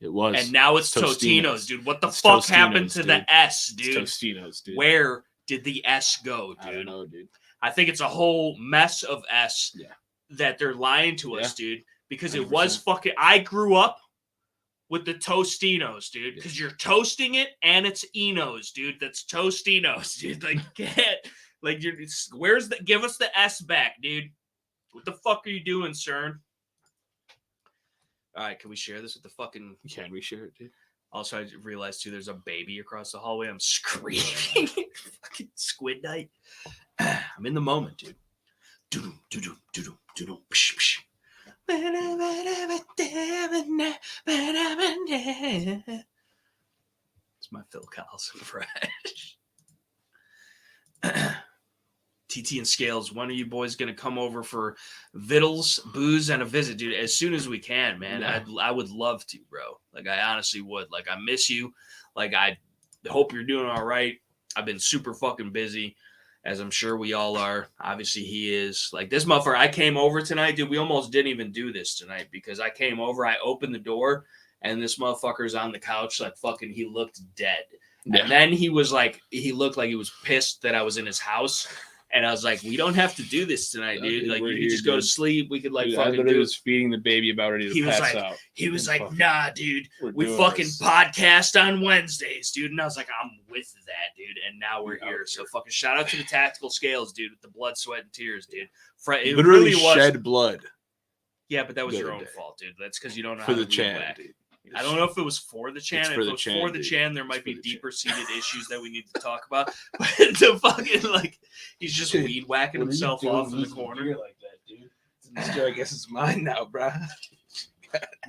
it was.
And now it's Tostinos, dude. What the fuck happened to the S, dude?
It's Tostinos, dude.
Where did the S go, dude?
I don't know, dude.
I think it's a whole mess of S that they're lying to us, dude. Because it
100%.
was fucking. I grew up with the Tostinos, dude. Because you're toasting it and it's Enos, dude. That's Tostinos, dude. Like, like you're. Where's the? Give us the S back, dude. What the fuck are you doing, CERN? All right, can we share this with the fucking?
Can we share it, dude?
Also, I realized too, there's a baby across the hallway. I'm screaming. Fucking squid night. I'm in the moment, dude. Doo-doo, doo-doo, doo-doo, doo-doo, psh, psh. It's my Phil Collins fresh. TT and Scales, when are you boys gonna come over for vittles, booze, and a visit, dude? As soon as we can, man.
Yeah.
I would love to, bro. Like I honestly would. Like I miss you. Like I hope you're doing all right. I've been super fucking busy, as I'm sure we all are. Obviously, he is. Like this motherfucker. I came over tonight, dude. We almost didn't even do this tonight because I came over. I opened the door, and this motherfucker's on the couch, like fucking. He looked dead, and then he was like, he looked like he was pissed that I was in his house. And I was like, we don't have to do this tonight, dude. Like, you could just go to sleep. We could, like,
dude,
fucking
I literally was feeding the baby about ready to pass out.
He was like, nah, dude. We
doing
fucking
this.
podcast on Wednesdays, dude. And I was like, I'm with that, dude. And now we're here. So fucking shout out to the Tactical Scales, dude, with the blood, sweat, and tears, dude. It
literally
really was.
shed blood.
Yeah, but that was
the
your
other
own
day.
fault, dude. That's because you don't know
For
how
the
to
Chan,
read whack.
dude.
I don't know if it was for the Chan.
It's
If
for
it
the
was
Chan,
for the
dude.
Chan, there might
It's
be
for the Chan.
deeper-seated issues that we need to talk about. But the fucking, like, he's just
Dude,
weed whacking himself off in the corner.
Like that, dude. I guess it's mine now, bro.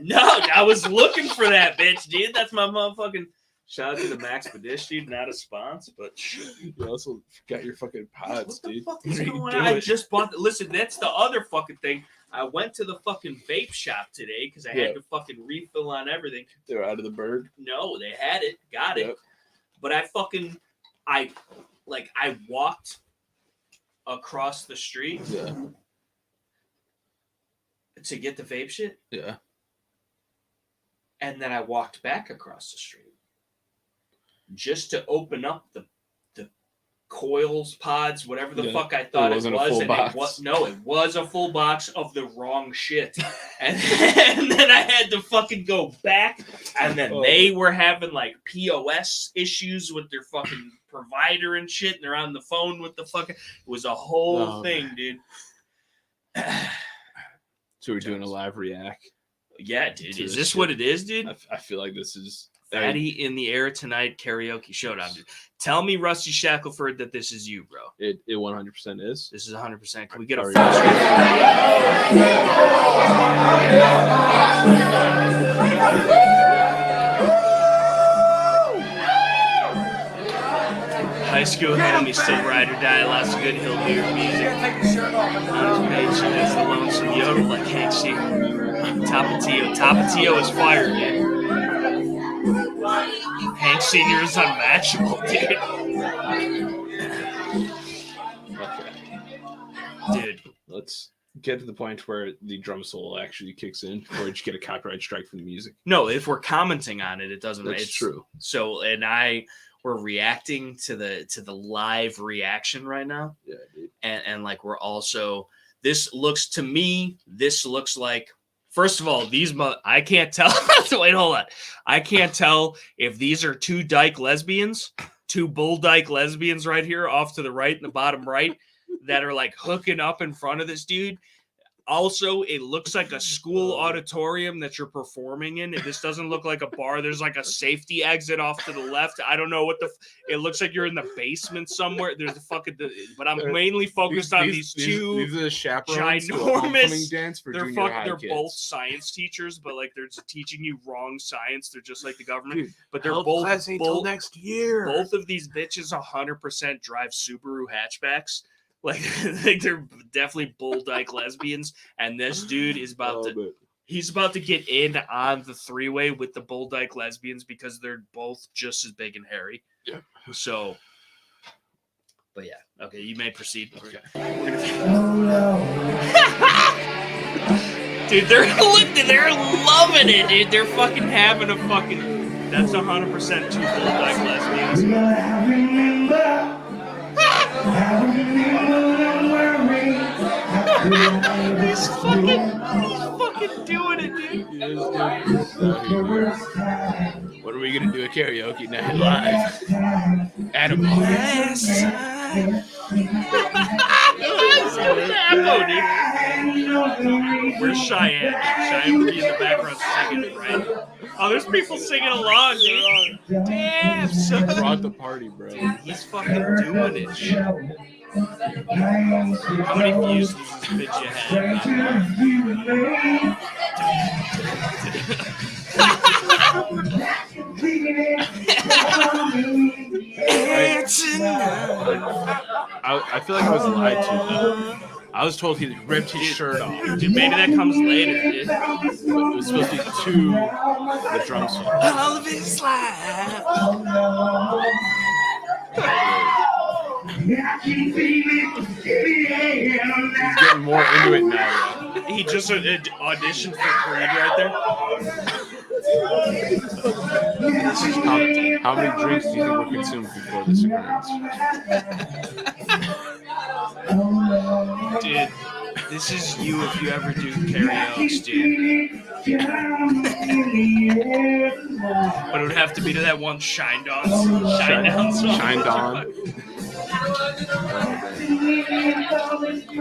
No, I was looking for that bitch, dude. That's my motherfucking. Shout out to the Max Badish, dude. Not a sponsor, but
you also got your fucking pods,
what
dude.
What the fuck is going on? I just bought. Listen, that's the other fucking thing. I went to the fucking vape shop today because I had to fucking refill on everything.
They were out of the bird.
No, they had it, got it. But I walked across the street to get the vape shit.
Yeah.
And then I walked back across the street just to open up the coils, pods, whatever the fuck I thought it was. It was a full box of the wrong shit. and then I had to fucking go back. And then they were having like POS issues with their fucking provider and shit. And they're on the phone with the fucking... It was a whole thing, dude.
So we're doing a live react.
Yeah, dude. Is this what it is, dude?
I feel like this is...
Fatty in the Air Tonight karaoke showdown, dude. Tell me, Rusty Shackelford, that this is you, bro.
It 100% is.
This is 100%. Can we get a High school homie, still ride or die, lots of good hillbilly music. On his page, that's the lonesome yodel like Hank C. Tapatio is fire, dude. Hank Sr. is unmatchable, dude.
Okay. Dude, let's get to the point where the drum solo actually kicks in before you get a copyright strike from the music.
No, if we're commenting on it, it doesn't.
That's true.
So, we're reacting to the live reaction right now.
Yeah, dude.
And like we're also, this looks like, first of all, I can't tell. Wait, hold on. I can't tell if these are two bull dyke lesbians right here off to the right in the bottom right that are like hooking up in front of this dude. Also, it looks like a school auditorium that you're performing in. This doesn't look like a bar. There's like a safety exit off to the left. I don't know what it looks like you're in the basement somewhere. There's but I'm mainly focused on these two.
These are the chaperones
ginormous
dance for
they're
junior high
they're
kids.
Both science teachers, but like they're just teaching you wrong science. They're just like the government.
Dude,
but they're both
until next year.
Both of these bitches 100% drive Subaru hatchbacks. Like they're definitely bull dyke lesbians, and this dude is he's about to get in on the three-way with the bull dyke lesbians because they're both just as big and hairy.
Yeah.
So, but yeah, okay, you may proceed.
Okay.
Dude, they're loving it, dude. They're fucking having a fucking. That's 100% two bull dyke lesbians. He's fucking doing it, dude.
What are we gonna do a karaoke night live? Adam.
Where's Cheyenne? Cheyenne would be in the background singing, right? Oh, there's people singing along, dude. Damn, son.
Brought the party, bro.
Dude, he's fucking doing it. How many views does this bitch have?
I feel like I was lied to, though. I was told he ripped his shirt off.
Dude, maybe that comes later, dude.
It was supposed to be to the drum solo.
All of his life.
He's getting more into it now.
He just auditioned for Creed right there.
How many drinks do you think were consumed before this occurrence?
Dude, this is you if you ever do karaoke, dude. But it would have to be to that one Shine Dawn song.
Shine Dawn.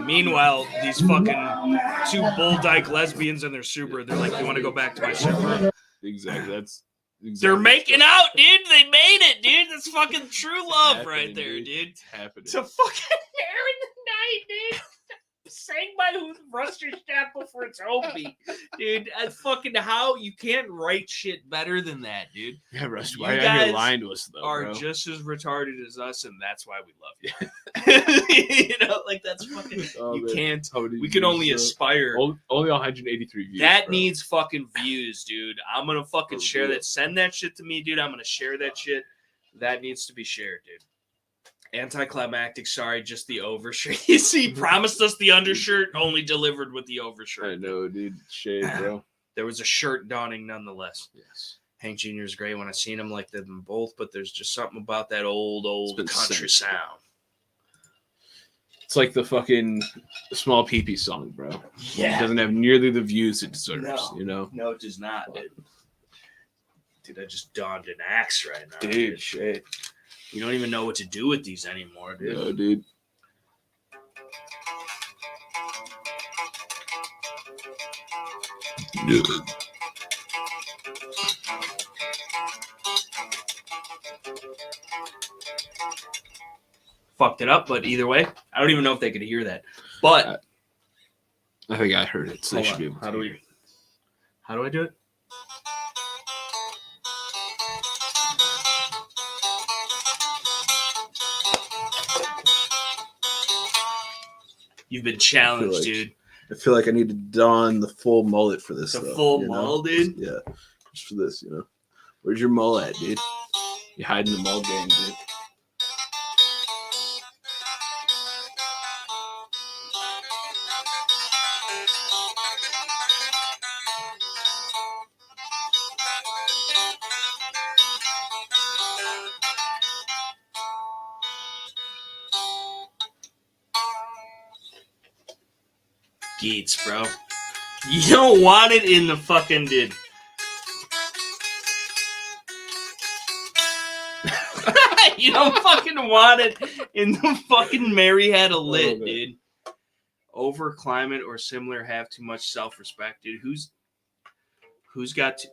Meanwhile, these fucking two bull dyke lesbians and their Subaru, they're like, you want to go back to my Subaru?
Exactly.
They're making out, dude. They made it, dude. That's fucking true love right there, dude.
It's happening.
It's a fucking Air in the Night, dude. Sang by who? rust your shot before it's OB. Dude, that's fucking how you can't write shit better than that, dude.
Yeah, Rust,
You
why are
guys
you lying to us, though,
are
bro?
just as retarded as us, and that's why we love you. You know, like that's fucking. You can't. We can only aspire.
Only 183 views.
That
bro.
needs fucking views, dude. I'm gonna fucking share that. Send that shit to me, dude. I'm gonna share that shit. That needs to be shared, dude. Anticlimactic, sorry, just the overshirt. He promised us the undershirt, only delivered with the overshirt.
I know, dude. Shade, bro.
There was a shirt donning nonetheless.
Yes.
Hank Jr. is great when I seen him like them both, but there's just something about that old country sound.
It's like the fucking Small P.P song, bro.
Yeah.
It doesn't have nearly the views it deserves, you know?
No, it does not, dude. Dude, I just donned an axe right now.
Dude, shit.
You don't even know what to do with these anymore, dude.
No, dude. Dude.
Fucked it up, but either way, I don't even know if they could hear that. But
I think I heard it, so they should be able to.
How do I do it? You've been challenged, dude.
I feel like I need to don the full mullet for this.
The full mullet, dude?
Yeah. Just for this, you know. Where's your mullet at, dude? You hiding the mullet game, dude.
Geets, bro. You don't want it in the fucking dude. You don't fucking want it in the fucking Mary Had a Lit, dude. Over climate or similar have too much self-respect, dude. Who's got to...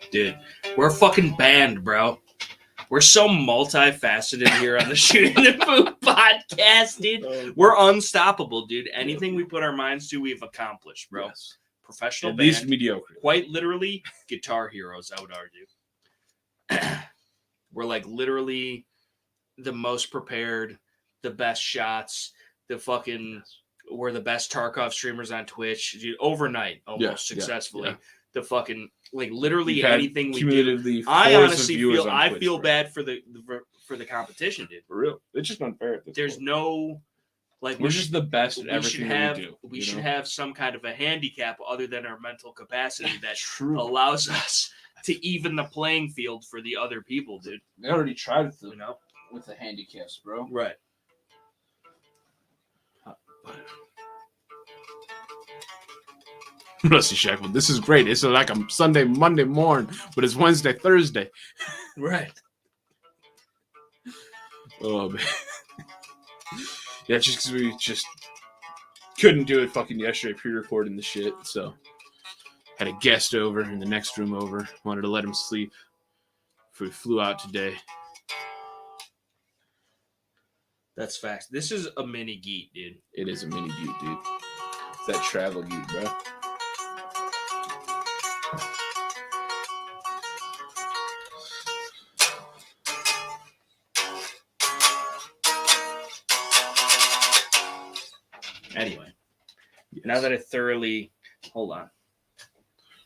Dude, we're a fucking band, bro. We're so multifaceted here on the Shooting the Poop podcast, dude. We're unstoppable, dude. Anything we put our minds to, we've accomplished, bro.
Yes.
Professional
At
band.
least mediocre.
Quite literally, guitar heroes, I would argue. We're like literally the most prepared, the best shots, we're the best Tarkov streamers on Twitch, dude, overnight, almost successfully. Yeah. The fucking, like, literally anything we do. I honestly feel bad for the competition, dude.
For real. It's just unfair.
There's no, like,
we're just the best at everything we do.
We should have some kind of a handicap other than our mental capacity that allows us to even the playing field for the other people, dude.
They already tried with the handicaps, bro.
Right.
Rusty Shackle, this is great. It's like a Sunday, Monday morning, but it's Wednesday, Thursday.
Right.
Oh, man. Yeah, just because we just couldn't do it fucking yesterday, pre-recording the shit, so had a guest over in the next room over. Wanted to let him sleep. We flew out today.
That's facts. This is a mini geet, dude.
It is a mini geet, dude. It's that travel geet, bro.
Anyway, now that I thoroughly... Hold on.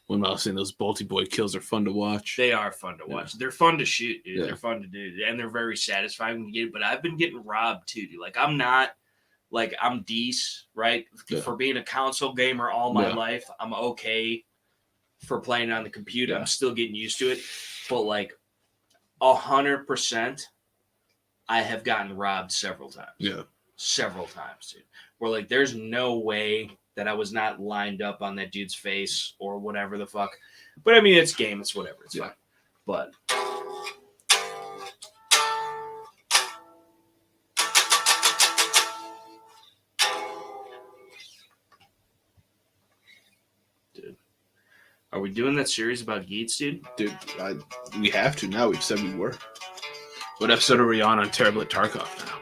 When I was saying those Bolty Boy kills are fun to watch.
They are fun to watch. Yeah. They're fun to shoot, dude. Yeah. They're fun to do. And they're very satisfying to get. But I've been getting robbed, too, dude. Like, I'm not... Like, I'm decent, right? Yeah. For being a console gamer all my life, I'm okay for playing on the computer. I'm still getting used to it. But, like, 100%, I have gotten robbed several times.
Yeah.
Several times, dude. Where like there's no way that I was not lined up on that dude's face or whatever the fuck. But I mean, it's game. It's whatever. It's fine. But dude, are we doing that series about Geets, dude?
Dude, we have to now. We've said we were. What episode are we on TerriblyTacticalChannel now?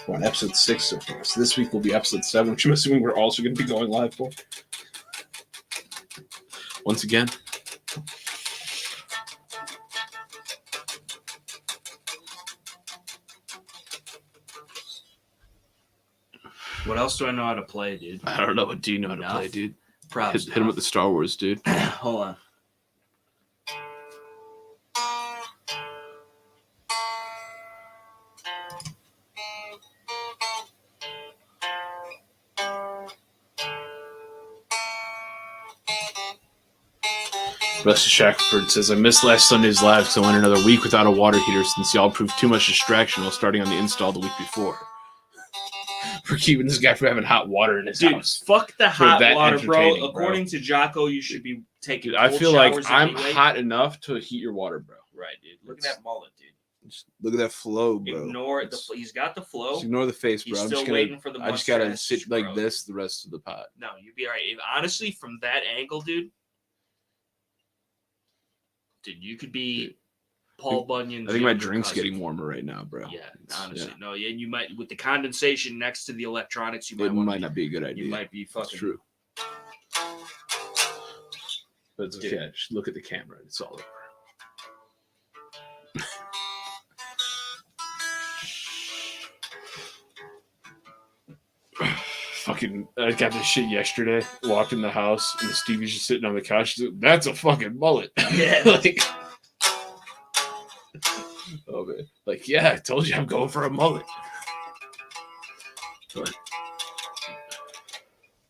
We're on episode 6 so far. So this week will be episode 7, which I'm assuming we're also going to be going live for. Once again.
What else do I know how to play, dude?
I don't know. What do you know how to play, dude?
Props.
Hit him with the Star Wars, dude.
Hold on.
Rusty Shackford says, I missed last Sunday's live because I went another week without a water heater since y'all proved too much distraction while starting on the install the week before. For keeping this guy from having hot water in his house.
Fuck the hot water, bro. According to Jocko, you should be taking
dude, I feel like I'm
anyway.
hot enough to heat your water, bro.
Right, dude. Look at that mullet, dude.
Just look at that flow, bro.
Ignore he's got the flow.
Just ignore the face, bro.
He's still waiting for the mustache.
I just gotta sit like this the rest of the pod.
No, you'd be all right. Honestly, from that angle, dude, you could be Paul Bunyan.
I think my drink's getting warmer right now, bro.
Yeah, honestly. Yeah. No, yeah, you might, with the condensation next to the electronics,
it might not be a good idea.
You might be fucking.
It's true. But it's okay. Just look at the camera. It's all over. Fucking, I got this shit yesterday. Walked in the house and Stevie's just sitting on the couch. She's like, that's a fucking mullet.
Yeah.
Like, oh man. Like, yeah, I told you I'm going for a mullet. But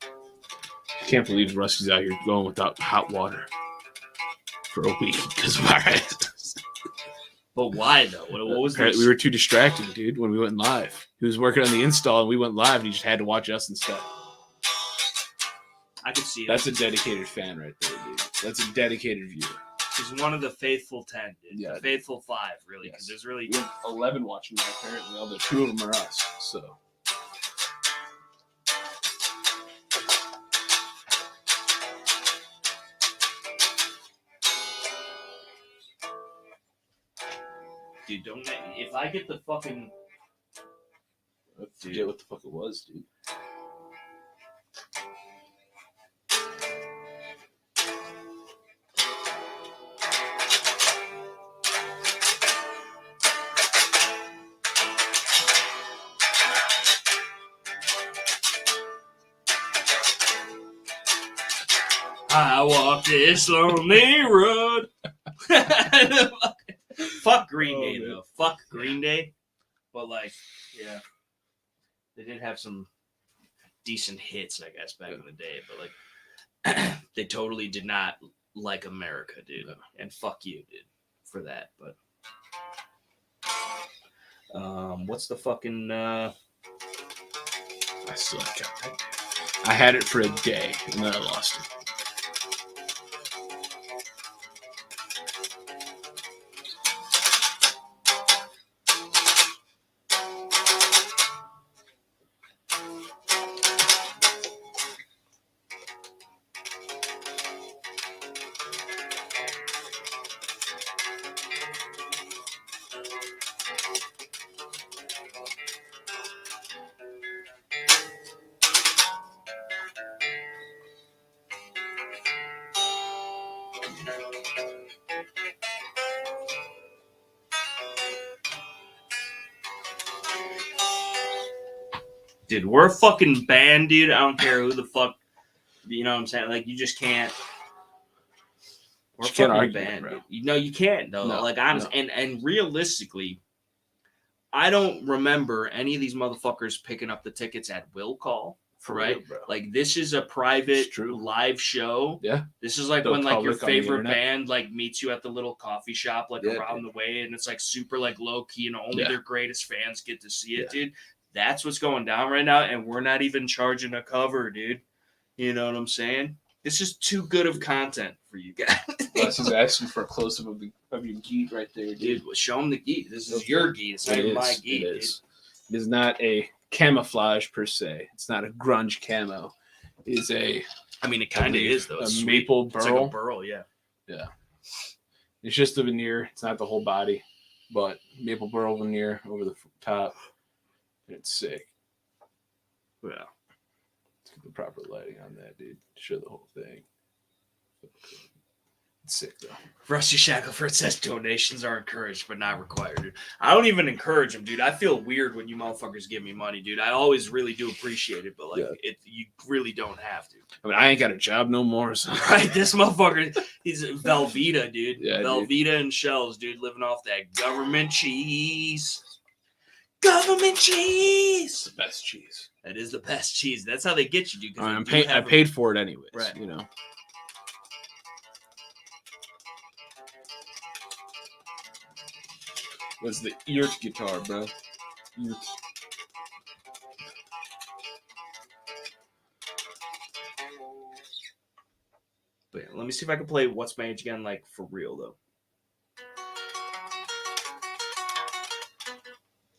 I can't believe Rusty's out here going without hot water for a week because of our asses.
But why though? What was this?
We were too distracted, dude, when we went live. He was working on the install and we went live and he just had to watch us instead.
I could see it.
That's a dedicated fan right there, dude. That's a dedicated viewer.
He's one of the faithful 10, dude.
Yeah.
The faithful 5, really, because there's really...
We have 11 watching now, apparently. Although 2 of them are us, so...
Dude, don't... If I get the fucking...
I forget what the fuck it was, dude.
I walk this lonely road. Fuck Green Day, though. Fuck Green Day. But, like, yeah. They did have some decent hits, I guess, back in the day. But, like, they totally did not like America, dude. No. And fuck you, dude, for that. But, what's the fucking,
I still kept it. I had it for a day, and then I lost it.
Dude, we're a fucking band, dude. I don't care who the fuck, you know what I'm saying? Like, you just can't. We're a fucking band, dude. No, you can't, though. No, like, honestly, no. And realistically, I don't remember any of these motherfuckers picking up the tickets at will call
For
right?
real, bro.
Like this is a private live show.
Yeah.
This is like when like your favorite band like meets you at the little coffee shop like around the way, and it's like super like low key, and only their greatest fans get to see it, dude. That's what's going down right now, and we're not even charging a cover, dude. You know what I'm saying? This is too good of content for you guys.
Plus, he's asking for a close-up of your geet right there, dude.
Well, show him the geet. This is your geet. It's not my geet, dude.
It is not a camouflage per se. It's not a grunge camo. It is a...
I mean, it kind of is, though.
It's a maple burl.
It's like a burl, yeah.
Yeah. It's just the veneer. It's not the whole body. But maple burl veneer over the top. And it's sick.
Yeah.
Let's get the proper lighting on that, dude. Show the whole thing. It's sick, though.
Rusty Shackelford says donations are encouraged but not required, dude. I don't even encourage them, dude. I feel weird when you motherfuckers give me money, dude. I always really do appreciate it, but like you really don't have to.
I mean, I ain't got a job no more. So.
Right? This motherfucker, he's Velveeta, dude.
Yeah,
Velveeta and shells, dude, living off that government cheese. Government cheese.
The best cheese.
That is the best cheese. That's how they get you, dude.
I paid for it anyways.
Right.
You know. That's the ear guitar, bro. Ear.
But yeah, let me see if I can play What's My Age again, like for real though.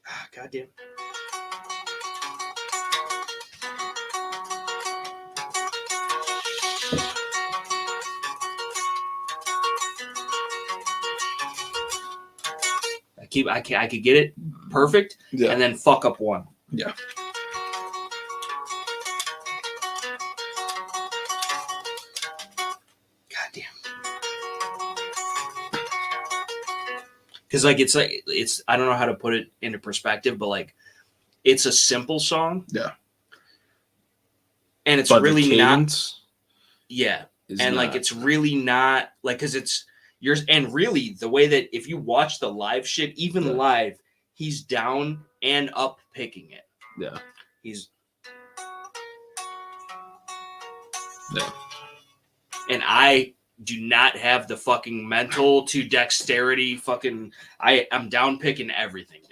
Ah, goddamn. I could get it perfect and then fuck up one.
Yeah.
Goddamn. Because it's I don't know how to put it into perspective, but like it's a simple song.
Yeah.
And it's really not. Yeah. And like it's really not like because it's yours, and really the way that if you watch the live shit, even live, he's down and up picking it.
Yeah.
He's
Yeah.
And I do not have the fucking mental to dexterity fucking I'm down picking everything, dude.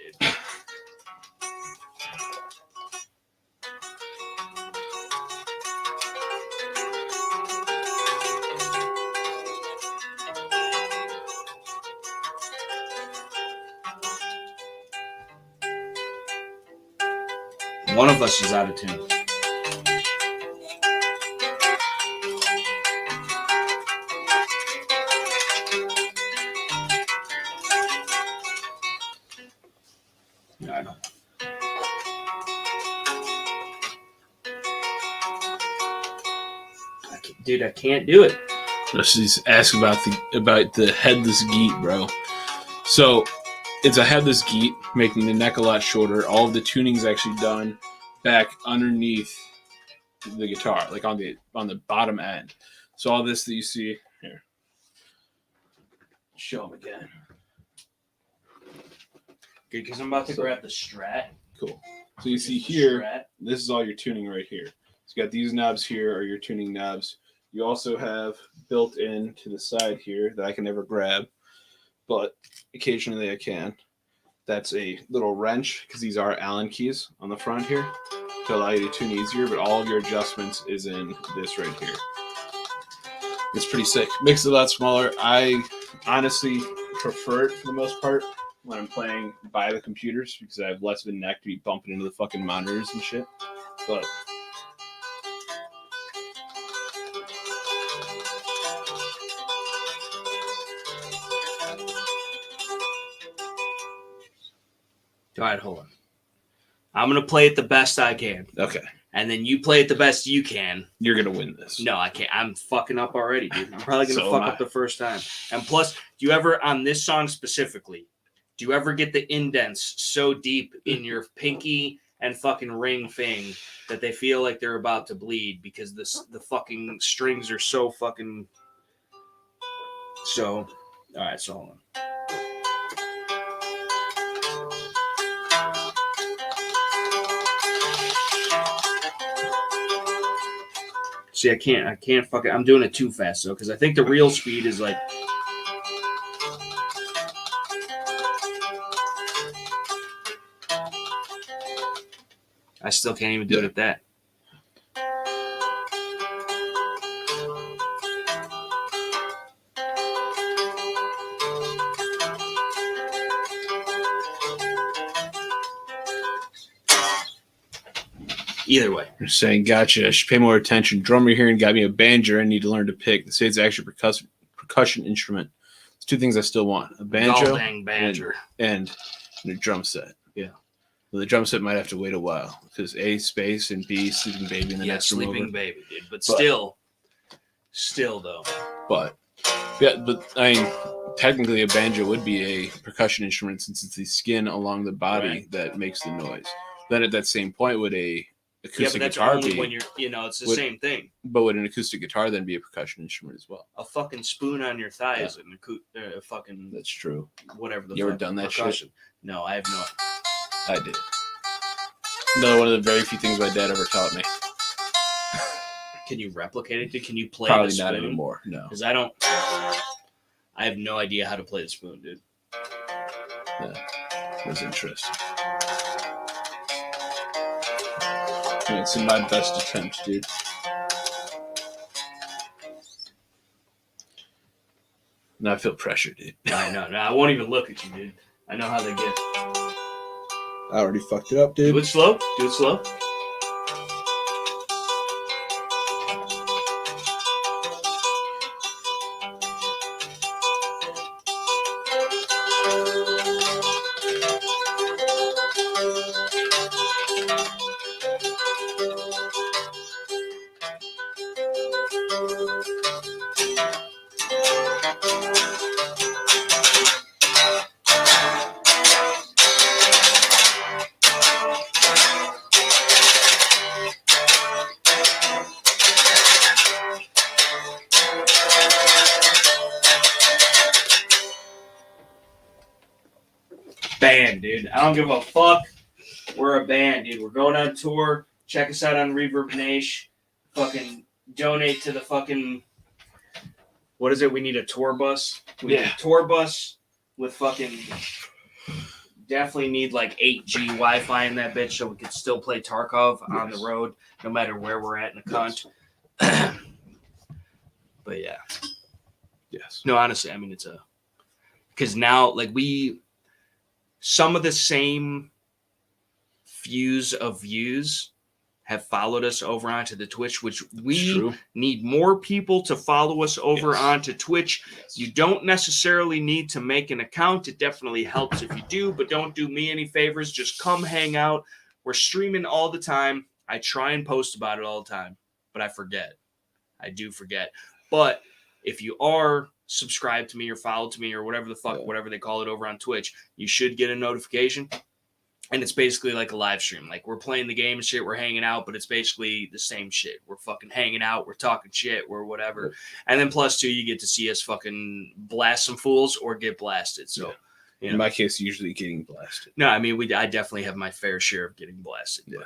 One of us is out of tune. Yeah, I know. Dude, I can't do it.
Let's just ask about the headless geet, bro. So it's a headless geet, making the neck a lot shorter. All of the tuning's actually done back underneath the guitar, like on the bottom end. So all this that you see here, show them again.
Good, because I'm about to grab the Strat.
Cool. So you see here, this is all your tuning right here. So you got these knobs here are your tuning knobs. You also have built in to the side here that I can never grab, but occasionally I can. That's a little wrench, because these are Allen keys on the front here to allow you to tune easier, but all of your adjustments is in this right here. It's pretty sick. Makes it a lot smaller. I honestly prefer it for the most part when I'm playing by the computers, because I have less of a neck to be bumping into the fucking monitors and shit. But
all right, hold on. I'm going to play it the best I can.
Okay.
And then you play it the best you can.
You're going to win this.
No, I can't. I'm fucking up already, dude. I'm probably going to fuck up the first time. And plus, do you ever, on this song specifically, do you ever get the indents so deep in your pinky and fucking ring thing that they feel like they're about to bleed because the fucking strings are so fucking... So, all right, so hold on. See, I can't fucking. I'm doing it too fast though, because I think the real speed is like. I still can't even do it at that. Either way.
You're saying, gotcha. I should pay more attention. Drummer hearing got me a banjo. I need to learn to pick. They say it's actually a percussion instrument. It's two things I still want. A banjo and a drum set.
Yeah.
Well, the drum set might have to wait a while because A, space, and B, Sleeping Baby in the next room over.
Sleeping Baby, dude. But still though.
But I mean, technically a banjo would be a percussion instrument since it's the skin along the body that makes the noise. Then at that same point, would a acoustic guitar be?
When you're, it's the same thing.
But would an acoustic guitar then be a percussion instrument as well?
A fucking spoon on your thigh is a fucking.
That's true.
Whatever the.
You ever done that percussion?
Shit? No, I have not.
I did. Another one of the very few things my dad ever taught me.
Can you replicate it? Can you play?
Probably
the spoon?
Not anymore. No,
because I have no idea how to play the spoon, dude.
Yeah, it was interesting. It's in my best attempt, dude. Now I feel pressure, dude.
I know. No, I won't even look at you, dude. I know how they get.
I already fucked it up, dude.
Do it slow. Do it slow. Band, dude. I don't give a fuck. We're a band, dude. We're going on tour. Check us out on Reverb Nation. Fucking donate to the fucking. What is it? We need a tour bus. We need a tour bus with fucking. Definitely need like 8G Wi-Fi in that bitch so we could still play Tarkov on the road no matter where we're at in the cunt. But yeah.
Yes.
No, honestly, I mean it's a. Because now, like some of the same views have followed us over onto the Twitch, which we need more people to follow us over onto Twitch. Yes. You don't necessarily need to make an account. It definitely helps if you do, but don't do me any favors. Just come hang out. We're streaming all the time. I try and post about it all the time, but I forget. I do forget. But if you are subscribe to me or follow to me or whatever the fuck, whatever they call it over on Twitch, you should get a notification. And it's basically like a live stream. Like we're playing the game and shit, we're hanging out, but it's basically the same shit. We're fucking hanging out, we're talking shit, we're whatever. And then plus two, you get to see us fucking blast some fools or get blasted. So
in my case, usually getting blasted.
No, I mean I definitely have my fair share of getting blasted.
Yeah.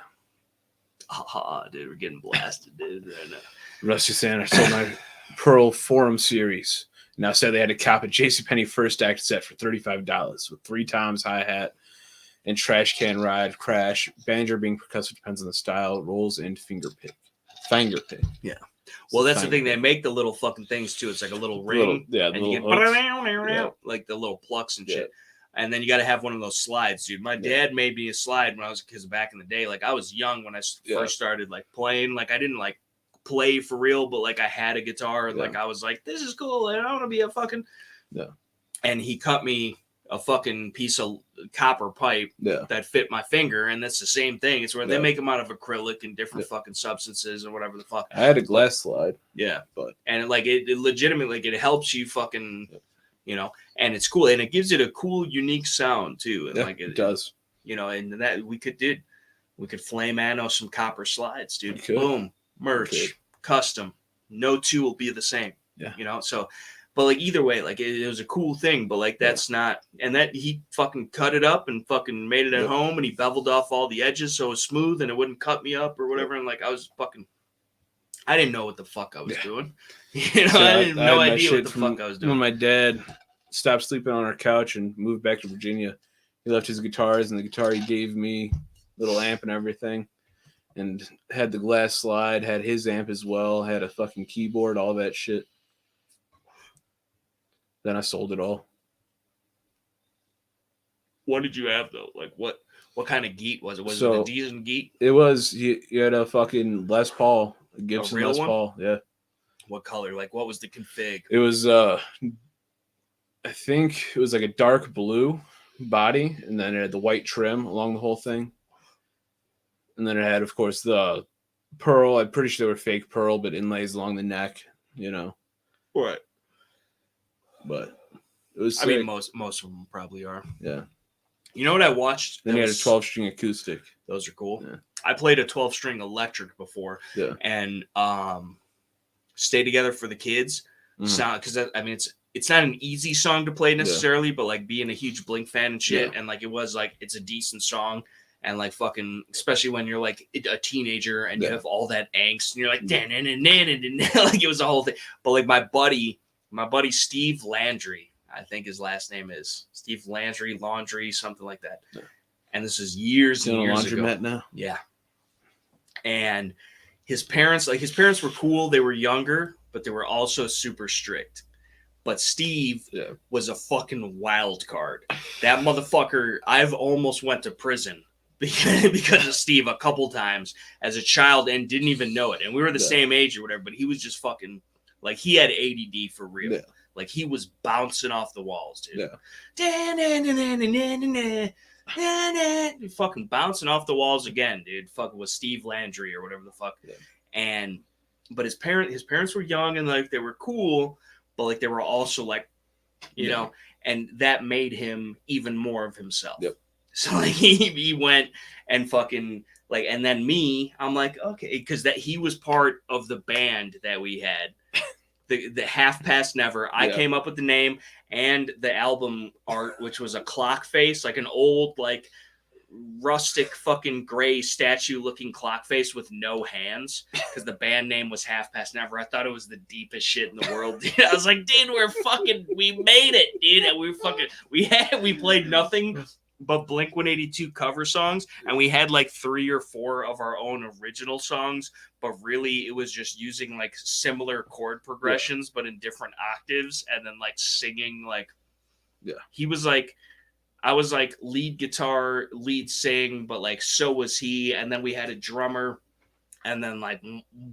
Dude, we're getting blasted, dude.
Rusty saying I sold my Pearl Forum series. Now said they had to cop a JCPenney first act set for $35 with 3 toms, hi-hat, and trash can ride, crash. Banjo being percussive depends on the style, rolls, and finger pick.
Yeah. Well, that's the thing. They make the little fucking things too. It's like a little ring. And you get like the little plucks and shit. And then you got to have one of those slides, dude. My dad made me a slide when I was a kid back in the day. Like I was young when I first started like playing. Like I didn't like play for real, but like I had a guitar and like I was like, this is cool and I want to be a fucking and he cut me a fucking piece of copper pipe that fit my finger, and that's the same thing. It's where they make them out of acrylic and different fucking substances or whatever the fuck.
I had a glass slide,
but and it legitimately like it helps you fucking and it's cool and it gives it a cool unique sound too, and like it does, and that we could flame anno some copper slides, dude. Boom. Merch, custom, no two will be the same. So, but like either way, like it was a cool thing, but like that's not, and that he fucking cut it up and fucking made it at home and he beveled off all the edges so it was smooth and it wouldn't cut me up or whatever. And like I was fucking, I didn't know what the fuck I was doing. You know, so I had no idea what the fuck I was doing.
When my dad stopped sleeping on our couch and moved back to Virginia, he left his guitars, and the guitar he gave me, little amp and everything, and had the glass slide, had his amp as well, had a fucking keyboard, all that shit. Then I sold it all.
What did you have though? Like what kind of Geet was it? Was it a decent Geet?
It was. You had a fucking Les Paul, a Gibson Les Paul. Yeah.
What color? Like what was the config?
It was I think it was like a dark blue body, and then it had the white trim along the whole thing. And then it had, of course, the pearl. I'm pretty sure they were fake pearl, but inlays along the neck, you know.
Right.
But it was sick.
I mean, most of them probably are.
Yeah.
You know what I watched?
Then you had a 12-string acoustic.
Those are cool.
Yeah.
I played a 12-string electric before.
Yeah.
And Stay Together for the Kids. Sound, because I mean it's not an easy song to play necessarily, but like being a huge Blink fan and shit, and like it was like it's a decent song, and like fucking especially when you're like a teenager and you have all that angst and you're like like it was a whole thing. But like my buddy Steve Landry, I think his last name is Steve Laundry, something like that. Yeah. And this is years and years ago.
Laundromat now.
Yeah. And his parents were cool. They were younger, but they were also super strict. But Steve was a fucking wild card. That motherfucker, I've almost went to prison because of Steve a couple times as a child and didn't even know it. And we were the same age or whatever, but he was just fucking, like, he had ADD for real. Yeah. Like, he was bouncing off the walls, dude. Yeah. Fucking bouncing off the walls again, dude. Fucking with Steve Landry or whatever the fuck. Yeah. But his parents were young and, like, they were cool, but, like, they were also, like, you know, and that made him even more of himself. Yep. So, like, he went and fucking, like, and then me, I'm like, okay, because that he was part of the band that we had, the Half Past Never. I came up with the name and the album art, which was a clock face, like an old, like, rustic fucking gray statue looking clock face with no hands, because the band name was Half Past Never. I thought it was the deepest shit in the world, dude. I was like, dude, we made it, dude. And we played nothing but Blink-182 cover songs, and we had like 3 or 4 of our own original songs, but really it was just using like similar chord progressions but in different octaves, and then like singing like he was like, I was like lead guitar, lead sing, but like so was he, and then we had a drummer, and then like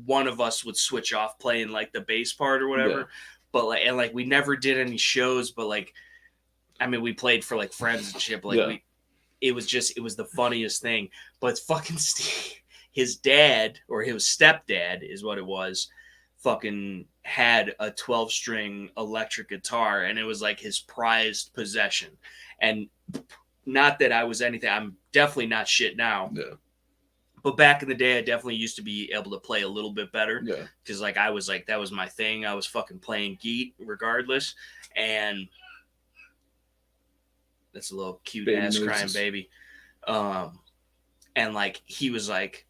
one of us would switch off playing like the bass part or whatever. But like, and like we never did any shows, but like, I mean, we played for like friends and shit, but like it was the funniest thing. But fucking Steve, his dad or his stepdad is what it was, fucking had a 12-string electric guitar, and it was like his prized possession. And not that I was anything, I'm definitely not shit now. Yeah. But back in the day, I definitely used to be able to play a little bit better. Yeah. Because like I was like, that was my thing. I was fucking playing Geet regardless. And that's a little cute ass crying baby. And like he was like,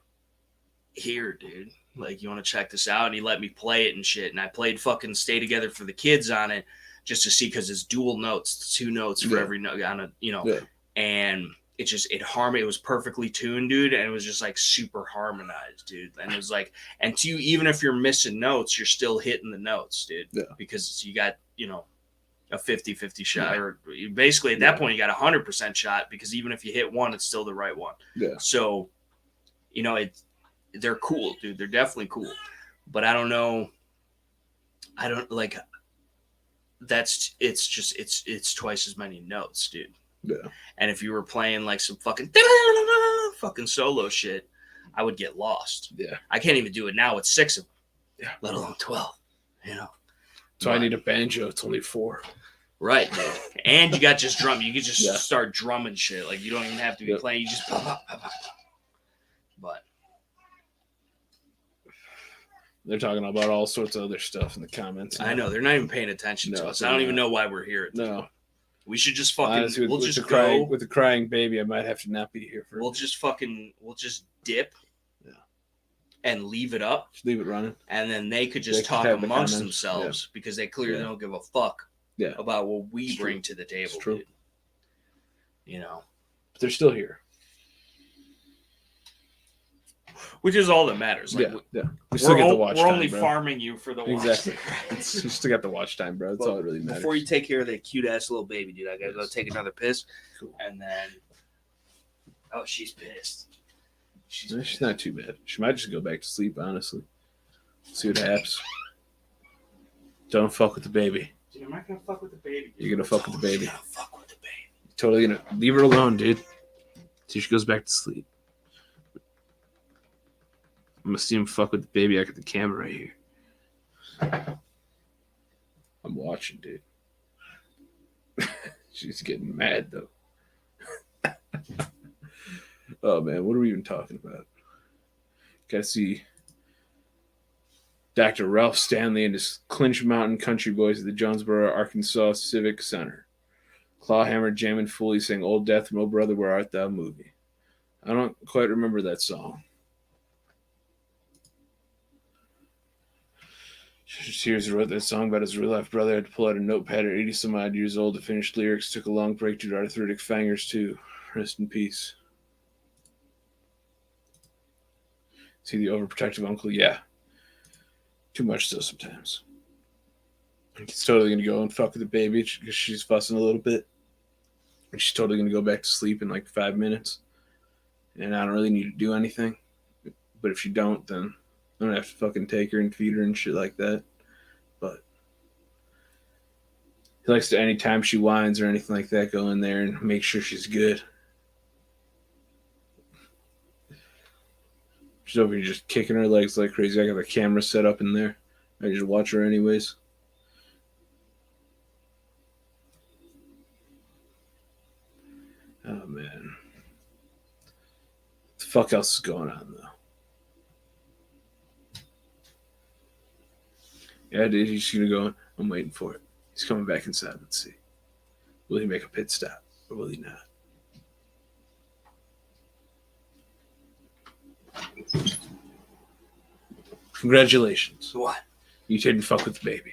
here, dude, like you want to check this out? And he let me play it and shit. And I played fucking Stay Together for the Kids on it just to see, because it's dual notes, 2 notes for every note on a, you know, and it was perfectly tuned, dude. And it was just like super harmonized, dude. And it was like, and even if you're missing notes, you're still hitting the notes, dude, because you got, you know, a 50-50 shot, or basically at that point you got 100% shot, because even if you hit one, it's still the right one. Yeah. So, you know, they're cool, dude. They're definitely cool. But I don't know. I don't like, it's twice as many notes, dude. Yeah. And if you were playing like some fucking solo shit, I would get lost. Yeah. I can't even do it now with 6 of them. Yeah. Let alone 12. You know.
So I need a banjo. It's only 4.
Right, dude. And you got just drum. You can just start drumming shit. Like you don't even have to be playing. You just But
they're talking about all sorts of other stuff in the comments.
I know. They're not even paying attention to us. I don't even know why we're here.
No.
We should just fucking,
honestly, with the crying baby, I might have to not be here for
We'll just dip. Yeah. and leave it up.
Just leave it running.
And then they could just talk amongst themselves because they clearly don't give a fuck about what we bring to the table. Dude. You know.
But they're still here.
Which is all that matters. Like,
We still get the watch time,
we're only farming you for the watch.
Exactly. You still got the watch time, bro. That's all that really matters.
Before you take care of that cute-ass little baby, dude, I gotta go take another piss. Cool. And then... Oh, she's pissed.
She's not too bad. She might just go back to sleep, honestly. See what happens. Don't fuck with the baby.
Dude, I'm not gonna fuck with the baby. Dude.
You're gonna fuck with the baby.
I'm gonna fuck with the baby.
You're totally gonna leave her alone, dude. Till she goes back to sleep. I'm gonna see him fuck with the baby. I got the camera right here. I'm watching, dude. She's getting mad though. Oh man, what are we even talking about? Gotta see Dr. Ralph Stanley and his Clinch Mountain Country Boys at the Jonesboro, Arkansas Civic Center. Clawhammer jamming fully sang Old Death from Oh Brother Where Art Thou movie. I don't quite remember that song. Sears wrote that song about his real-life brother. Had to pull out a notepad at 80-some-odd years old to finish lyrics. Took a long break due to arthritic fingers, too. Rest in peace. See the overprotective uncle? Yeah. Too much so sometimes. He's totally going to go and fuck with the baby because she's fussing a little bit. And she's totally going to go back to sleep in like 5 minutes. And I don't really need to do anything. But if she don't, then I'm going to have to fucking take her and feed her and shit like that. But he likes to, anytime she whines or anything like that, go in there and make sure she's good. She's over here just kicking her legs like crazy. I got the camera set up in there. I just watch her anyways. Oh, man. What the fuck else is going on, though? Yeah, dude, he's going to go. I'm waiting for it. He's coming back inside. Let's see. Will he make a pit stop or will he not? Congratulations.
What?
You didn't fuck with the baby.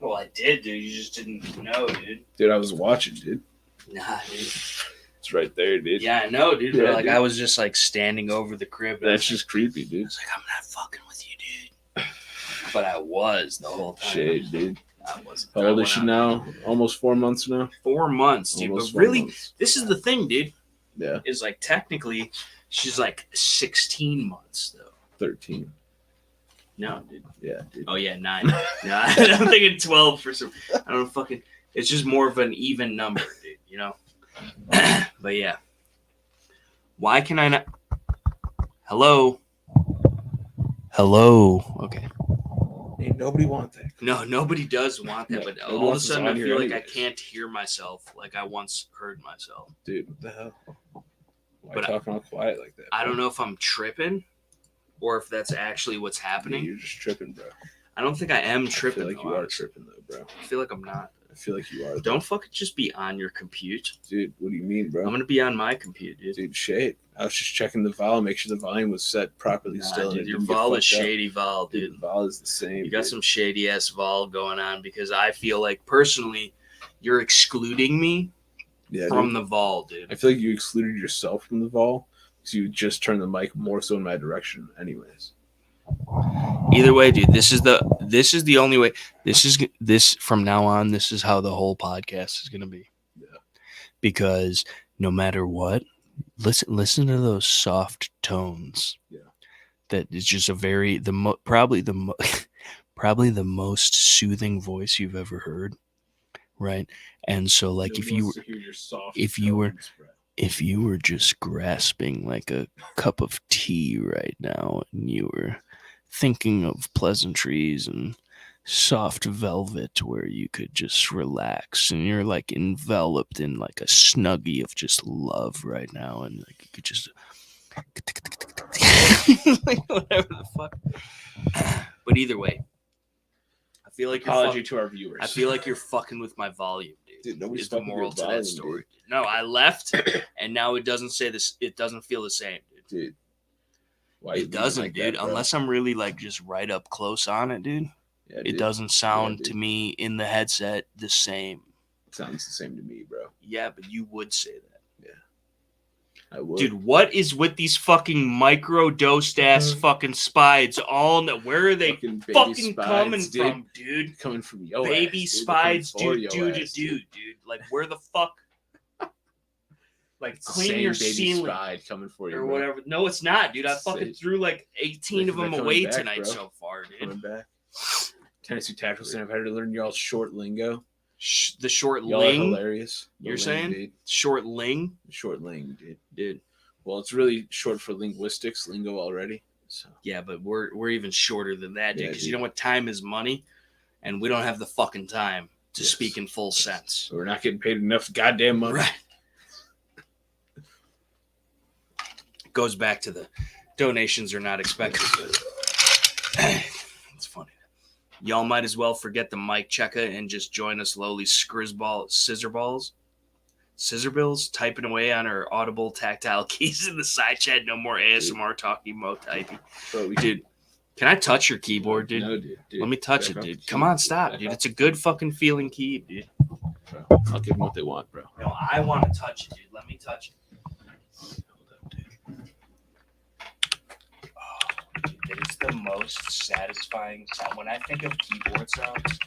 Well, I did, dude. You just didn't know, dude.
Dude, I was watching, dude.
Nah, dude.
It's right there, dude.
Yeah, I know, dude.
Yeah,
but, like,
dude.
I was just, like, standing over the crib.
That's just creepy, dude.
I was like, I'm not fucking with you, dude. But I was the whole time.
Shit, dude.
I wasn't.
How old is she now? Almost 4 months now?
4 months, dude.
Almost
but really,
4 months.
this is the thing, dude.
Yeah.
Is, like, technically, she's, like, 16 months, though.
13.
No, dude.
Yeah, dude.
Oh, yeah, 9. No, I'm thinking 12 for some... I don't know, fucking... It's just more of an even number, dude, you know? But, yeah. Why can I not... Hello? Okay.
Ain't nobody want that.
No, nobody does want that,
No,
but
nobody
all of a
wants us
sudden I
on here
feel like I
anyways.
can't hear myself like I once heard myself.
Dude, what the hell? Why
But
talking all quiet like that?
I
bro?
don't know if I'm tripping or if that's actually what's happening.
You're just tripping, bro.
I don't think I am tripping.
I feel like
though,
you are
honestly.
tripping, though, bro.
I feel like I'm not.
I feel like you are.
Don't fucking just be on your compute.
Dude, what do you mean, bro?
I'm going to be on my compute, dude.
Dude, shade. I was just checking the vol, make sure the volume was set properly still.
Dude,
and it
your
didn't get
vol is
fucked up.
shady vol, dude.
The vol is the same.
You got
dude.
some shady ass vol going on because I feel like personally you're excluding me from the vol, dude.
I feel like you excluded yourself from the vol because you just turned the mic more so in my direction, anyways.
Either way, dude, this is the only way. This from now on, this is how the whole podcast is gonna be.
Yeah.
Because no matter what, listen to those soft tones.
Yeah.
That is just a very probably the most soothing voice you've ever heard, right? And so, like, if you were just grasping like a cup of tea right now, and you were thinking of pleasantries and soft velvet where you could just relax, and you're like enveloped in like a snuggie of just love right now, and like you could just like whatever the fuck. But either way, I feel like
apology to our viewers.
I feel like you're fucking with my volume, dude.
Dude, nobody's
is the
fucking
moral
with
to
volume,
that story.
dude.
No, I left, and now it doesn't say this. It doesn't feel the same, dude.
Dude. Why
it doesn't, like dude. That, unless I'm really like just right up close on it, dude. Yeah, it doesn't sound to me in the headset the same.
It sounds the same to me, bro.
Yeah, but you would say that.
Yeah. I would.
Dude, what is with these fucking micro-dosed ass fucking spides? Where are they fucking coming from, dude?
Coming from yo
baby
ass,
spides, dude. Like, where the fuck? Like, clean your ceiling.
Spide coming for you,
or whatever. No, it's not, dude. I fucking threw like 18 of them away tonight so far, dude.
Coming back. Tennessee Tactical Center. I've had to learn y'all's short lingo.
The short
y'all
ling.
Are hilarious.
You're saying dude. Short ling?
Short ling, dude. Well, it's really short for linguistics, lingo already. So
yeah, but we're even shorter than that, dude. Because you know what? Time is money, and we don't have the fucking time to speak in full sense.
So we're not getting paid enough goddamn money.
Right. Goes back to the donations are not expected. It's funny. Y'all might as well forget the mic checker and just join us lowly scissorbills typing away on our audible tactile keys in the side chat. No more ASMR talking, mo typing. Dude, can I touch your keyboard, dude?
No, dude.
Let me touch it, dude. Come on, stop, dude. It's a good fucking feeling key, dude.
Bro, I'll give them what they want, bro.
No, I want to touch it, dude. Let me touch it. It is the most satisfying sound. When I think of keyboard sounds,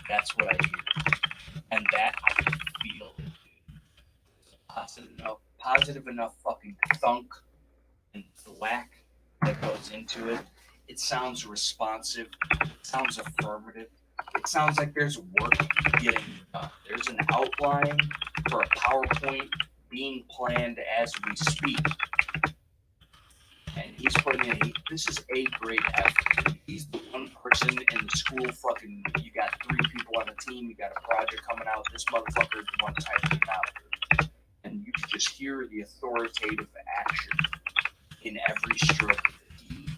that's what I hear. And that I can feel. Positive enough fucking thunk and thwack that goes into it. It sounds responsive. It sounds affirmative. It sounds like there's work getting done. There's an outline for a PowerPoint being planned as we speak. And he's putting in, this is a grade effort. He's the one person in the school fucking, you got 3 people on the team, you got a project coming out, this motherfucker is the one typing it out. And you can just hear the authoritative action in every stroke of the D.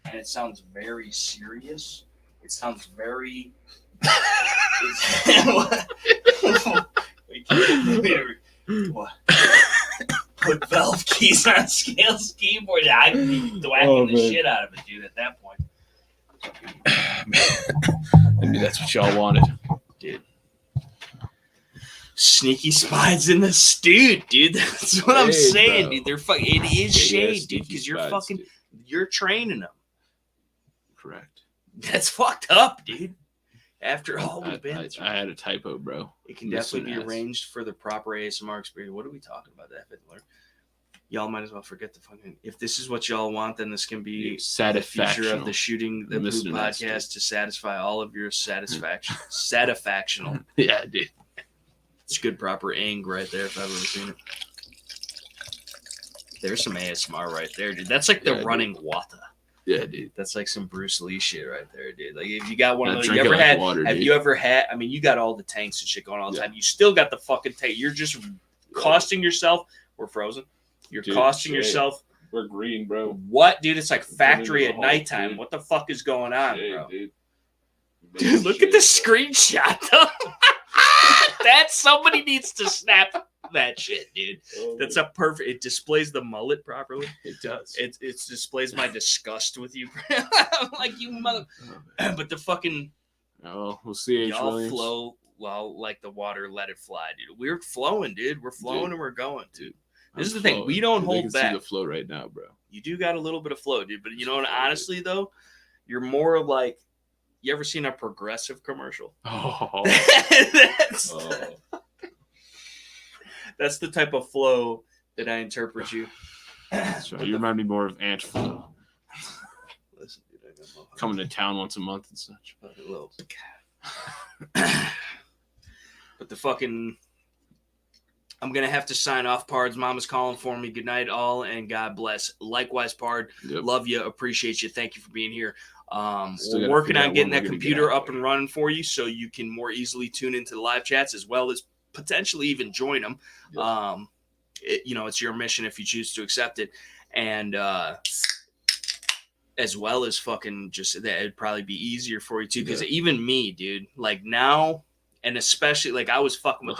And it sounds very serious. It sounds very... What? Put valve keys on Scale's keyboard. I'd be thwacking the shit out of it, dude, at that point.
Maybe that's what y'all wanted.
Dude. Sneaky spies in the stew, dude. That's what I'm saying, bro. Dude. They're fucking. It is shade, dude, because you're fucking. Dude. You're training them.
Correct.
That's fucked up, dude. After all we've been through.
I had a typo, bro.
It can definitely be arranged for the proper ASMR experience. What are we talking about, that Fiddler? Y'all might as well forget the fucking. If this is what y'all want, then this can be the future of the Shooting the Poop podcast to satisfy all of your satisfaction. Satisfactional.
Yeah, dude.
It's good proper ang right there if I've ever seen it. There's some ASMR right there, dude. That's like the running water.
Yeah, dude.
That's like some Bruce Lee shit right there, dude. Like if you got one of those, you ever had? Water, have you ever had? I mean, you got all the tanks and shit going all the time. You still got the fucking tank. You're just costing yourself. We're frozen. You're costing yourself.
We're green, bro.
What, dude? It's like factory at nighttime. Dude. What the fuck is going on, bro? Dude, look at the screenshot, though. That somebody needs to snap that shit, dude. That's a perfect. It displays the mullet properly.
It does.
It displays my disgust with you. Like you mother. But the fucking.
Oh, we'll see.
Y'all flow well like the water. Let it fly, dude. We're flowing, dude. We're flowing and we're going, dude. This is the thing. We don't hold back.
See the flow right now, bro.
You do got a little bit of flow, dude. But you know what? Honestly, though, you're more like. You ever seen a Progressive commercial?
Oh.
That's the type of flow that I interpret you.
That's right. You remind me more of Ant Flow.
Listen, dude, I got
coming to town once a month and such.
But the fucking... I'm going to have to sign off, Pards. Mama's calling for me. Good night, all, and God bless. Likewise, Pard. Yep. Love you. Appreciate you. Thank you for being here. We're working on getting that computer up and running for you so you can more easily tune into the live chats as well as potentially even join them. Yep. It's your mission if you choose to accept it. And as well as fucking just that it'd probably be easier for you too. Because even me, dude, like now, and especially like I was fucking with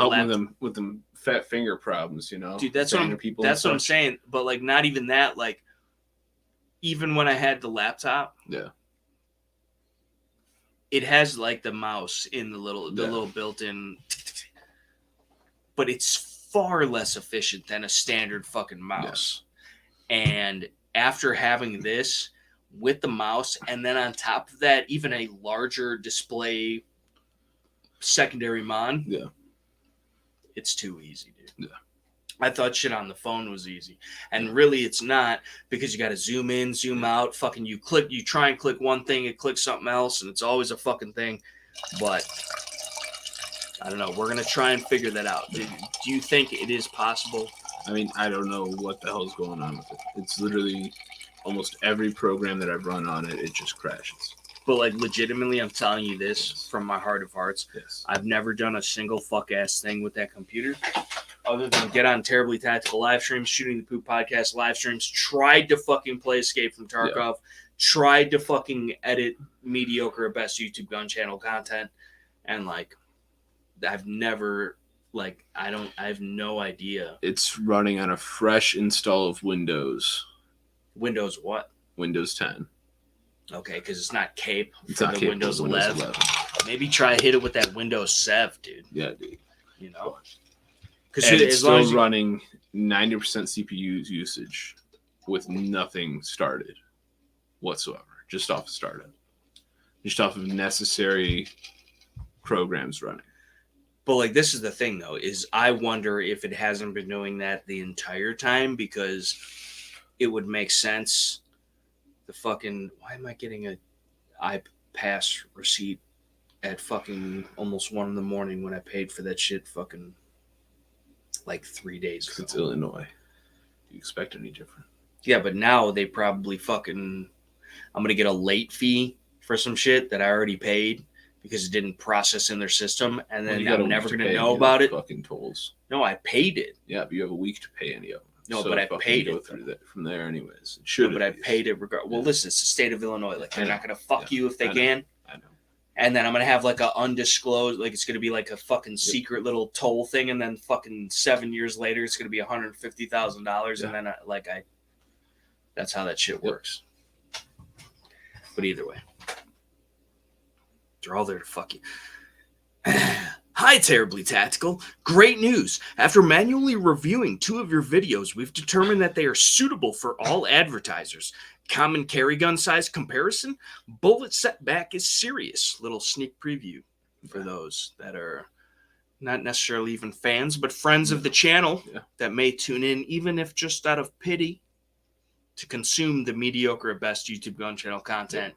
with them fat finger problems, you know.
Dude, that's what I'm saying. But like not even that, like even when I had the laptop, it has like the mouse in the little built-in, but it's far less efficient than a standard fucking mouse. And after having this with the mouse, and then on top of that, even a larger display secondary mon, it's too easy, dude. I thought shit on the phone was easy, and really it's not, because you got to zoom in, zoom out. Fucking you try and click one thing, it clicks something else, and it's always a fucking thing. But I don't know. We're gonna try and figure that out. Do you think it is possible?
I mean, I don't know what the hell's going on with it. It's literally almost every program that I've run on it, it just crashes.
But like, legitimately, I'm telling you this from my heart of hearts. I've never done a single fuck ass thing with that computer, other than get on Terribly Tactical live streams, Shooting the Poop podcast live streams, tried to fucking play Escape from Tarkov, tried to fucking edit mediocre at best YouTube gun channel content, and like, I've never, like, I have no idea.
It's running on a fresh install of Windows.
Windows what?
Windows 10.
Okay, because it's not Cape
It's
for
not
the
Cape
Windows
for
11. Maybe try hit it with that Windows 7, dude.
Yeah, dude.
You know?
Because it's still running 90% CPU usage with nothing started whatsoever. Just off startup. Just off of necessary programs running.
But like, this is the thing though, is I wonder if it hasn't been doing that the entire time, because it would make sense. The fucking, why am I getting a I.P.C receipt at fucking almost 1 a.m. when I paid for that shit fucking like 3 days ago?
It's Illinois. Do you expect any different?
Yeah, but now they probably fucking, I'm gonna get a late fee for some shit that I already paid because it didn't process in their system, and then I'm never gonna know about it.
Fucking tolls.
No, I paid it.
Yeah, but you have a week to pay any of them.
No, but I paid
go
it
through that from there anyways. It should,
but I paid it regardless. Well, listen, it's the state of Illinois. Like, they're not gonna fuck you if they can.
I know. And
then I'm gonna have like a undisclosed, like, it's gonna be like a fucking secret little toll thing, and then fucking 7 years later, it's gonna be $150,000, and then that's how that shit works. But either way, they're all there to fuck you. Hi, Terribly Tactical. Great news. After manually reviewing 2 of your videos, we've determined that they are suitable for all advertisers. Common carry gun size comparison. Bullet setback is serious. Little sneak preview for those that are not necessarily even fans, but friends of the channel that may tune in, even if just out of pity, to consume the mediocre at best YouTube gun channel content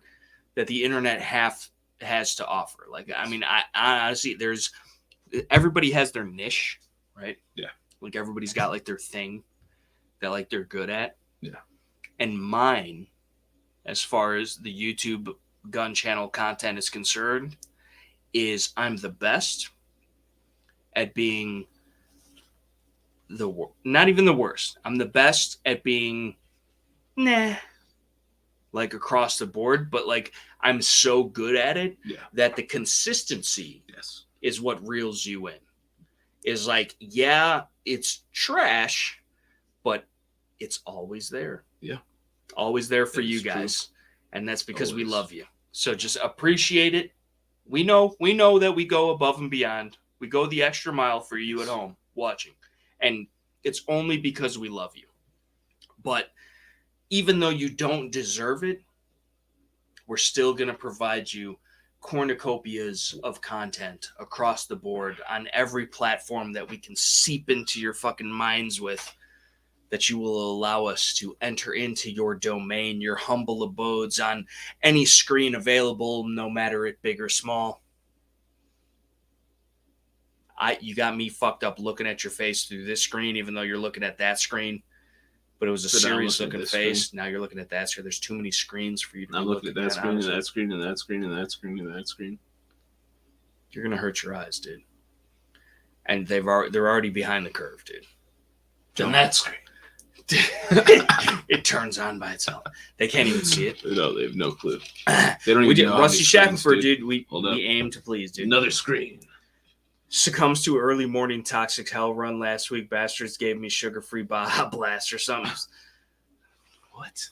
that the internet has to offer. Like, I mean, I honestly, everybody has their niche, right? Yeah. Like, everybody's got like their thing that like they're good at. Yeah. And mine, as far as the YouTube gun channel content is concerned, is I'm the best at being not even the worst. I'm the best at being like across the board, but like, I'm so good at it that the consistency is what reels you in. Is like, it's trash, but it's always there. Yeah. Always there for you guys. True. And that's because we love you. So just appreciate it. We know that we go above and beyond. We go the extra mile for you at home watching. And it's only because we love you. But even though you don't deserve it, we're still going to provide you cornucopias of content across the board on every platform that we can seep into your fucking minds with, that you will allow us to enter into your domain, your humble abodes on any screen available, no matter it big or small. You got me fucked up looking at your face through this screen, even though you're looking at that screen. But it was a serious looking face. Screen. Now you're looking at that screen. There's too many screens for you to
I'm looking at that screen, and that screen, and that screen, and that screen, and that screen.
You're gonna hurt your eyes, dude. And they're already behind the curve, dude.
On that screen.
It turns on by itself. They can't even see it.
No, they have no clue. They don't even know.
Rusty Shackelford, dude. We aim to please, dude.
Another screen.
Succumbs to early morning toxic hell run last week. Bastards gave me sugar-free Baja Blast or something. What?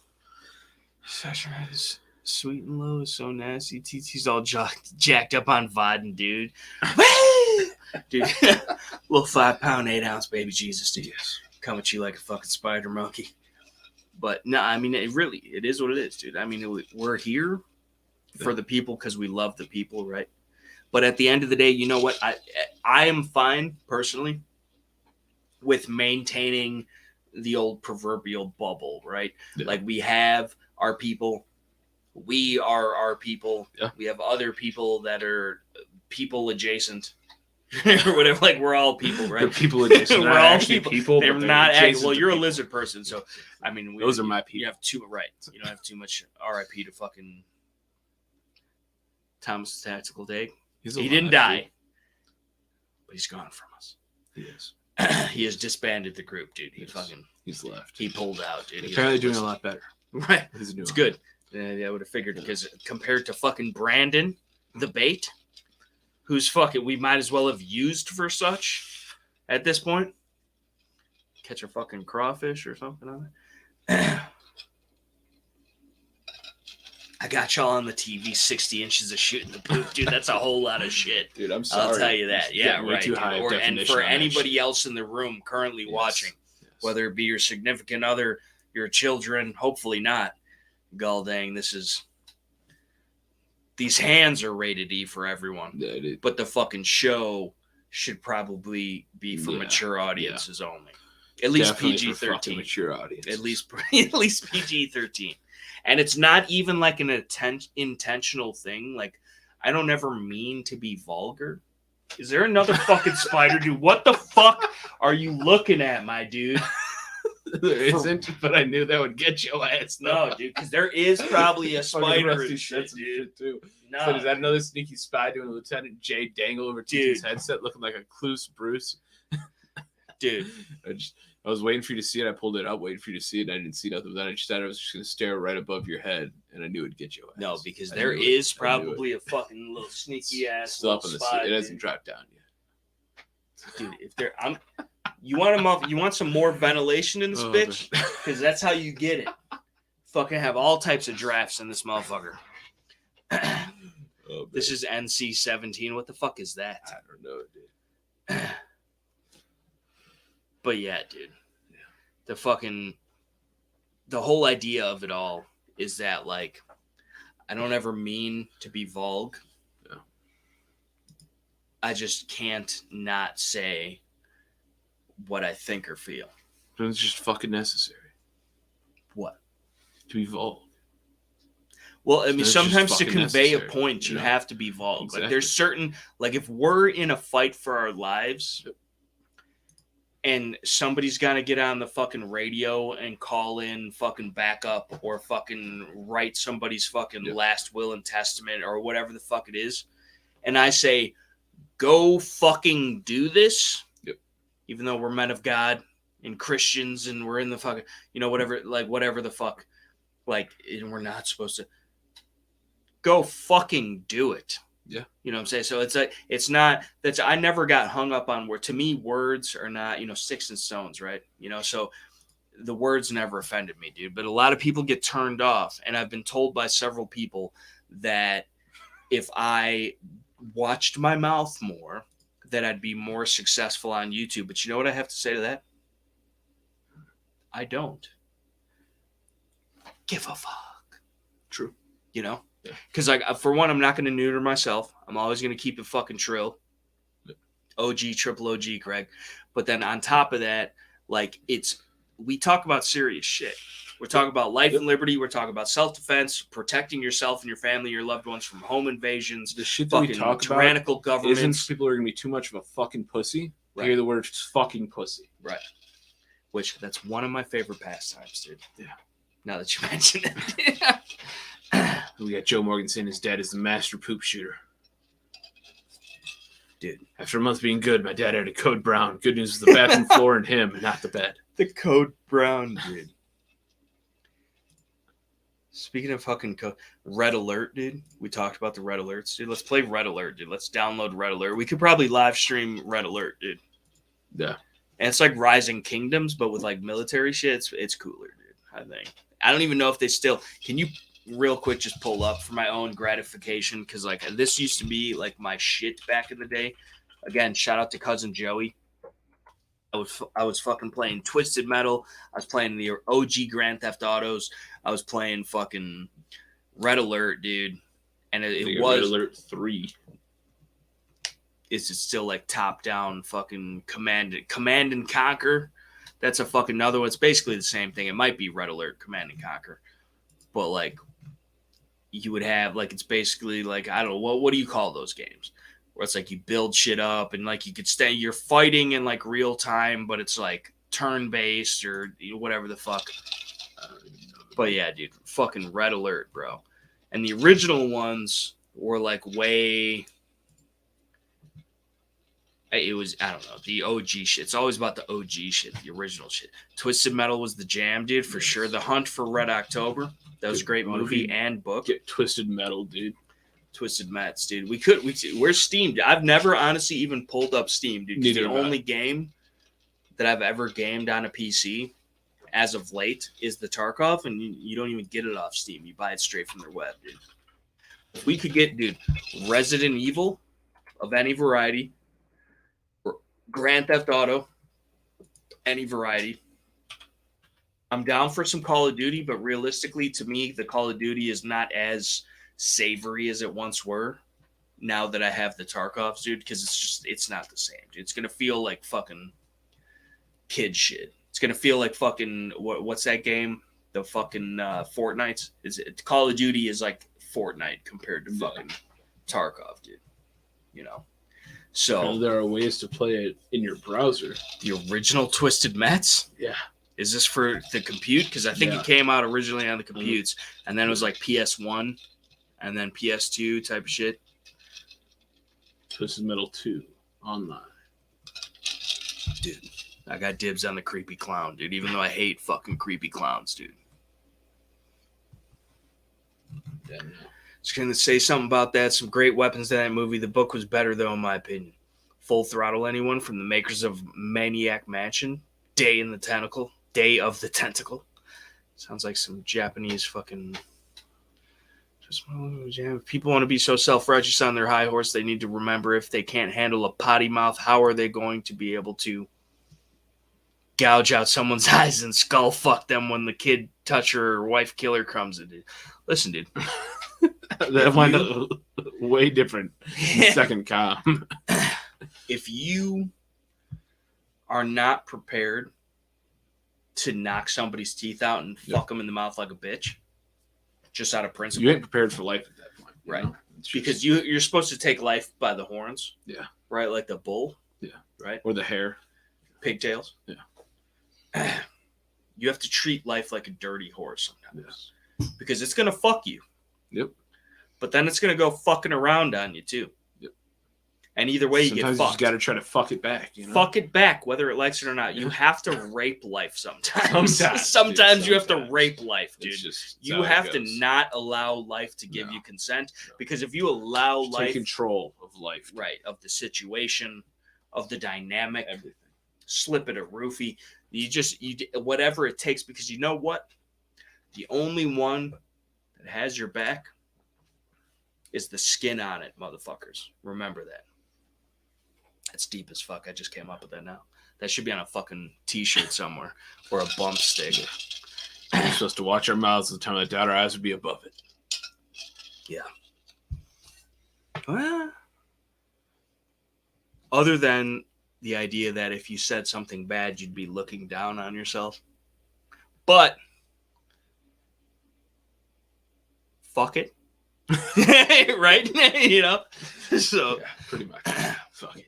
Session is sweet and low, so nasty. TT's all jacked up on vodin, dude. Dude, little 5 pound, 8 ounce baby Jesus, dude. Come at you like a fucking spider monkey. But no, I mean, it is what it is, dude. I mean, we're here for the people because we love the people, right? But at the end of the day, you know what? I am fine, personally, with maintaining the old proverbial bubble, right? Yeah. Like, we have our people. We are our people. Yeah. We have other people that are people adjacent. Or whatever, like we're all people, right?
They're people adjacent.
We're all people. They're not
adjacent.
Well, you're a lizard person, so I mean,
those are my people.
You have too right. You don't have too much RIP to fucking Thomas the Tactical Day. He didn't die, but he's gone from us.
He is.
He has disbanded the group, dude.
He's left.
He pulled out, dude.
Apparently doing a lot better.
Right. It's good. I would have figured because compared to fucking Brandon, the bait. Who's fucking we might as well have used for such at this point. Catch a fucking crawfish or something on it. I got y'all on the TV 60 inches of shooting the poop, dude. That's a whole lot of shit.
Dude, I'm sorry.
I'll tell you that. Yeah, right.
Too high
and for anybody else in the room currently watching, whether it be your significant other, your children, hopefully not, gall dang, these hands are rated E for everyone.
Yeah,
but the fucking show should probably be for mature audiences only. At least PG-13.
Mature audience.
At least PG-13. And it's not even like an intentional thing. Like, I don't ever mean to be vulgar. Is there another fucking spider, dude? What the fuck are you looking at, my dude?
There isn't, but I knew that would get your ass.
No, dude, because there is probably a spider and shit,
dude. Too.
No.
So is that another sneaky spy doing Lieutenant J dangle over TT's headset, looking like a Cluse Bruce?
Dude,
I was waiting for you to see it. I pulled it up, waiting for you to see it. And I didn't see nothing. Then I just said I was just going to stare right above your head, and I knew it'd get your ass.
No, because there is probably a fucking little sneaky ass.
Still up in the spy, it hasn't dropped down yet.
Dude, if there, you want some more ventilation in this bitch? Because that's how you get it. Fucking have all types of drafts in this motherfucker. This is NC-17. What the fuck is that?
I don't know, dude.
But yeah, dude. Yeah. The whole idea of it all is that, like, I don't ever mean to be vulgar.
Yeah.
I just can't not say what I think or feel.
It's just fucking necessary.
What?
To be vulgar.
Well, I mean, sometimes to convey a point, you have to be vulgar. Exactly. Like, there's certain, like, if we're in a fight for our lives, and somebody's got to get on the fucking radio and call in fucking backup or fucking write somebody's fucking last will and testament or whatever the fuck it is, and I say, go fucking do this, even though we're men of God and Christians and we're in the fucking, whatever the fuck, like, and we're not supposed to. Go fucking do it.
Yeah.
You know what I'm saying? So it's like, it's not that I never got hung up on word. To me, words are not, sticks and stones, right? So the words never offended me, dude. But a lot of people get turned off. And I've been told by several people that if I watched my mouth more, that I'd be more successful on YouTube. But you know what I have to say to that? I don't give a fuck.
True.
Because, for one, I'm not going to neuter myself. I'm always going to keep it fucking trill. OG, triple OG, Craig. But then on top of that, like, we talk about serious shit. We're talking about life and liberty. We're talking about self-defense, protecting yourself and your family, your loved ones from home invasions.
The shit that we talk
tyrannical
about
governments.
Isn't people are going to be too much of a fucking pussy. Right. Hear the word fucking pussy.
Right. Which, that's one of my favorite pastimes, dude. Yeah. Now that you mention it.
We got Joe Morgan saying his dad is the master poop shooter.
Dude.
After a month being good, my dad had a code brown. Good news is the bathroom floor and him, not the bed.
The code brown, dude. Speaking of fucking Red Alert, dude. We talked about the Red Alerts, dude. Let's play Red Alert, dude. Let's download Red Alert. We could probably live stream Red Alert, dude.
Yeah.
And it's like Rising Kingdoms, but with like military shit. It's cooler, dude, I think. I don't even know if they still. Can you real quick just pull up for my own gratification? Because like this used to be like my shit back in the day. Again, shout out to cousin Joey. I was fucking playing Twisted Metal. I was playing the OG Grand Theft Autos. I was playing fucking Red Alert, dude. And it was
Red Alert 3.
Is it still like top down fucking Command and Conquer? That's a fucking another one. It's basically the same thing. It might be Red Alert, Command and Conquer, but like you would have like it's basically like I don't know what do you call those games where it's like you build shit up and like you could stay you're fighting in like real time, but it's like turn based or whatever the fuck. But yeah, dude, fucking Red Alert, bro. And the original ones were like way. It was, I don't know, the OG shit. It's always about the OG shit, the original shit. Twisted Metal was the jam, dude, for sure. The Hunt for Red October. That was a great movie and book.
Get Twisted Metal, dude.
Twisted Mets, dude. Where's Steam? I've never honestly even pulled up Steam, dude. The only game that I've ever gamed on a PC as of late is the Tarkov, and you don't even get it off Steam. You buy it straight from their web, dude. If we could get, dude, Resident Evil of any variety, Grand Theft Auto, any variety. I'm down for some Call of Duty, but realistically, to me, the Call of Duty is not as savory as it once were. Now that I have the Tarkovs, dude, because it's not the same. Dude. It's gonna feel like fucking kid shit. It's gonna feel like fucking what's that game? The fucking Fortnite. Call of Duty is like Fortnite compared to fucking Tarkov, dude. You know. So
there are ways to play it in your browser.
The original Twisted Mets?
Yeah.
Is this for the compute? Because I think it came out originally on the computes, and then it was like PS1, and then PS2 type of shit.
Twisted Metal 2 online.
Dude, I got dibs on the creepy clown, dude, even though I hate fucking creepy clowns, dude.
Yeah, no.
Just going to say something about that. Some great weapons in that movie. The book was better, though, in my opinion. Full Throttle Anyone from the makers of Maniac Mansion. Day of the Tentacle. Sounds like some Japanese fucking... If people want to be so self-righteous on their high horse, they need to remember if they can't handle a potty mouth, how are they going to be able to gouge out someone's eyes and skull fuck them when the kid toucher or wife killer comes in? Listen, dude.
That wind up way different second com.
If you are not prepared to knock somebody's teeth out and fuck them in the mouth like a bitch, just out of principle,
you ain't prepared for life at that point,
right? Because you're supposed to take life by the horns, right? Like the bull, right,
or the hair,
pigtails, You have to treat life like a dirty horse sometimes, because it's gonna fuck you.
Yep.
But then it's gonna go fucking around on you too. Yep. And either way,
sometimes
you get fucked.
You just gotta try to fuck it back. You know?
Fuck it back, whether it likes it or not. You have to rape life sometimes. Sometimes you have to rape life, dude. You have to not allow life to give you consent, because if you allow life,
take control of life,
right, of the situation, of the dynamic, everything. Slip it a roofie. You whatever it takes, because you know what? The only one that has your back is the skin on it, motherfuckers. Remember that. That's deep as fuck. I just came up with that now. That should be on a fucking t-shirt somewhere, or a bump sticker.
We're supposed to watch our mouths the time I doubt our eyes would be above it.
Yeah. Well, other than the idea that if you said something bad, you'd be looking down on yourself. But fuck it. Right? You know? So
yeah, pretty much. Fuck it.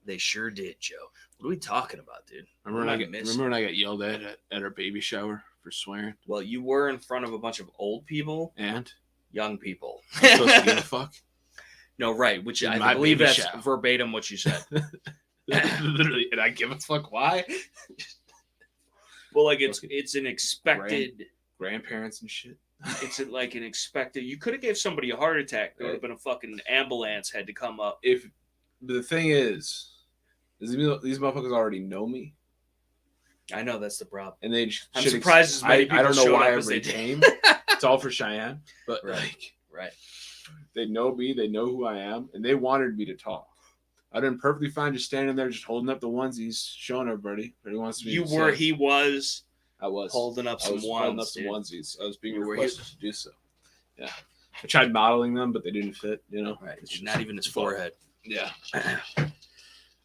They sure did, Joe. What are we talking about, dude?
Remember when I got yelled at our baby shower for swearing?
Well, you were in front of a bunch of old people
and
young people.
I'm supposed to give a fuck?
No, right. Which I believe that's verbatim what you said.
Literally, and I give a fuck why?
Well, like it's an expected
grandparents and shit.
It's like an expected. You could have gave somebody a heart attack. There would have been a fucking ambulance had to come up.
But the thing is these motherfuckers already know me.
I know that's the problem.
And they
I'm surprised as many people
I don't know why
as they
came.
did.
It's all for Cheyenne, but
right.
They know me. They know who I am, and they wanted me to talk. I'd been perfectly fine just standing there, just holding up the onesies, showing everybody. But he wants to be.
You were. He was.
I was
holding up some
onesies. I was being requested to do so. Yeah, I tried modeling them, but they didn't fit. You know,
right? Not even his forehead.
Yeah.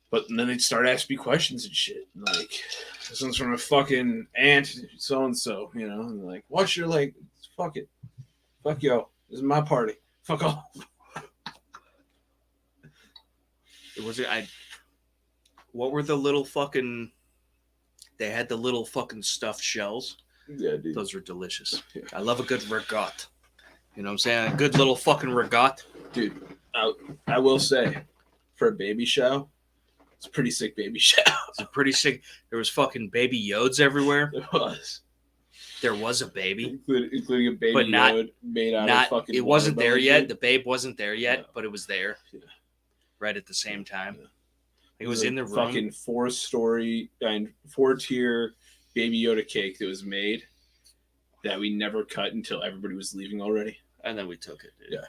But then they'd start asking me questions and shit. Like, this one's from a fucking aunt, so and so. You know, and they're like, "What's your like? Fuck it, fuck yo. This is my party. Fuck off."
What were the little fucking? They had the little fucking stuffed shells.
Yeah, dude.
Those were delicious. Yeah. I love a good regat. You know what I'm saying? A good little fucking regat.
Dude, I will say, for a baby show, it's a pretty sick baby show.
It's a pretty sick. There was fucking baby Yodes everywhere.
There was
a baby.
Including a baby
but not,
Yode made out of fucking
it wasn't there yet.
Dude.
The babe wasn't there yet, but it was there.
Yeah.
Right at the same time.
Yeah.
It was in the room.
Fucking 4-story and 4-tier baby Yoda cake that was made that we never cut until everybody was leaving already.
And then we took it. Dude.
Yeah.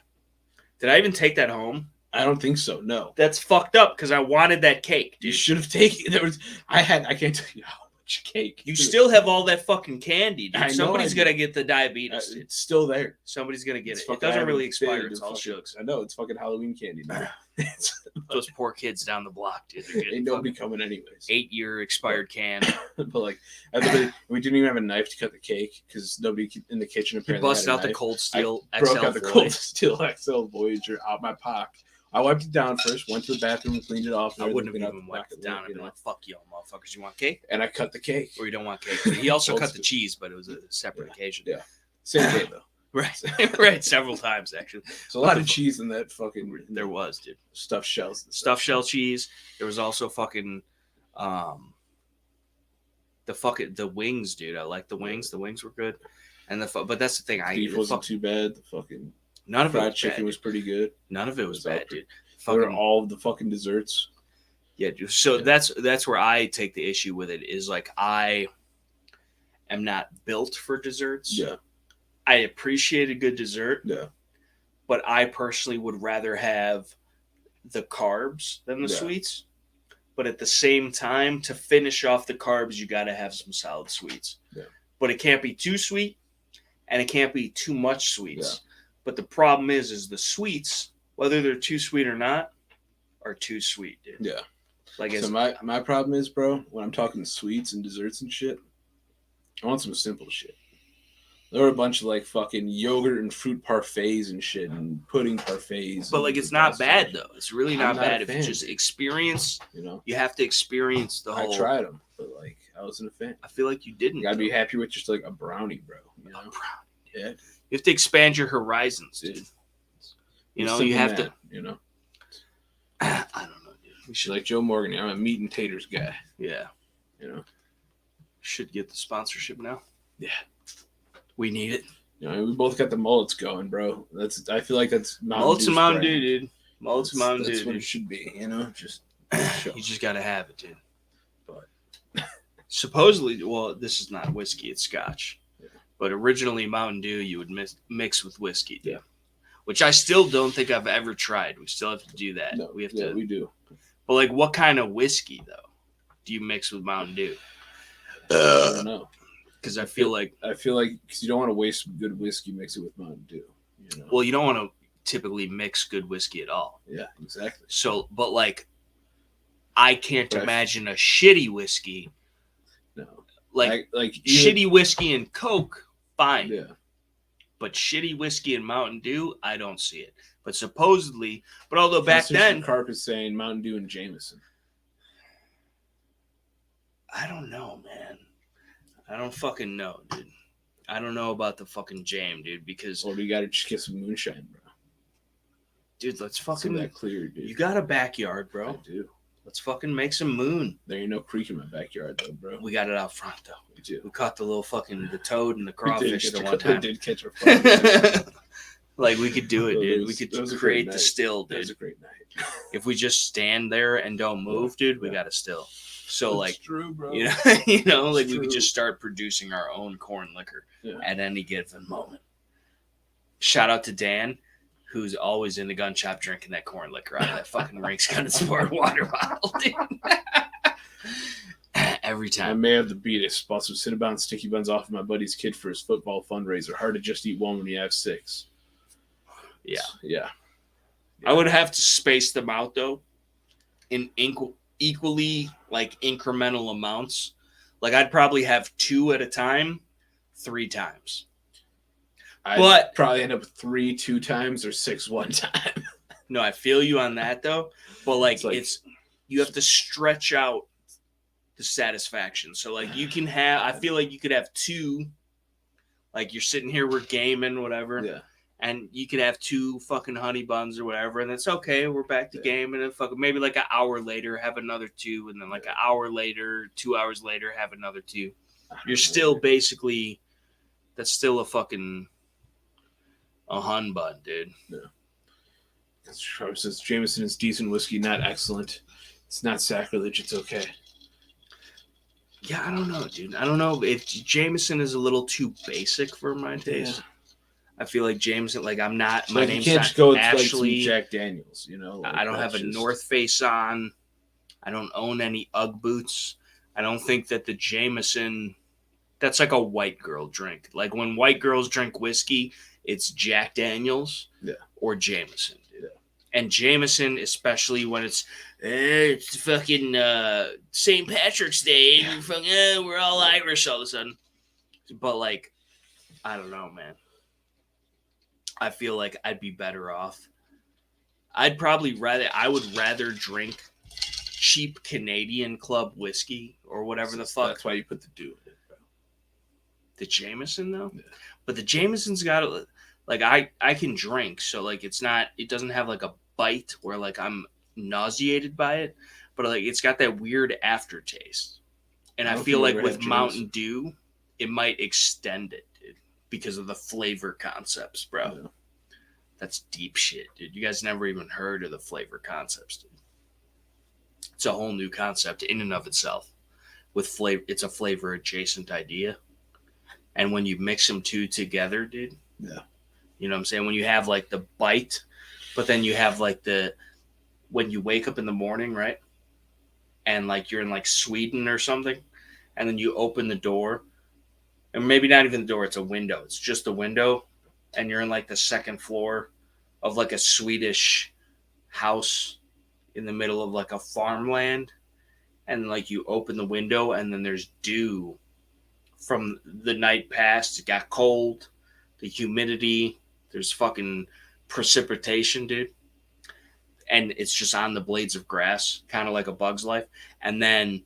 Did I even take that home?
I don't think so. No.
That's fucked up because I wanted that cake. Dude.
You should have taken it. I can't tell you how much cake.
You still have all that fucking candy, dude. Somebody's
going
to get the diabetes.
It's still there.
Somebody's going to get it. It doesn't really expire. It's all sugar.
I know. It's fucking Halloween candy.
Those poor kids down the block, dude.
Ain't nobody coming anyways.
8-year expired can.
But like, we didn't even have a knife to cut the cake because nobody in the kitchen apparently
busted out the Cold Steel
XL.
Broke
out the Cold Steel XL Voyager out my pocket. I wiped it down first, went to the bathroom, and cleaned it off.
I wouldn't have even wiped it down. I'd been like, fuck y'all, motherfuckers. You want cake?
And I cut the cake.
Or you don't want cake. He also cut the cheese, but it was a separate occasion.
Yeah. Same day, though.
Right. Right. Several times, actually.
There's a lot of cheese in that fucking...
There was, dude.
Stuffed shells.
Stuffed shell cheese. There was also fucking... the wings, dude. I like the wings. The wings were good. And but that's the thing.
Beef wasn't too bad. The fucking...
None of
fried chicken was pretty good.
None of it was bad, dude.
Fucking all of the fucking desserts.
Yeah, dude. So that's where I take the issue with it is like I am not built for desserts.
Yeah.
I appreciate a good dessert.
Yeah.
But I personally would rather have the carbs than the sweets. But at the same time, to finish off the carbs, you got to have some solid sweets.
Yeah.
But it can't be too sweet, and it can't be too much sweets.
Yeah.
But the problem is the sweets, whether they're too sweet or not, are too sweet, dude.
Yeah.
Like
so my problem is, bro, when I'm talking sweets and desserts and shit, I want some simple shit. There were a bunch of like fucking yogurt and fruit parfaits and shit and pudding parfaits.
But like it's not bad though. It's really not bad if you just experience.
You know,
you have to experience the whole.
I tried them, but like I wasn't a fan.
I feel like you didn't.
You gotta be happy with just like a brownie, bro. You know?
A brownie.
Yeah.
You have to expand your horizons, dude. You know, you have to.
You know.
I don't know, dude.
We should like Joe Morgan. I'm a meat and taters guy.
Yeah.
You know.
Should get the sponsorship now.
Yeah.
We need it.
You know, we both got the mullets going, bro. I feel like that's
mullets and Mountain Dew, dude. Mullets and Mountain Dew.
That's what it should be, you know. Just
you just gotta have it, dude. But supposedly, well, this is not whiskey; it's Scotch. Yeah. But originally, Mountain Dew you would mix with whiskey, dude. Yeah. Which I still don't think I've ever tried. We still have to do that.
No,
we have to.
We do.
But like, what kind of whiskey though do you mix with Mountain Dew?
I don't know.
Because I feel like
because you don't want to waste good whiskey, mix it with Mountain Dew. You know?
Well, you don't want to typically mix good whiskey at all.
Yeah, exactly.
So, but like, I can't imagine a shitty whiskey.
No,
like shitty whiskey and Coke, fine.
Yeah,
but shitty whiskey and Mountain Dew, I don't see it. But supposedly, although back then,
Carp is saying Mountain Dew and Jameson.
I don't know, man. I don't fucking know, dude. I don't know about the fucking jam, dude, because...
Or you gotta just get some moonshine, bro.
Dude, let's fucking...
that clear, dude.
You got a backyard, bro.
I do.
Let's fucking make some moon.
There ain't no creek in my backyard, though, bro.
We got it out front, though.
We do.
We caught the little fucking... The toad and the crawfish the one time.
We did catch our fly.
Like, we could do it, dude. We could create the still, dude.
That was a great night.
If we just stand there and don't move, dude, we got a still. So
That's
like,
true, bro.
you know, like we could just start producing our own corn liquor at any given moment. Shout out to Dan, who's always in the gun shop drinking that corn liquor out of that fucking Rinks Gun and Sport water bottle, dude. Every time.
I may have the beatest. Bought some Cinnabon sticky buns off of my buddy's kid for his football fundraiser. Hard to just eat one when you have 6. Yeah.
I would have to space them out though, in equally like incremental amounts. Like I'd probably have 2 at a time, 3 times.
I'd probably end up with 3 2 times or 6 1 time.
No, I feel you on that though. But like it's you have to stretch out the satisfaction. So like you can have, I feel like you could have 2, like you're sitting here, we're gaming, whatever.
Yeah.
And you could have 2 fucking honey buns or whatever, and it's okay. We're back to game, and then fucking maybe like an hour later have another 2, and then like an hour later, 2 hours later have another 2. You're still basically, that's still a fucking a hun bun, dude.
Yeah. That's true. Says Jameson is decent whiskey, not excellent. It's not sacrilege. It's okay.
Yeah, I don't know, dude. I don't know if Jameson is a little too basic for my taste. Yeah. I feel like Jameson, like I'm not. My name's not Ashley.
Like Jack Daniels, you know.
Like I don't have a North Face on. I don't own any UGG boots. I don't think that the Jameson. That's like a white girl drink. Like when white girls drink whiskey, it's Jack Daniels or Jameson. Yeah. And Jameson, especially when it's fucking St. Patrick's Day, and we're all Irish all of a sudden. But like, I don't know, man. I feel like I'd be better off. I would rather drink cheap Canadian Club whiskey or whatever the fuck.
That's why you put the dew in it, bro.
The Jameson though? Yeah. But the Jameson's got like I can drink, so like it doesn't have like a bite where like I'm nauseated by it, but like it's got that weird aftertaste. And I feel like with Mountain Dew, it might extend it. Because of the flavor concepts, bro. Yeah. That's deep shit, dude. You guys never even heard of the flavor concepts, dude. It's a whole new concept in and of itself. With flavor, it's a flavor adjacent idea. And when you mix them 2 together, dude.
Yeah.
You know what I'm saying? When you have like the bite, but then you have like when you wake up in the morning, right? And like you're in like Sweden or something, and then you open the door. And maybe not even the door, it's a window. It's just a window. And you're in like the 2nd floor of like a Swedish house in the middle of like a farmland. And like you open the window and then there's dew from the night past. It got cold. The humidity. There's fucking precipitation, dude. And it's just on the blades of grass, kind of like A Bug's Life. And then...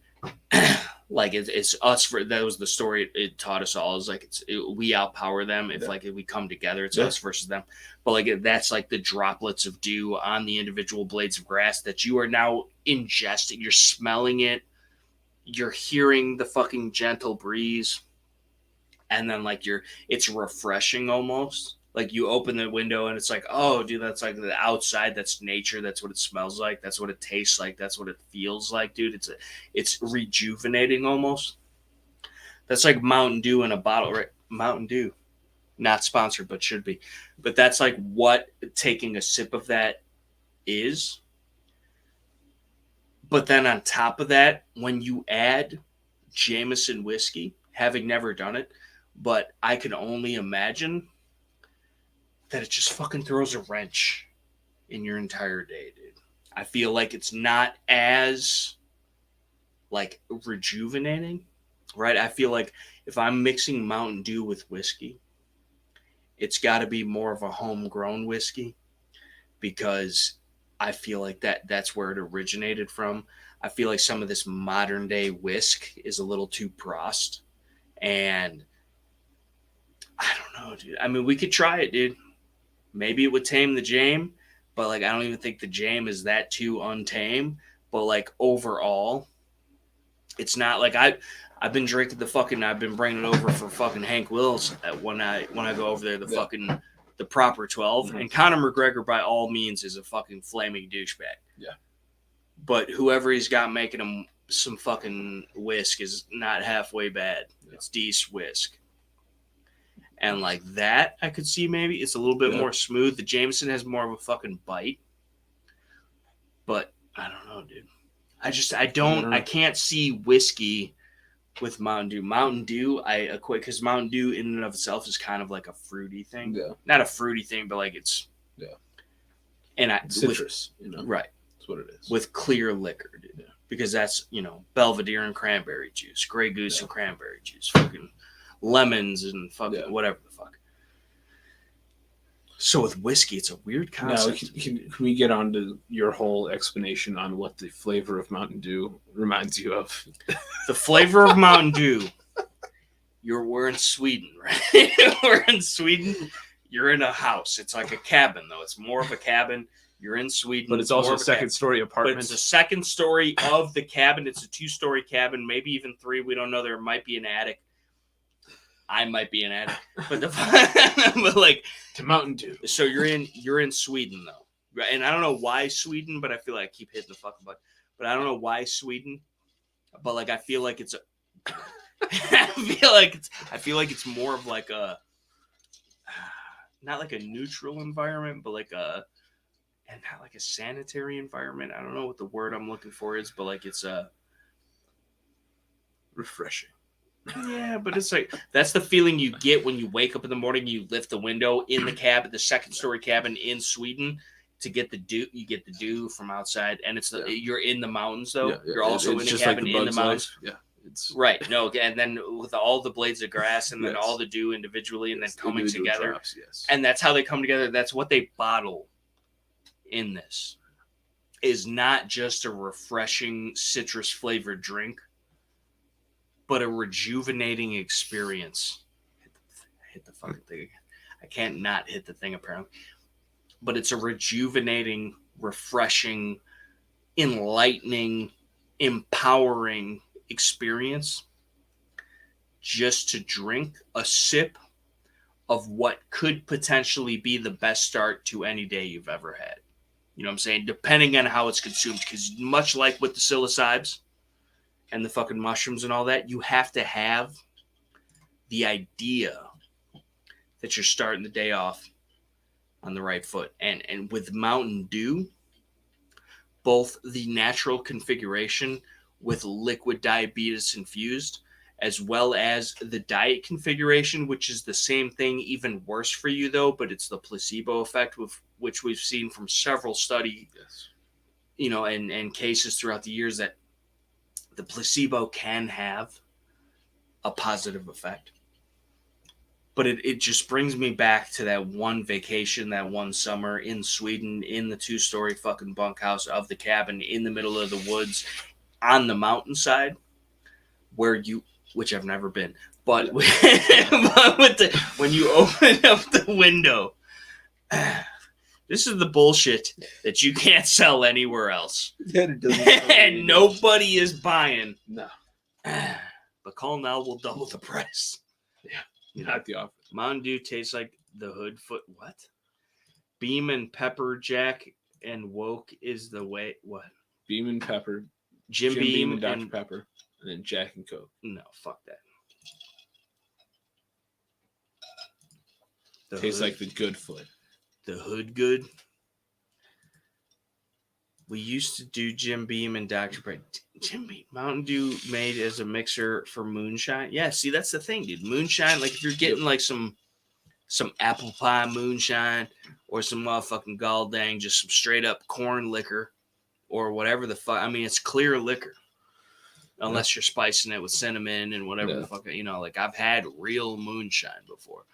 like it's us that was the story it taught us all is like we outpower them if like if we come together it's us versus them, but like that's like the droplets of dew on the individual blades of grass that you are now ingesting. You're smelling it, you're hearing the fucking gentle breeze, and then like it's refreshing almost. Like you open the window and it's like, oh, dude, that's like the outside. That's nature. That's what it smells like. That's what it tastes like. That's what it feels like, dude. It's rejuvenating almost. That's like Mountain Dew in a bottle, right? Mountain Dew, not sponsored, but should be. But that's like what taking a sip of that is. But then on top of that, when you add Jameson whiskey, having never done it, but I can only imagine that it just fucking throws a wrench in your entire day, dude. I feel like it's not as like rejuvenating, right? I feel like if I'm mixing Mountain Dew with whiskey, it's got to be more of a homegrown whiskey because I feel like that's where it originated from. I feel like some of this modern day whisk is a little too processed, and I don't know, dude. I mean, we could try it, dude. Maybe it would tame the Jame, but like I don't even think the Jame is that too untame. But like overall, it's not like I've been drinking I've been bringing it over for fucking Hank Wills when I go over there the proper 12. Mm-hmm. And Conor McGregor by all means is a fucking flaming douchebag.
Yeah.
But whoever he's got making him some fucking whisk is not halfway bad. Yeah. It's decent whisk. And like that, I could see maybe it's a little bit more smooth. The Jameson has more of a fucking bite. But I don't know, dude. I can't see whiskey with Mountain Dew. Mountain Dew, I equate, because Mountain Dew in and of itself is kind of like a fruity thing. Yeah. Not a fruity thing, but like it's. Yeah. And
citrus,
Right.
That's what it is.
With clear liquor, dude. Yeah. Because that's, Belvedere and cranberry juice, Grey Goose and cranberry juice, fucking lemons and fucking whatever the fuck. So with whiskey, it's a weird concept.
Now, can we get on to your whole explanation on what the flavor of Mountain Dew reminds you of?
The flavor of Mountain Dew. We're in Sweden, right? We're in Sweden. You're in a house. It's like a cabin, though. It's more of a cabin. You're in Sweden.
But it's also a second-story apartment.
But it's a second story of the cabin. It's a 2-story cabin, maybe even 3. We don't know. There might be an attic. I might be an addict, but like
to Mountain Dew.
So you're in Sweden though, and I don't know why Sweden, but I feel like I keep hitting the fucking button. But I don't know why Sweden, but like I feel like it's I feel like it's more of like a not like a neutral environment, but like and not like a sanitary environment. I don't know what the word I'm looking for is, but like it's
refreshing.
Yeah, but it's like that's the feeling you get when you wake up in the morning. You lift the window in the cabin, the second-story cabin in Sweden, to get the dew. You get the dew from outside, and it's you're in the mountains though. Yeah, You're also in a cabin in the mountains.
Life. Yeah, it's
right. No, and then with all the blades of grass, and then all the dew individually, and then coming together.
Drops,
and that's how they come together. That's what they bottle in this. Is not just a refreshing citrus flavored drink, but a rejuvenating experience. Hit the fucking thing again. I can't not hit the thing apparently. But it's a rejuvenating, refreshing, enlightening, empowering experience just to drink a sip of what could potentially be the best start to any day you've ever had. You know what I'm saying? Depending on how it's consumed. Because much like with the psilocybes and the fucking mushrooms and all that, you have to have the idea that you're starting the day off on the right foot. And with Mountain Dew, both the natural configuration with liquid diabetes infused, as well as the diet configuration, which is the same thing, even worse for you though, but it's the placebo effect, which we've seen from several studies, and cases throughout the years that the placebo can have a positive effect. But it just brings me back to that one vacation, that one summer in Sweden, in the 2-story fucking bunkhouse of the cabin in the middle of the woods on the mountainside, which I've never been, but when you open up the window, this is the bullshit that you can't sell anywhere else. And nobody is buying.
No.
But call now, we'll double the price.
Yeah. Not the offer.
Mountain Dew tastes like the hood foot. What? Beam and Pepper Jack and Woke is the way. What?
Beam and Pepper.
Jim Beam
and Dr. Pepper. And then Jack and Coke.
No, fuck that.
Tastes like the good foot.
The hood good. We used to do Jim Beam and Dr. Pepper. Jim Beam. Mountain Dew made as a mixer for moonshine. Yeah, see, that's the thing, dude. Moonshine, like if you're getting like some apple pie moonshine or some motherfucking galdang, just some straight up corn liquor or whatever the fuck. I mean, it's clear liquor. Unless you're spicing it with cinnamon and whatever the fuck, like I've had real moonshine before.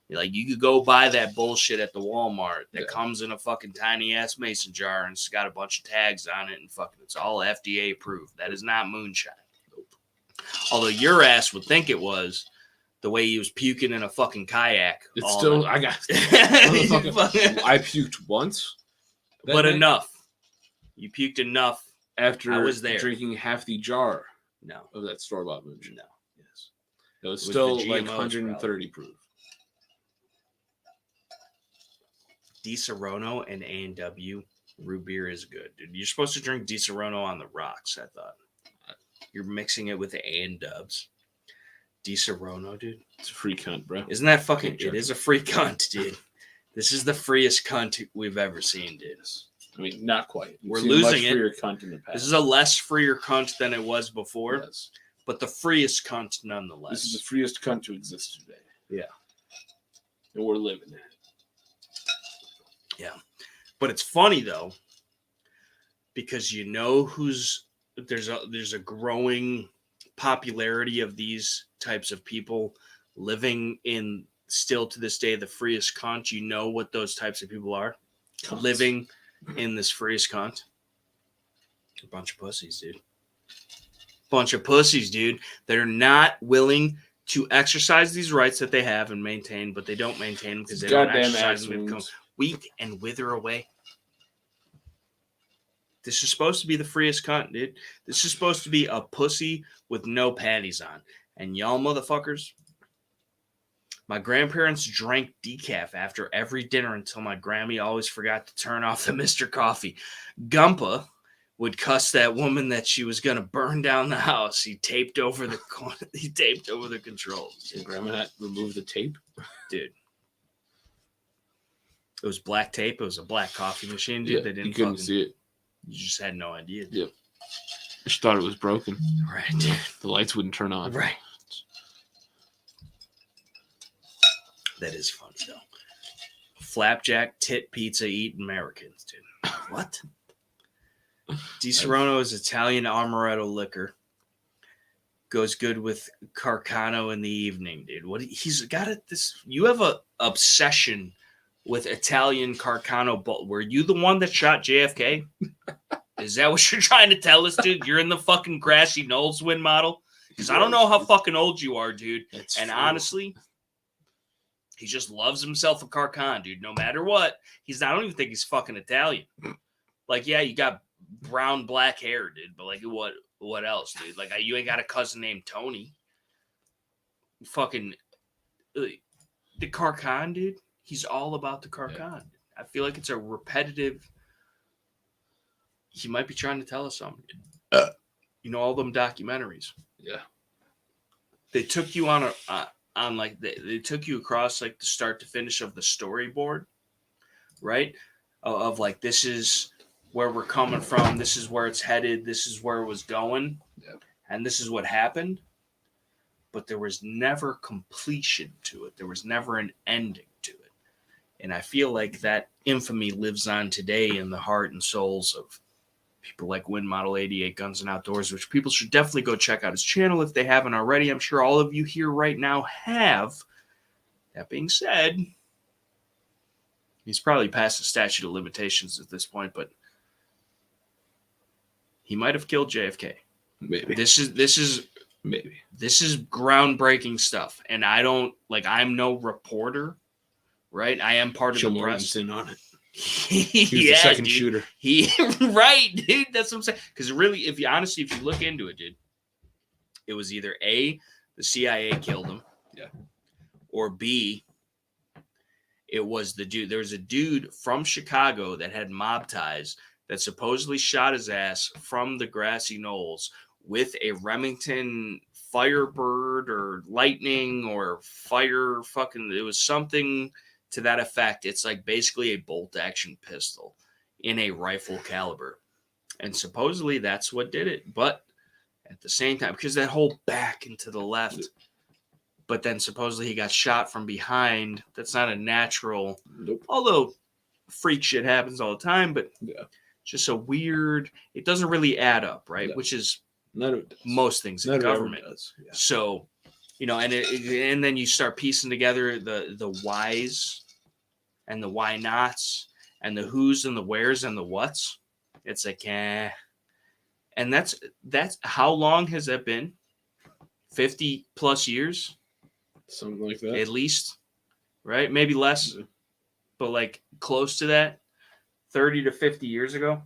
Like you could go buy that bullshit at the Walmart that comes in a fucking tiny ass mason jar and it's got a bunch of tags on it and fucking it's all FDA approved. That is not moonshine. Nope. Although your ass would think it was the way he was puking in a fucking kayak.
It's still night. I got I puked once.
But night. Enough. You puked enough
after
I was there.
Drinking half the jar.
No.
Of that store-bought moonshine.
No.
Yes. It was still like 130 probably. Proof.
Di-Serono and A&W root beer is good, dude. You're supposed to drink Di-Serono on the rocks, I thought. You're mixing it with A&Dubs. Di-Serono, dude.
It's a free cunt, bro.
Isn't that fucking... It is a free cunt, dude. This is the freest cunt we've ever seen, dude.
I mean, not quite.
We're losing it.
Freer cunt in the past.
This is a less freer cunt than it was before.
Yes.
But the freest cunt nonetheless.
This is the freest cunt to exist today.
Yeah.
And we're living it.
Yeah. But it's funny, though, because you know there's a growing popularity of these types of people living in, still to this day, the freest cunt. You know what those types of people are? Cunts. Living in this freest cunt. A bunch of pussies, dude. Bunch of pussies, dude. They're not willing to exercise these rights that they have and maintain, but they don't maintain them because they don't exercise them. Become weak and wither away. This is supposed to be the freest cunt, dude. This is supposed to be a pussy with no panties on. And y'all motherfuckers, my grandparents drank decaf after every dinner until my Grammy always forgot to turn off the Mr. Coffee. Gumpa would cuss that woman that she was gonna burn down the house. He taped over the controls.
Did Grandma not remove the tape?
Dude. It was black tape. It was a black coffee machine, dude.
Yeah,
they didn't
you couldn't see it.
You just had no idea. Dude.
Yep. Just thought it was broken.
Right, dude.
The lights wouldn't turn on.
Right. That is funny, though. Flapjack, tit pizza, eat Americans, dude. What? Di-Serono is Italian amaretto liquor. Goes good with Carcano in the evening, dude. What? He's got it. You have a obsession with Italian Carcano. Were you the one that shot JFK? Is that what you're trying to tell us, dude? You're in the fucking grassy knolls win model? Because I don't know how fucking old you are, dude.
That's
and
true.
Honestly, he just loves himself a Carcan, dude. No matter what. I don't even think he's fucking Italian. Like, yeah, you got brown, black hair, dude. But, like, what else, dude? Like, you ain't got a cousin named Tony. Fucking, the Carcan, dude. He's all about the Carcan. Yeah. I feel like it's a repetitive. He might be trying to tell us something. You know, all them documentaries.
Yeah.
They took you on they took you across like the start to finish of the storyboard, right? Of like, this is where we're coming from. This is where it's headed. This is where it was going.
Yep.
And this is what happened. But there was never completion to it. There was never an ending to it. And I feel like that infamy lives on today in the heart and souls of people like Win Model 88 Guns and Outdoors, which people should definitely go check out his channel if they haven't already. I'm sure all of you here right now have. That being said, he's probably past the statute of limitations at this point, but he might have killed JFK.
Maybe.
This is groundbreaking stuff. And I'm no reporter, right? I am part of the press.
In on it.
He was
the second shooter.
Right, dude. That's what I'm saying. Because really, if you look into it, dude, it was either A, the CIA killed him,
yeah,
or B, it was the dude. There was a dude from Chicago that had mob ties that supposedly shot his ass from the grassy knolls with a Remington Firebird or Lightning or Fire fucking. It was something to that effect. It's like basically a bolt action pistol in a rifle caliber. And supposedly that's what did it. But at the same time, because that whole back and to the left, but then supposedly he got shot from behind. That's not a natural,
nope.
Although freak shit happens all the time, but
yeah,
just a weird, it doesn't really add up, right?
Yeah.
Which is
none of it does.
Most things in government.
Does. Yeah.
So, and then you start piecing together the whys and the why nots and the who's and the where's and the what's. It's like, and that's how long has that been? 50 plus years?
Something like that.
At least, right? Maybe less, but like close to that. 30 to 50 years ago.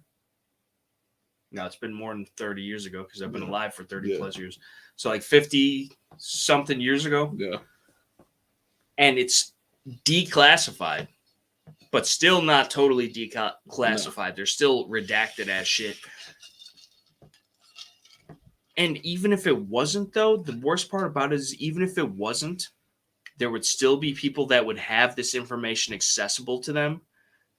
No, it's been more than 30 years ago because I've been alive for 30 plus years. So like 50 something years ago.
Yeah. And
it's declassified, but still not totally declassified. No. They're still redacted as shit. And even if it wasn't, though, the worst part about it is even if it wasn't, there would still be people that would have this information accessible to them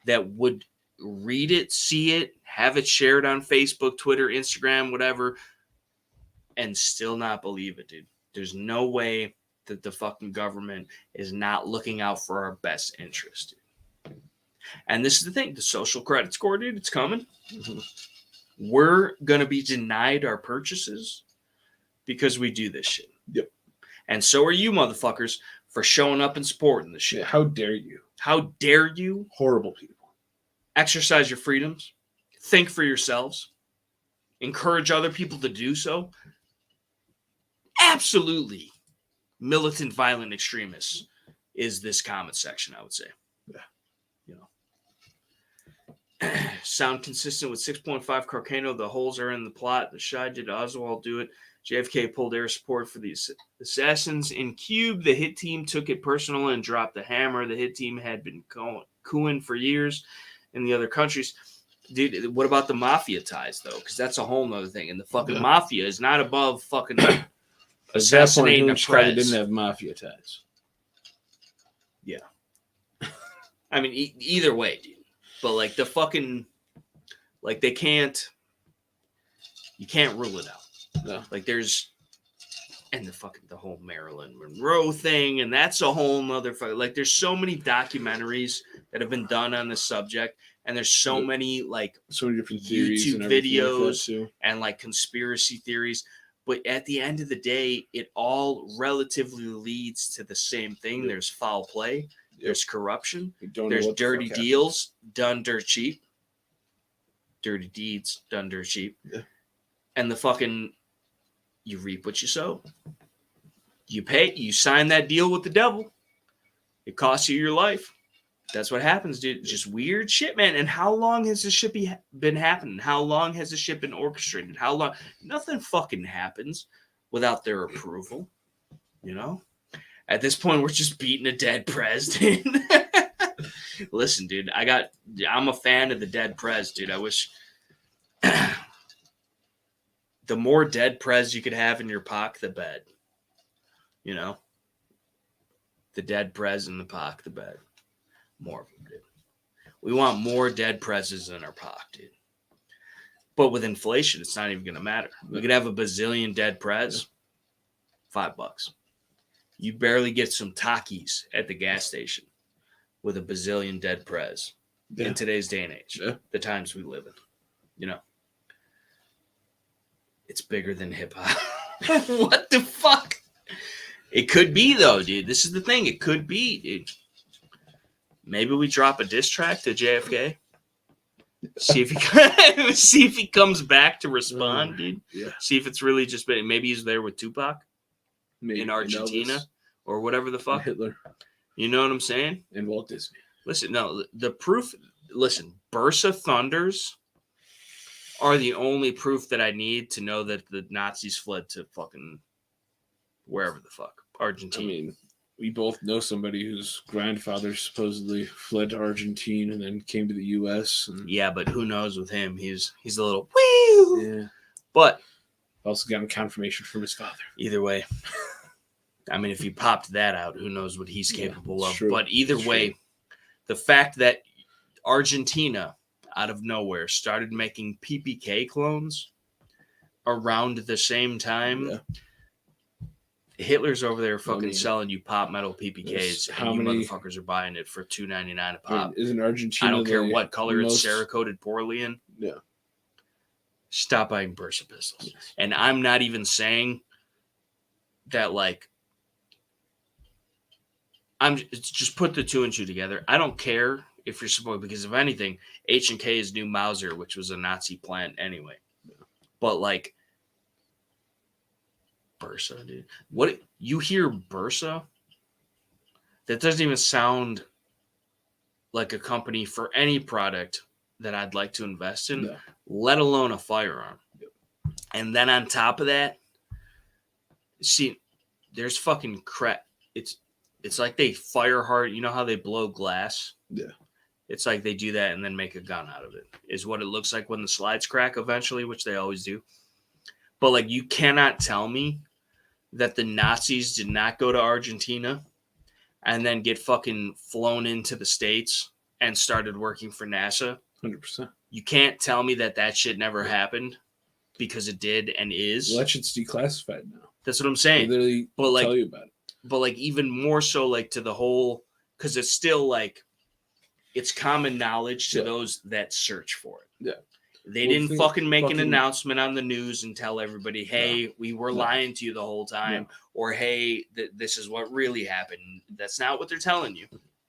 that would read it, see it, have it shared on Facebook, Twitter, Instagram, whatever, and still not believe it, dude. There's no way that the fucking government is not looking out for our best interest, dude. And this is the thing, the social credit score, dude, it's coming. We're going to be denied our purchases because we do this shit.
Yep.
And so are you motherfuckers for showing up and supporting this shit.
Yeah, how dare you?
How dare you?
Horrible people.
Exercise your freedoms. Think for yourselves. Encourage other people to do so. Absolutely. Militant, violent extremists is this comment section, I would say.
Yeah.
You know. Sound consistent with 6.5 Carcano. The holes are in the plot. The Shy did Oswald do it. JFK pulled air support for the assassins. In Cube, the hit team took it personal and dropped the hammer. The hit team had been cooing for years in the other countries. Dude, what about the mafia ties, though? Because that's a whole nother thing. And the fucking mafia is not above fucking assassinating a
prez. Didn't have mafia ties.
Yeah. I mean, either way, dude. But, like, the fucking... Like, they can't... You can't rule it out.
No.
Like, there's... And the whole Marilyn Monroe thing, and that's a whole nother... Like, there's so many documentaries that have been done on this subject, and there's so many, like,
so many different theories
YouTube
and
videos
like
and, like, conspiracy theories. But at the end of the day, it all relatively leads to the same thing. Yep. There's foul play. Yep. There's corruption. There's dirty deals done dirt cheap. Dirty deeds done dirt cheap.
Yeah.
And the fucking, you reap what you sow. You sign that deal with the devil. It costs you your life. That's what happens, dude. Just weird shit, man. And how long has this shit been happening? How long has this shit been orchestrated? How long? Nothing fucking happens without their approval, you know? At this point, we're just beating a dead prez, dude. Listen, dude, I'm a fan of the dead prez, dude. I wish the more dead prez you could have in your pock, the better. You know? The dead prez in the pock, the better. More of them, dude. We want more dead prezes in our pock, dude. But with inflation, it's not even going to matter. We could have a bazillion dead prez, $5. You barely get some Takis at the gas station with a bazillion dead prez in today's day and age, the times we live in. You know, it's bigger than hip hop. What the fuck? It could be, though, dude. This is the thing. It could be, dude. Maybe we drop a diss track to JFK. See if he comes back to respond, dude.
Yeah.
See if it's really just been. Maybe he's there with Tupac in Argentina or whatever the fuck.
And Hitler.
You know what I'm saying?
And Walt Disney.
Listen, no, the proof. Listen, Bursa Thunders are the only proof that I need to know that the Nazis fled to fucking wherever the fuck, Argentina.
I mean, we both know somebody whose grandfather supposedly fled to Argentina and then came to the U.S. And...
Yeah, but who knows with him? He's a little woo.
Yeah.
But
also gotten confirmation from his father.
Either way, I mean, if you popped that out, who knows what he's capable of?
True.
But either way, the fact that Argentina, out of nowhere, started making PPK clones around the same time. Yeah. Hitler's over there fucking selling you pop metal PPKs, and you motherfuckers are buying it for $2.99 a pop.
I mean, isn't Argentina?
I don't care what color it's Cerakoted poorly in.
Yeah.
Stop buying Bursa pistols. Yes. And I'm not even saying that, like, just put the two and two together. I don't care if you're supporting, because if anything, H&K is new Mauser, which was a Nazi plant anyway. Yeah. But, like, Bursa, dude. What you hear Bursa? That doesn't even sound like a company for any product that I'd like to invest in, let alone a firearm. Yep. And then on top of that, see, there's fucking crap. It's like they fire hard. You know how they blow glass?
Yeah.
It's like they do that and then make a gun out of it. Is what it looks like when the slides crack eventually, which they always do. But like, you cannot tell me that the Nazis did not go to Argentina and then get fucking flown into the States and started working for NASA.
100%.
You can't tell me that shit never happened, because it did and is.
Well, that shit's declassified now.
That's what I'm saying.
They literally tell you about it.
But like, even more so, like, to the whole, because it's still like, it's common knowledge to those that search for it.
Yeah.
They didn't fucking make an announcement on the news and tell everybody, hey, we were lying to you the whole time. Or, hey, this is what really happened. That's not what they're telling you.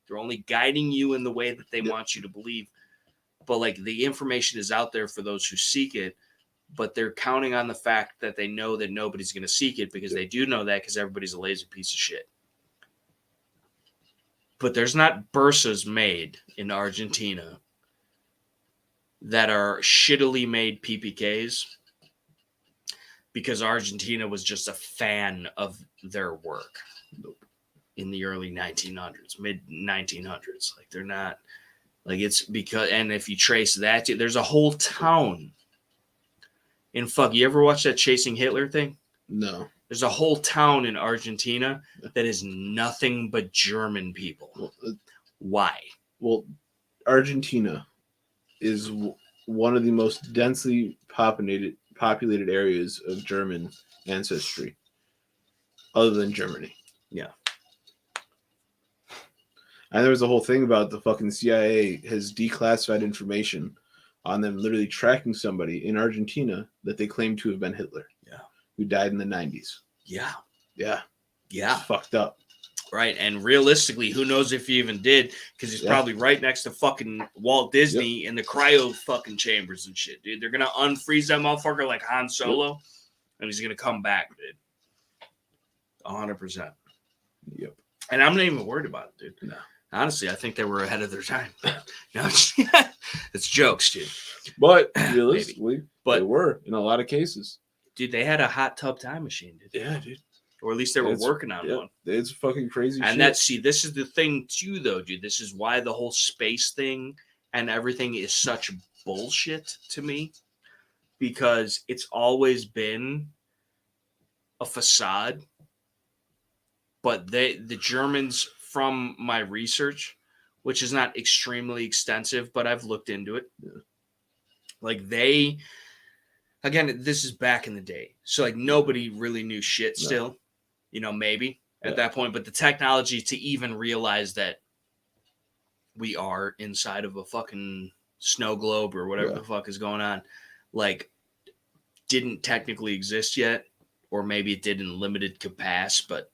They're only guiding you in the way that they want you to believe. But like, the information is out there for those who seek it, but they're counting on the fact that they know that nobody's going to seek it, because they do know that, because everybody's a lazy piece of shit. But there's not bursas made in Argentina that are shittily made PPKs because Argentina was just a fan of their work in the early 1900s, mid 1900s. Like, they're not, like, it's because, and if you trace that, there's a whole town in you ever watch that Chasing Hitler thing?
No.
There's a whole town in Argentina that is nothing but German people. Why?
Well, Argentina is one of the most densely populated areas of German ancestry, other than Germany.
Yeah.
And there was a whole thing about the fucking CIA has declassified information on them literally tracking somebody in Argentina that they claim to have been Hitler.
Yeah.
Who died in the 90s.
Yeah.
Yeah.
Yeah.
It's fucked up.
Right. And realistically, who knows if he even did, because he's probably right next to fucking Walt Disney in the cryo fucking chambers and shit, dude. They're going to unfreeze that motherfucker like Han Solo, and he's going to come back, dude. 100%.
Yep.
And I'm not even worried about it, dude.
No.
Honestly, I think they were ahead of their time. No, it's jokes, dude.
But realistically,
they
were in a lot of cases.
Dude, they had a hot tub time machine, dude.
Yeah, dude.
Or at least they were working on one.
It's fucking crazy
and
shit.
This is the thing too, though, dude. This is why the whole space thing and everything is such bullshit to me. Because it's always been a facade. But the Germans, from my research, which is not extremely extensive, but I've looked into it. Yeah. Like, again, this is back in the day. So, like, nobody really knew shit still. You know, maybe at that point. But the technology to even realize that we are inside of a fucking snow globe or whatever the fuck is going on, like, didn't technically exist yet. Or maybe it did in limited capacity, but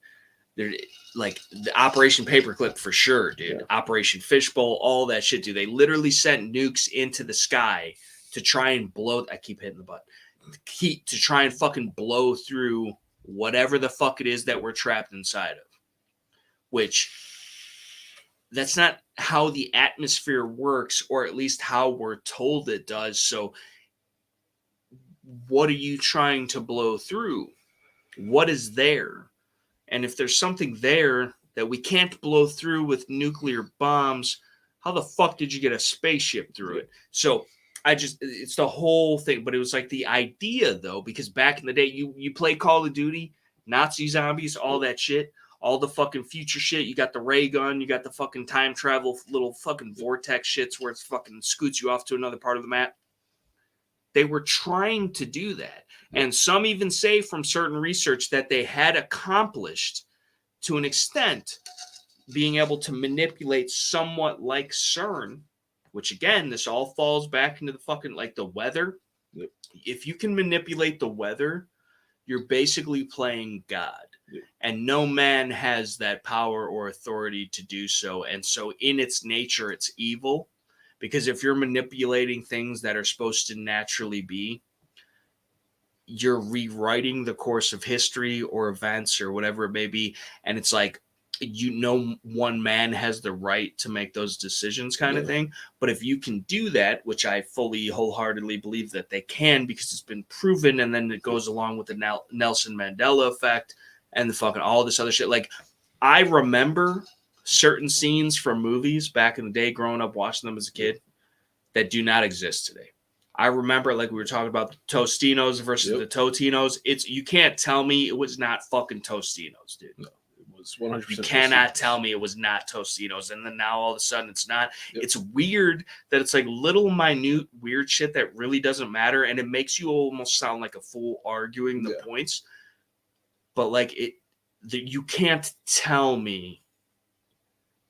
like the Operation Paperclip for sure, dude. Yeah. Operation Fishbowl, all that shit, dude. They literally sent nukes into the sky to try and blow. I keep hitting the button. To try and fucking blow through whatever the fuck it is that we're trapped inside of. Which, that's not how the atmosphere works, or at least how we're told it does. So, what are you trying to blow through? What is there? And if there's something there that we can't blow through with nuclear bombs, how the fuck did you get a spaceship through it? So it's the whole thing. But it was like the idea, though, because back in the day, you play Call of Duty, Nazi zombies, all that shit, all the fucking future shit. You got the ray gun, you got the fucking time travel little fucking vortex shits where it fucking scoots you off to another part of the map. They were trying to do that. And some even say from certain research that they had accomplished, to an extent, being able to manipulate somewhat like CERN, which, again, this all falls back into the fucking, like, the weather. Yep. If you can manipulate the weather, you're basically playing God. Yep. And no man has that power or authority to do so. And so in its nature, it's evil. Because if you're manipulating things that are supposed to naturally be, you're rewriting the course of history or events or whatever it may be. And it's like, one man has the right to make those decisions kind of thing. But if you can do that, which I fully wholeheartedly believe that they can, because it's been proven, and then it goes along with the Nelson Mandela effect and the fucking all this other shit. Like, I remember certain scenes from movies back in the day, growing up watching them as a kid, that do not exist today. I remember, like we were talking about the Tostinos versus the Totinos. You can't tell me it was not fucking Tostinos, dude.
No, it was 100%.
You cannot tell me it was not Tostinos, and then now all of a sudden it's not. It's weird that it's like little minute weird shit that really doesn't matter, and it makes you almost sound like a fool arguing the points. But like you can't tell me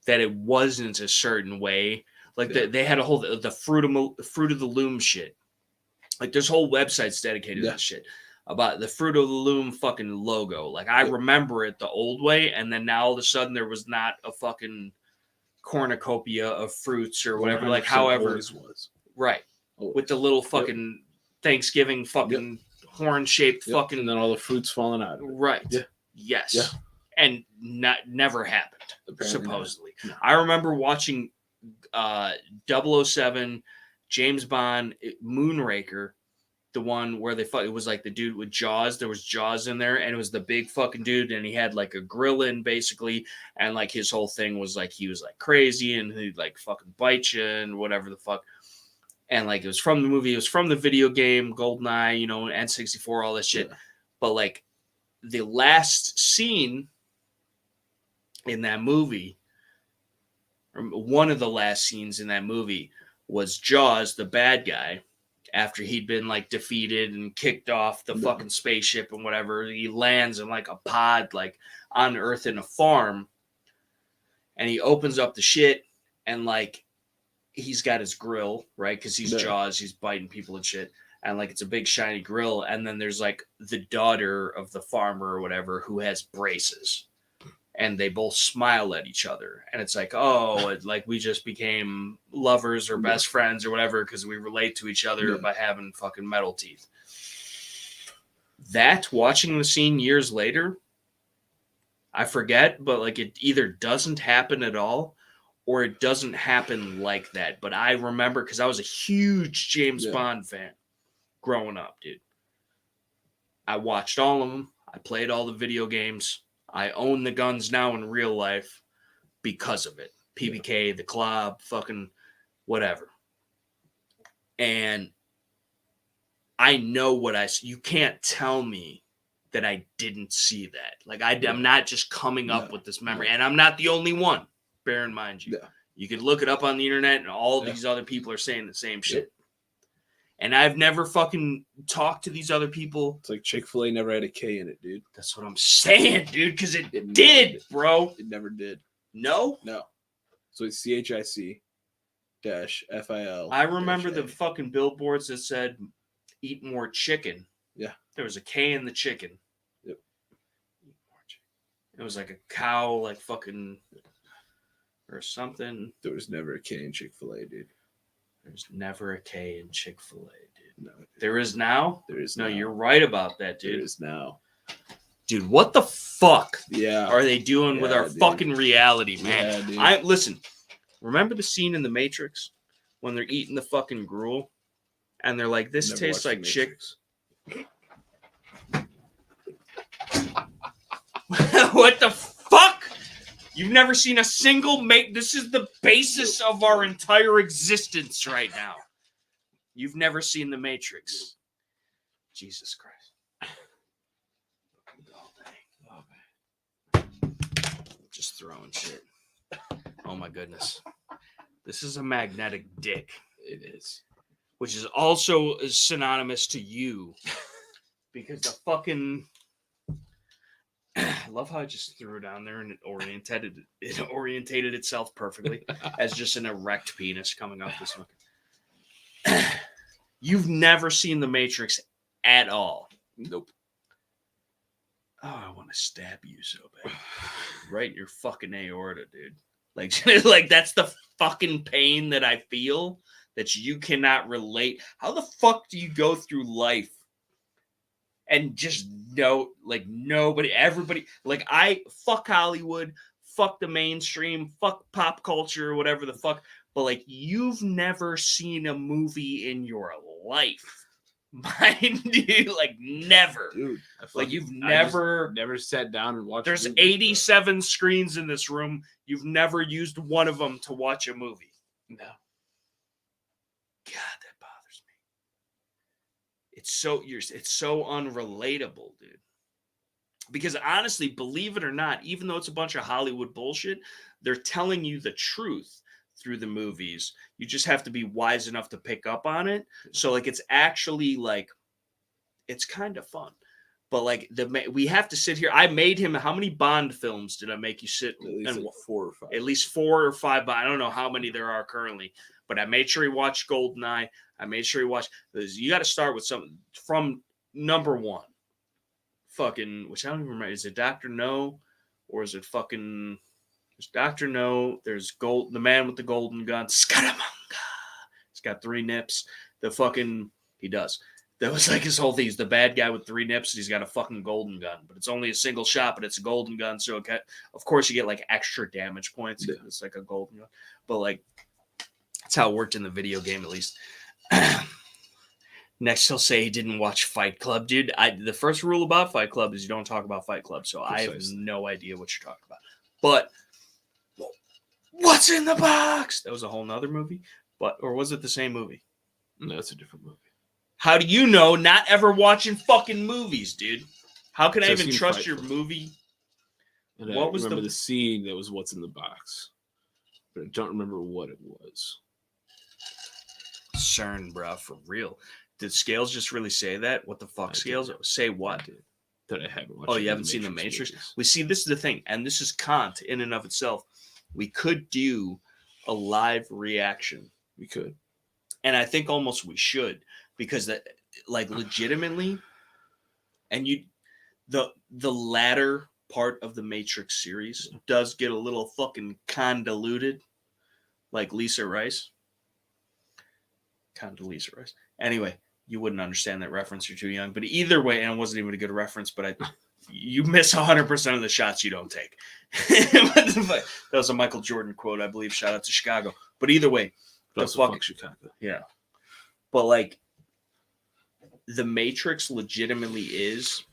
that it wasn't a certain way. Like they had a whole the fruit of the loom shit. Like there's whole websites dedicated to this shit about the Fruit of the Loom fucking logo. Like I remember it the old way, and then now all of a sudden there was not a fucking cornucopia of fruits or whatever. Like however
was.
Right. Always. With the little fucking Thanksgiving fucking horn shaped fucking,
and then all the fruits falling out of it.
Right.
Yeah.
Yes.
Yeah.
And never happened. Apparently supposedly.
No.
I remember watching 007 James Bond Moonraker, the one where it was like the dude with Jaws. There was Jaws in there, and it was the big fucking dude, and he had like a grill in basically, and like his whole thing was like he was like crazy and he'd like fucking bite you and whatever the fuck. And like it was from the movie, it was from the video game GoldenEye, you know, N64, all that shit. Yeah. But like the last scene in that movie, or one of the last scenes in that movie, was Jaws, the bad guy, after he'd been like defeated and kicked off the fucking spaceship and whatever. He lands in like a pod, like on Earth in a farm, and he opens up the shit, and like he's got his grill, right? Because he's Jaws, he's biting people and shit, and like it's a big shiny grill, and then there's like the daughter of the farmer or whatever who has braces. And they both smile at each other. And it's like, oh, like we just became lovers or best friends or whatever because we relate to each other by having fucking metal teeth. That, watching the scene years later, I forget, but like it either doesn't happen at all or it doesn't happen like that. But I remember because I was a huge James Bond fan growing up, dude. I watched all of them. I played all the video games. I own the guns now in real life because of it. PBK, the club, fucking whatever. And I know what you can't tell me that I didn't see that. Like I'm not just coming up with this memory. And I'm not the only one. Bear in mind you. You can look it up on the internet and all these other people are saying the same shit. And I've never fucking talked to these other people.
It's like Chick-fil-A never had a K in it, dude.
That's what I'm saying, dude, because it did, bro.
It never did.
No?
No. So it's CHIC-FIL.
I remember the fucking billboards that said, eat more chicken.
Yeah.
There was a K in the chicken.
Yep.
Eat more chicken. It was like a cow, like fucking, or something.
There was never a K in Chick-fil-A, dude.
There's never a K in Chick-fil-A, dude.
No.
There is now?
There is
no.
now.
You're right about that, dude.
There is now.
Dude, what the fuck
are
they doing with our fucking reality, man? Listen, remember the scene in The Matrix when they're eating the fucking gruel and they're like, this tastes like chicks? What the fuck? You've never seen a single this is the basis of our entire existence right now. You've never seen The Matrix. Jesus Christ. Just throwing shit. Oh my goodness. This is a magnetic dick.
It is.
Which is also synonymous to you. Because the fucking... I love how I just threw it down there and it orientated itself perfectly as just an erect penis coming off this fucking. You've never seen The Matrix at all.
Nope.
Oh, I want to stab you so bad. Right in your fucking aorta, dude. Like that's the fucking pain that I feel that you cannot relate. How the fuck do you go through life and just know, like, nobody, everybody, like, fuck Hollywood, fuck the mainstream, fuck pop culture, or whatever the fuck, but, like, you've never seen a movie in your life. Mine, dude, like, never.
Dude,
like, you've never
sat down and watched.
There's 87 screens in this room. You've never used one of them to watch a movie.
No.
God, that bothers me. it's so unrelatable, dude. Because honestly, believe it or not, even though it's a bunch of Hollywood bullshit, they're telling you the truth through the movies. You just have to be wise enough to pick up on it. So like it's actually like it's kind of fun. But like we have to sit here. I made him. How many Bond films did I make you sit?
At least like 4 or 5.
At least 4 or 5. I don't know how many there are currently. But I made sure he watched GoldenEye. I made sure he watched. You got to start with something from number 1. Fucking, which I don't even remember. Is it Dr. No, or is it fucking? There's Dr. No. There's the man with the golden gun. Scaramanga. He's got 3 nips. He does. That was like his whole thing. He's the bad guy with 3 nips, and he's got a fucking golden gun. But it's only a single shot, but it's a golden gun. So, of course, you get like extra damage points. Yeah. It's like a golden gun. But like, that's how it worked in the video game, at least. Next, he'll say he didn't watch Fight Club. Dude, the first rule about Fight Club is you don't talk about Fight Club. So I have no idea what you're talking about. But what's in the box? That was a whole nother movie. Or was it the same movie?
No, it's a different movie.
How do you know not ever watching fucking movies, dude? How can I even trust your movie?
And I remember the scene that was what's in the box. But I don't remember what it was.
CERN, bro, for real. Did scales just really say that? What the fuck scales? Say what?
That I haven't watched.
Oh, you haven't seen The Matrix? We see, this is the thing, and this is Kant in and of itself. We could do a live reaction.
We could.
And I think almost we should. Because that, like, legitimately, and the latter part of the Matrix series does get a little fucking convoluted, like Lisa Rice. Condoleezza Rice. Anyway, you wouldn't understand that reference. You're too young. But either way, and it wasn't even a good reference. But you miss 100% of the shots you don't take. That was a Michael Jordan quote, I believe. Shout out to Chicago. But either way,
fuck Chicago.
Yeah. But like, the Matrix legitimately is,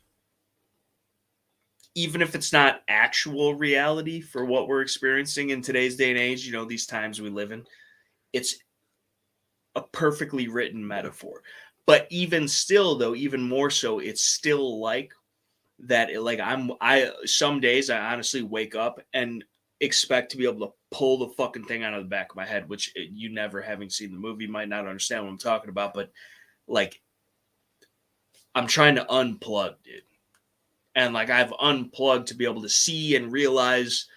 even if it's not actual reality for what we're experiencing in today's day and age, these times we live in, it's a perfectly written metaphor. But even still, though, even more so, it's still like that. Some days I honestly wake up and expect to be able to pull the fucking thing out of the back of my head, which you never having seen the movie might not understand what I'm talking about. But like, I'm trying to unplug, dude. And like, I've unplugged to be able to see and realize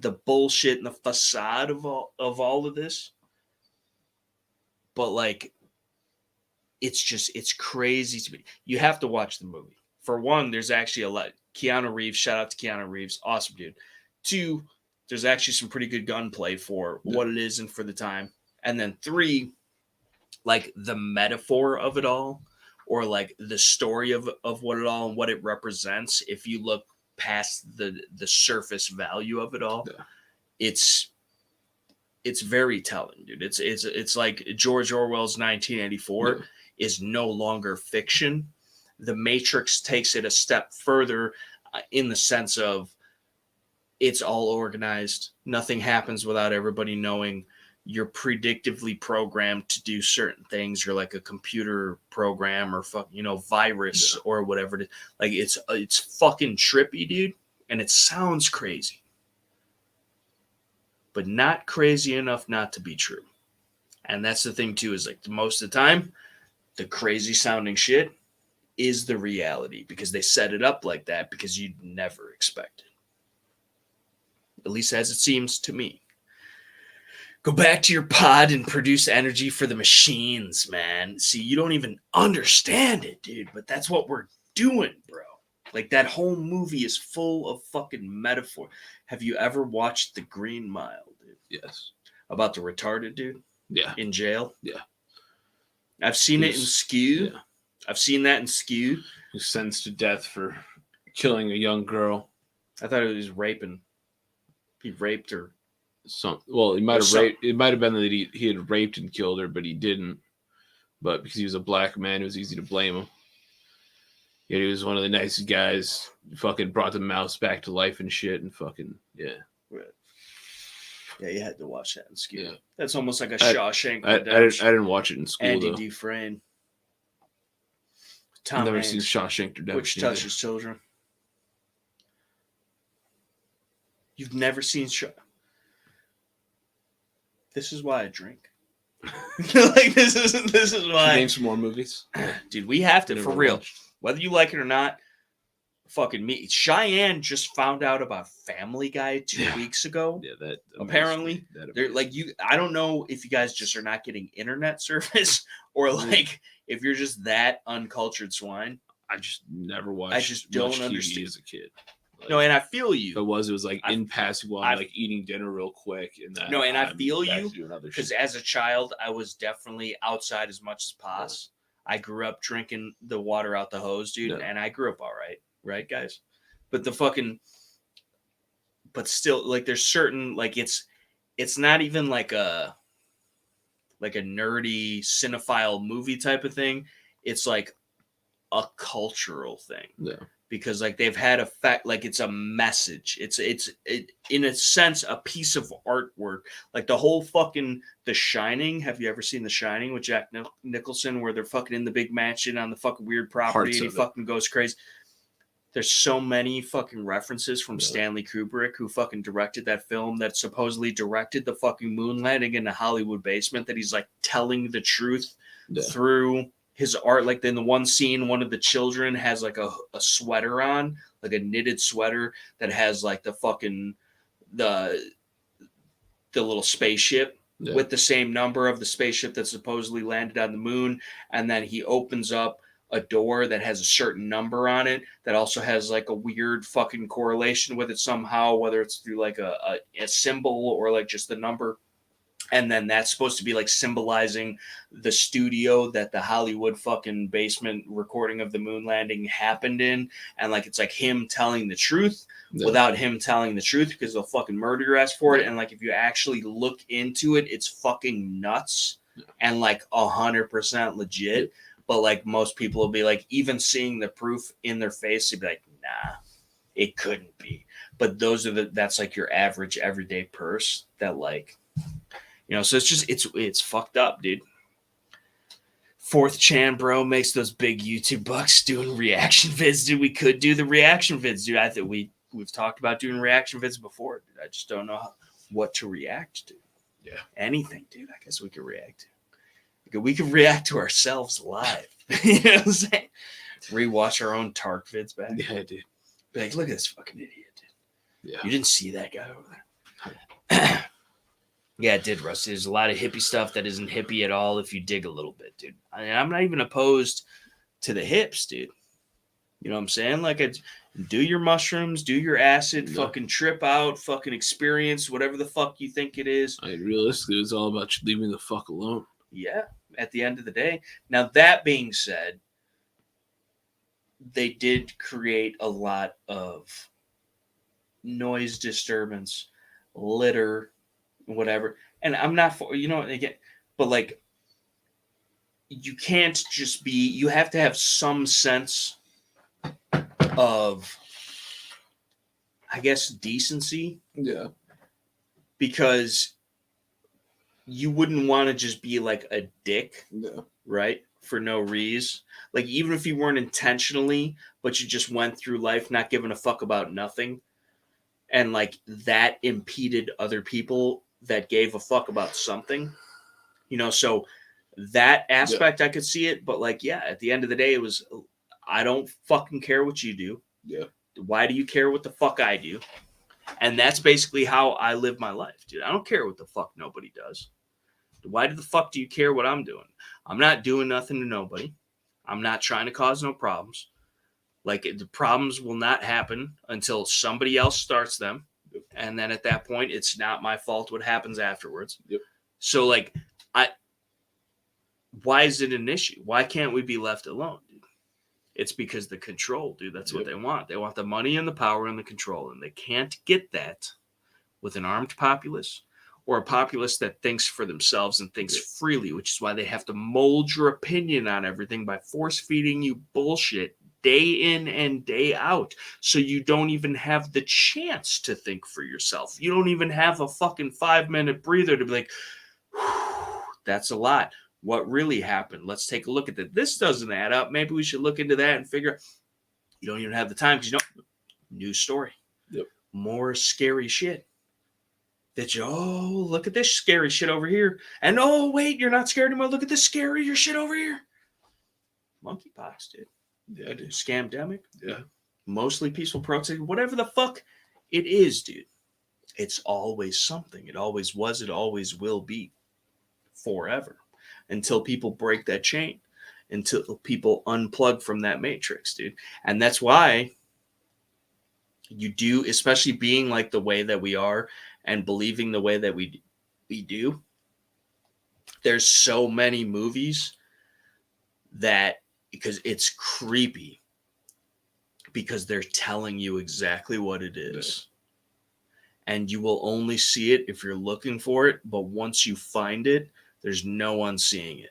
the bullshit and the facade of all of this. But like, it's crazy to me. You have to watch the movie. For one, there's actually a lot. Keanu Reeves, shout out to Keanu Reeves. Awesome dude. 2, there's actually some pretty good gunplay for what it is and for the time. And then 3, like the metaphor of it all, or like the story of what it all and what it represents. If you look past the surface value of it all, it's very telling, dude. It's like George Orwell's 1984 is no longer fiction. The Matrix takes it a step further in the sense of it's all organized. Nothing happens without everybody knowing. You're predictively programmed to do certain things. You're like a computer program or virus or whatever it is. Like it's fucking trippy, dude. And it sounds crazy, but not crazy enough not to be true. And that's the thing too, is like most of the time, the crazy sounding shit is the reality because they set it up like that because you'd never expect it. At least as it seems to me. Go back to your pod and produce energy for the machines, man. See, you don't even understand it, dude, but that's what we're doing, bro. Like, that whole movie is full of fucking metaphor. Have you ever watched The Green Mile, dude?
Yes.
About the retarded dude?
Yeah.
In jail?
Yeah.
I've seen it in Skew.
Yeah.
I've seen that in Skew.
He was sentenced to death for killing a young girl.
I thought it was raping. He raped her.
He might have raped. It might have been that he had raped and killed her, but he didn't. But because he was a black man, it was easy to blame him. Yeah, he was one of the nicest guys. Fucking brought the mouse back to life and shit, and fucking yeah.
Right. Yeah, you had to watch that in school.
Yeah.
That's almost like a Shawshank
Redemption. I didn't watch it in school.
Andy
though.
Dufresne. Tom
I've never
Hanks,
seen Shawshank Redemption.
which touches children. You've never seen This is why I drink. Like this is why.
Name some more movies,
dude. We have to, for real.
Watched.
Whether you like it or not, fucking me. Cheyenne just found out about Family Guy 2 weeks ago.
Yeah, that
apparently they're like you. I don't know if you guys just are not getting internet service or like if you're just that uncultured swine.
I just never watched.
I just don't
TV
understand
as a kid. Like,
no, and I feel you.
If it was like in passing while I'm like eating dinner real quick, and then
and I feel you because as a child I was definitely outside as much as possible. I grew up drinking the water out the hose, dude, and I grew up all right, guys. But but still, like, there's certain like it's not even like a nerdy cinephile movie type of thing. It's like a cultural thing. Yeah. Because like they've had effect, like it's a message. It's in a sense a piece of artwork. Like the whole fucking The Shining. Have you ever seen The Shining with Jack Nicholson, where they're fucking in the big mansion on the fucking weird property and he fucking goes crazy? There's so many fucking references from Stanley Kubrick, who fucking directed that film, that supposedly directed the fucking moon landing in the Hollywood basement, that he's like telling the truth through his art. Like in the one scene, one of the children has like a sweater on, like a knitted sweater that has like the fucking the little spaceship with the same number of the spaceship that supposedly landed on the moon. And then he opens up a door that has a certain number on it that also has like a weird fucking correlation with it somehow, whether it's through like a symbol or like just the number. And then that's supposed to be like symbolizing the studio that the Hollywood fucking basement recording of the moon landing happened in. And like, it's like him telling the truth without him telling the truth, because they'll fucking murder your ass for it. And like, if you actually look into it, it's fucking nuts and like 100% legit. But like most people will be like, even seeing the proof in their face, they'd be like, nah, it couldn't be. But that's like your average everyday purse that like, you know, so it's just, it's fucked up, dude. 4chan, bro, makes those big YouTube bucks doing reaction vids, dude. We could do the reaction vids, dude. I think we've talked about doing reaction vids before, dude. I just don't know what to react to. Yeah. Anything, dude. I guess we could react to. We could react to ourselves live. You know what I'm saying? Rewatch our own Tark vids back.
Yeah, dude.
Be like, look at this fucking idiot, dude. Yeah. You didn't see that guy over there. Yeah, it did, Rusty. There's a lot of hippie stuff that isn't hippie at all if you dig a little bit, dude. I mean, I'm not even opposed to the hips, dude. You know what I'm saying? Like, do your mushrooms, do your acid, fucking trip out, fucking experience whatever the fuck you think it is.
I mean, realistically, it's all about you leaving the fuck alone.
Yeah, at the end of the day. Now, that being said, they did create a lot of noise disturbance, litter, whatever. And I'm not for, you know, again, but like, you can't just be, you have to have some sense of, I guess, decency. Yeah. Because you wouldn't want to just be like a dick, right? For no reason. Like, even if you weren't intentionally, but you just went through life not giving a fuck about nothing, and like that impeded other people that gave a fuck about something, you know. So that aspect, I could see it, but like, yeah, at the end of the day, it was, I don't fucking care what you do. Yeah. Why do you care what the fuck I do? And that's basically how I live my life, dude. I don't care what the fuck nobody does. Why the fuck do you care what I'm doing? I'm not doing nothing to nobody. I'm not trying to cause no problems. Like, the problems will not happen until somebody else starts them. And then at that point, it's not my fault what happens afterwards. Yep. So, like, why is it an issue? Why can't we be left alone, dude? It's because the control, dude. That's what they want. They want the money and the power and the control. And they can't get that with an armed populace or a populace that thinks for themselves and thinks freely, which is why they have to mold your opinion on everything by force feeding you bullshit day in and day out. So you don't even have the chance to think for yourself. You don't even have a fucking 5-minute breather to be like, that's a lot. What really happened? Let's take a look at that. This doesn't add up. Maybe we should look into that and figure out. You don't even have the time because new story.
Yep.
More scary shit. Look at this scary shit over here. And oh, wait, you're not scared anymore. Look at this scarier shit over here. Monkeypox, dude.
Yeah, dude.
Scamdemic.
Yeah.
Mostly peaceful protest. Whatever the fuck it is, dude. It's always something. It always was. It always will be. Forever. Until people break that chain. Until people unplug from that matrix, dude. And that's why you do, especially being like the way that we are and believing the way that we do. There's so many movies that, because it's creepy, because they're telling you exactly what it is. And you will only see it if you're looking for it. But once you find it, there's no one seeing it.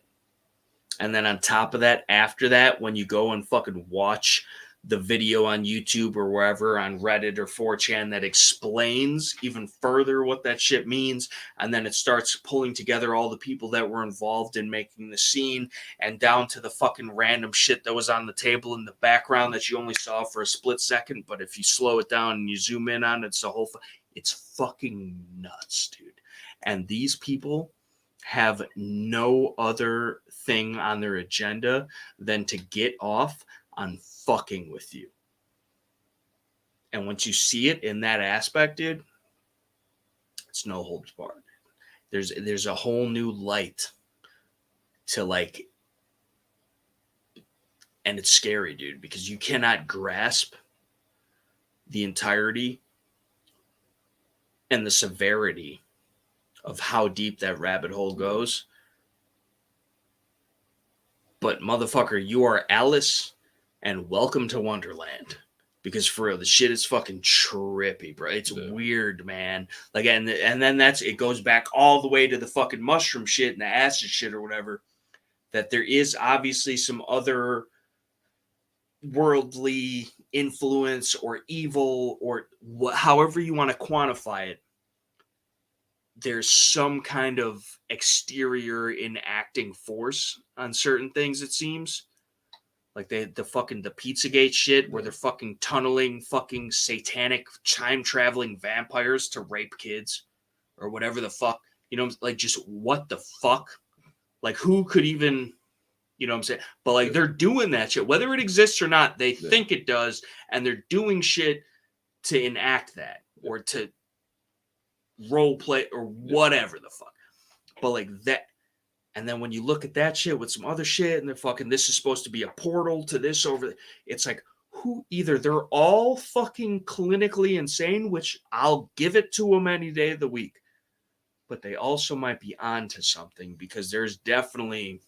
And then on top of that, after that, when you go and fucking watch the video on YouTube or wherever, on Reddit or 4chan, that explains even further what that shit means, and then it starts pulling together all the people that were involved in making the scene, and down to the fucking random shit that was on the table in the background that you only saw for a split second, but if you slow it down and you zoom in on it, it's the whole it's fucking nuts, dude. And these people have no other thing on their agenda than to get off on fucking with you. And once you see it in that aspect, dude, it's no holds barred. There's a whole new light to like, and it's scary, dude, because you cannot grasp the entirety and the severity of how deep that rabbit hole goes. But motherfucker, you are Alice and welcome to Wonderland. Because for real, the shit is fucking trippy, bro. It's weird, man. Like, and then it goes back all the way to the fucking mushroom shit and the acid shit or whatever. That there is obviously some other worldly influence or evil or however you want to quantify it. There's some kind of exterior enacting force on certain things, it seems. Like the Pizzagate shit where they're fucking tunneling fucking satanic time-traveling vampires to rape kids or whatever the fuck. You know, like just what the fuck? Like who could even, you know what I'm saying? But like they're doing that shit. Whether it exists or not, they think it does. And they're doing shit to enact that or to role play or whatever the fuck. But like that. And then when you look at that shit with some other shit and they're fucking, this is supposed to be a portal to this over, it's like, who either they're all fucking clinically insane, which I'll give it to them any day of the week, but they also might be onto something because there's definitely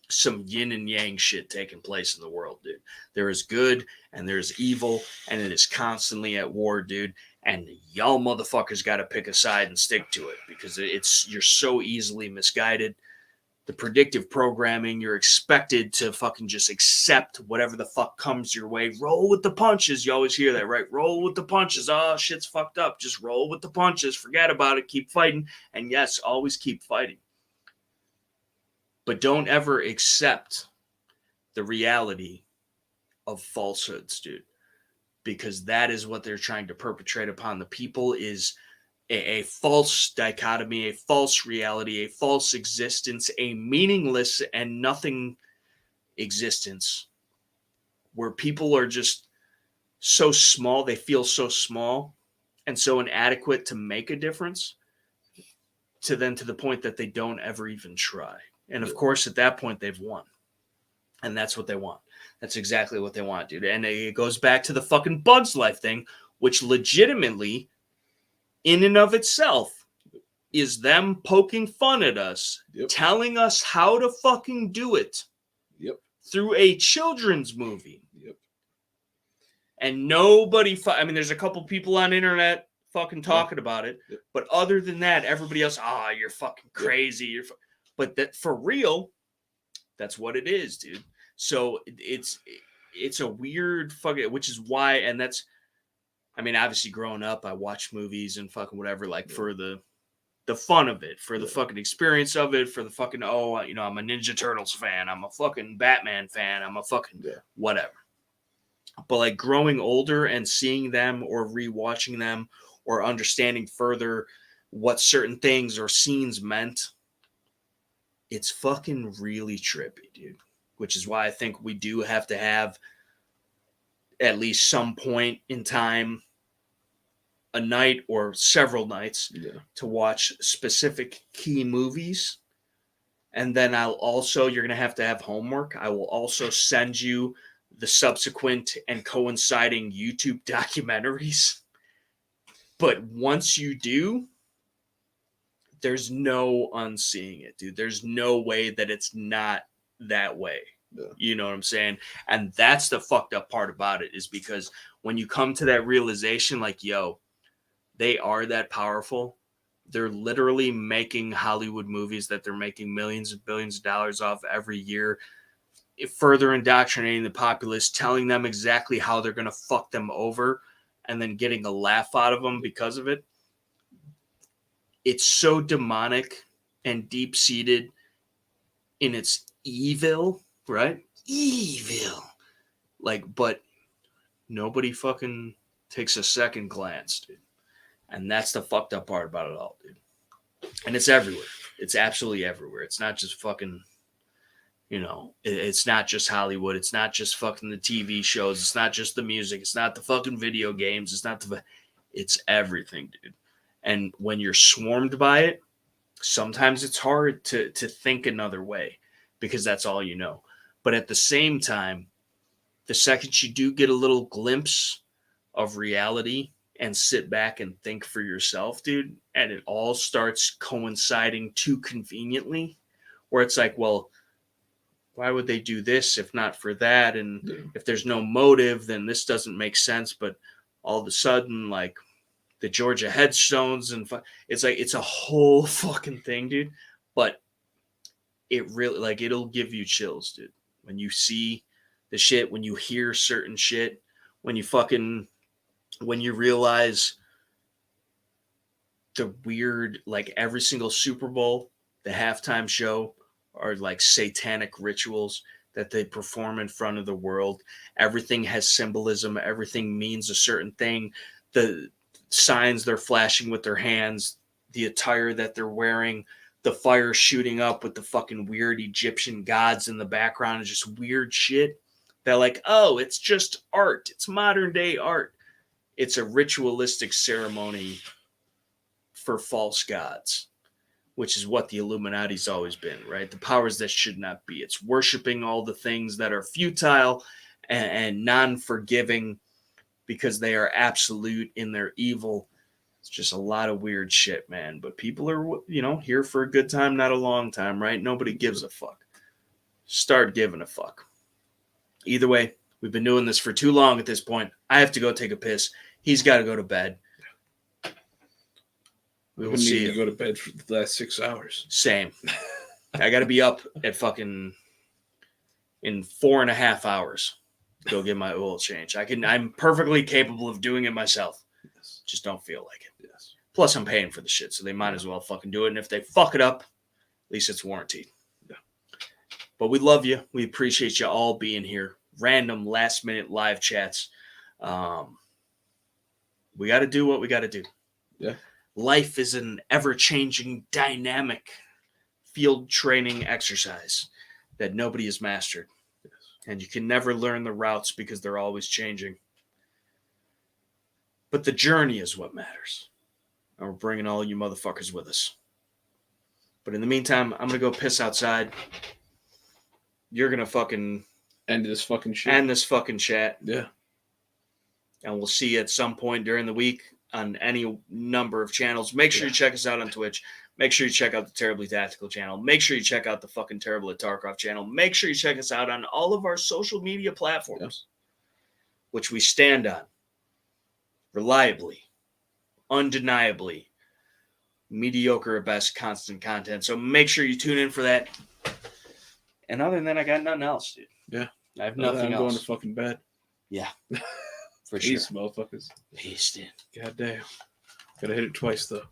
some yin and yang shit taking place in the world, dude. There is good and there's evil and it is constantly at war, dude. And y'all motherfuckers got to pick a side and stick to it because you're so easily misguided. The predictive programming, you're expected to fucking just accept whatever the fuck comes your way. Roll with the punches. You always hear that, right? Roll with the punches. Oh, shit's fucked up. Just roll with the punches. Forget about it. Keep fighting. And yes, always keep fighting. But don't ever accept the reality of falsehoods, dude. Because that is what they're trying to perpetrate upon the people is a false dichotomy, a false reality, a false existence, a meaningless and nothing existence where people are just so small, they feel so small and so inadequate to make a difference to the point that they don't ever even try. And of course, at that point, they've won. And that's what they want. That's exactly what they want, dude. And it goes back to the fucking Bugs Life thing, which legitimately, in and of itself, is them poking fun at us, telling us how to fucking do it through a children's movie. And nobody, there's a couple people on the internet fucking talking about it, but other than that, everybody else, you're fucking crazy. But that for real, that's what it is, dude. So it's a weird fucking, which is why, and that's, obviously growing up, I watched movies and fucking whatever, like for the the fun of it, for the fucking experience of it, for the fucking, I'm a Ninja Turtles fan, I'm a fucking Batman fan, I'm a fucking whatever. But like growing older and seeing them or rewatching them or understanding further what certain things or scenes meant, it's fucking really trippy, dude. Which is why I think we do have to have at least some point in time, a night or several nights to watch specific key movies. And then you're going to have homework. I will also send you the subsequent and coinciding YouTube documentaries. But once you do, there's no unseeing it, dude. There's no way that it's not that way. Yeah. You know what I'm saying? And that's the fucked up part about it, is because when you come to that realization, like, yo, they are that powerful. They're literally making Hollywood movies that they're making millions and billions of dollars off every year, further indoctrinating the populace, telling them exactly how they're going to fuck them over, and then getting a laugh out of them because of it. It's so demonic and deep-seated in its evil, right? Evil. Like, but nobody fucking takes a second glance, dude. And that's the fucked up part about it all, dude. And it's everywhere. It's absolutely everywhere. It's not just fucking, it's not just Hollywood. It's not just fucking the TV shows. It's not just the music. It's not the fucking video games. It's everything, dude. And when you're swarmed by it, sometimes it's hard to think another way because that's all you know. But at the same time, the second you do get a little glimpse of reality and sit back and think for yourself, dude, and it all starts coinciding too conveniently, where it's like, well, why would they do this if not for that? And if there's no motive, then this doesn't make sense. But all of a sudden, like the Georgia headstones, and it's like, it's a whole fucking thing, dude. But it really, like, it'll give you chills, dude. When you see the shit, when you hear certain shit, when you realize the weird, like every single Super Bowl, the halftime show are like satanic rituals that they perform in front of the world. Everything has symbolism. Everything means a certain thing. The signs they're flashing with their hands, the attire that they're wearing, the fire shooting up with the fucking weird Egyptian gods in the background, is just weird shit. They're like, oh, it's just art. It's modern day art. It's a ritualistic ceremony for false gods, which is what the Illuminati's always been, right? The powers that should not be. It's worshiping all the things that are futile and non-forgiving because they are absolute in their evil. It's just a lot of weird shit, man. But people are, here for a good time, not a long time, right? Nobody gives a fuck. Start giving a fuck. Either way, we've been doing this for too long at this point. I have to go take a piss. He's got to go to bed. We will see.
To go to bed for the last 6 hours.
Same. I got to be up at fucking in 4.5 hours. Go get my oil change. I'm perfectly capable of doing it myself. Yes. Just don't feel like it. Yes. Plus, I'm paying for the shit, so they might as well fucking do it. And if they fuck it up, at least it's warranted. Yeah. But we love you. We appreciate you all being here. Random last-minute live chats. We got to do what we got to do.
Yeah.
Life is an ever-changing, dynamic field training exercise that nobody has mastered. Yes. And you can never learn the routes because they're always changing. But the journey is what matters. And we're bringing all you motherfuckers with us. But in the meantime, I'm going to go piss outside. You're going to fucking...
End this fucking shit.
End this fucking chat.
Yeah.
And we'll see you at some point during the week on any number of channels. Make sure you check us out on Twitch. Make sure you check out the Terribly Tactical channel. Make sure you check out the fucking Terribly Tarkov channel. Make sure you check us out on all of our social media platforms, which we stand on reliably, undeniably, mediocre at best, constant content. So make sure you tune in for that. And other than that, I got nothing else, dude.
Yeah.
I have nothing else.
I'm going to fucking bed.
Yeah. For
Peace,
sure.
motherfuckers.
Peace, dude.
God damn. Gotta hit it twice, though.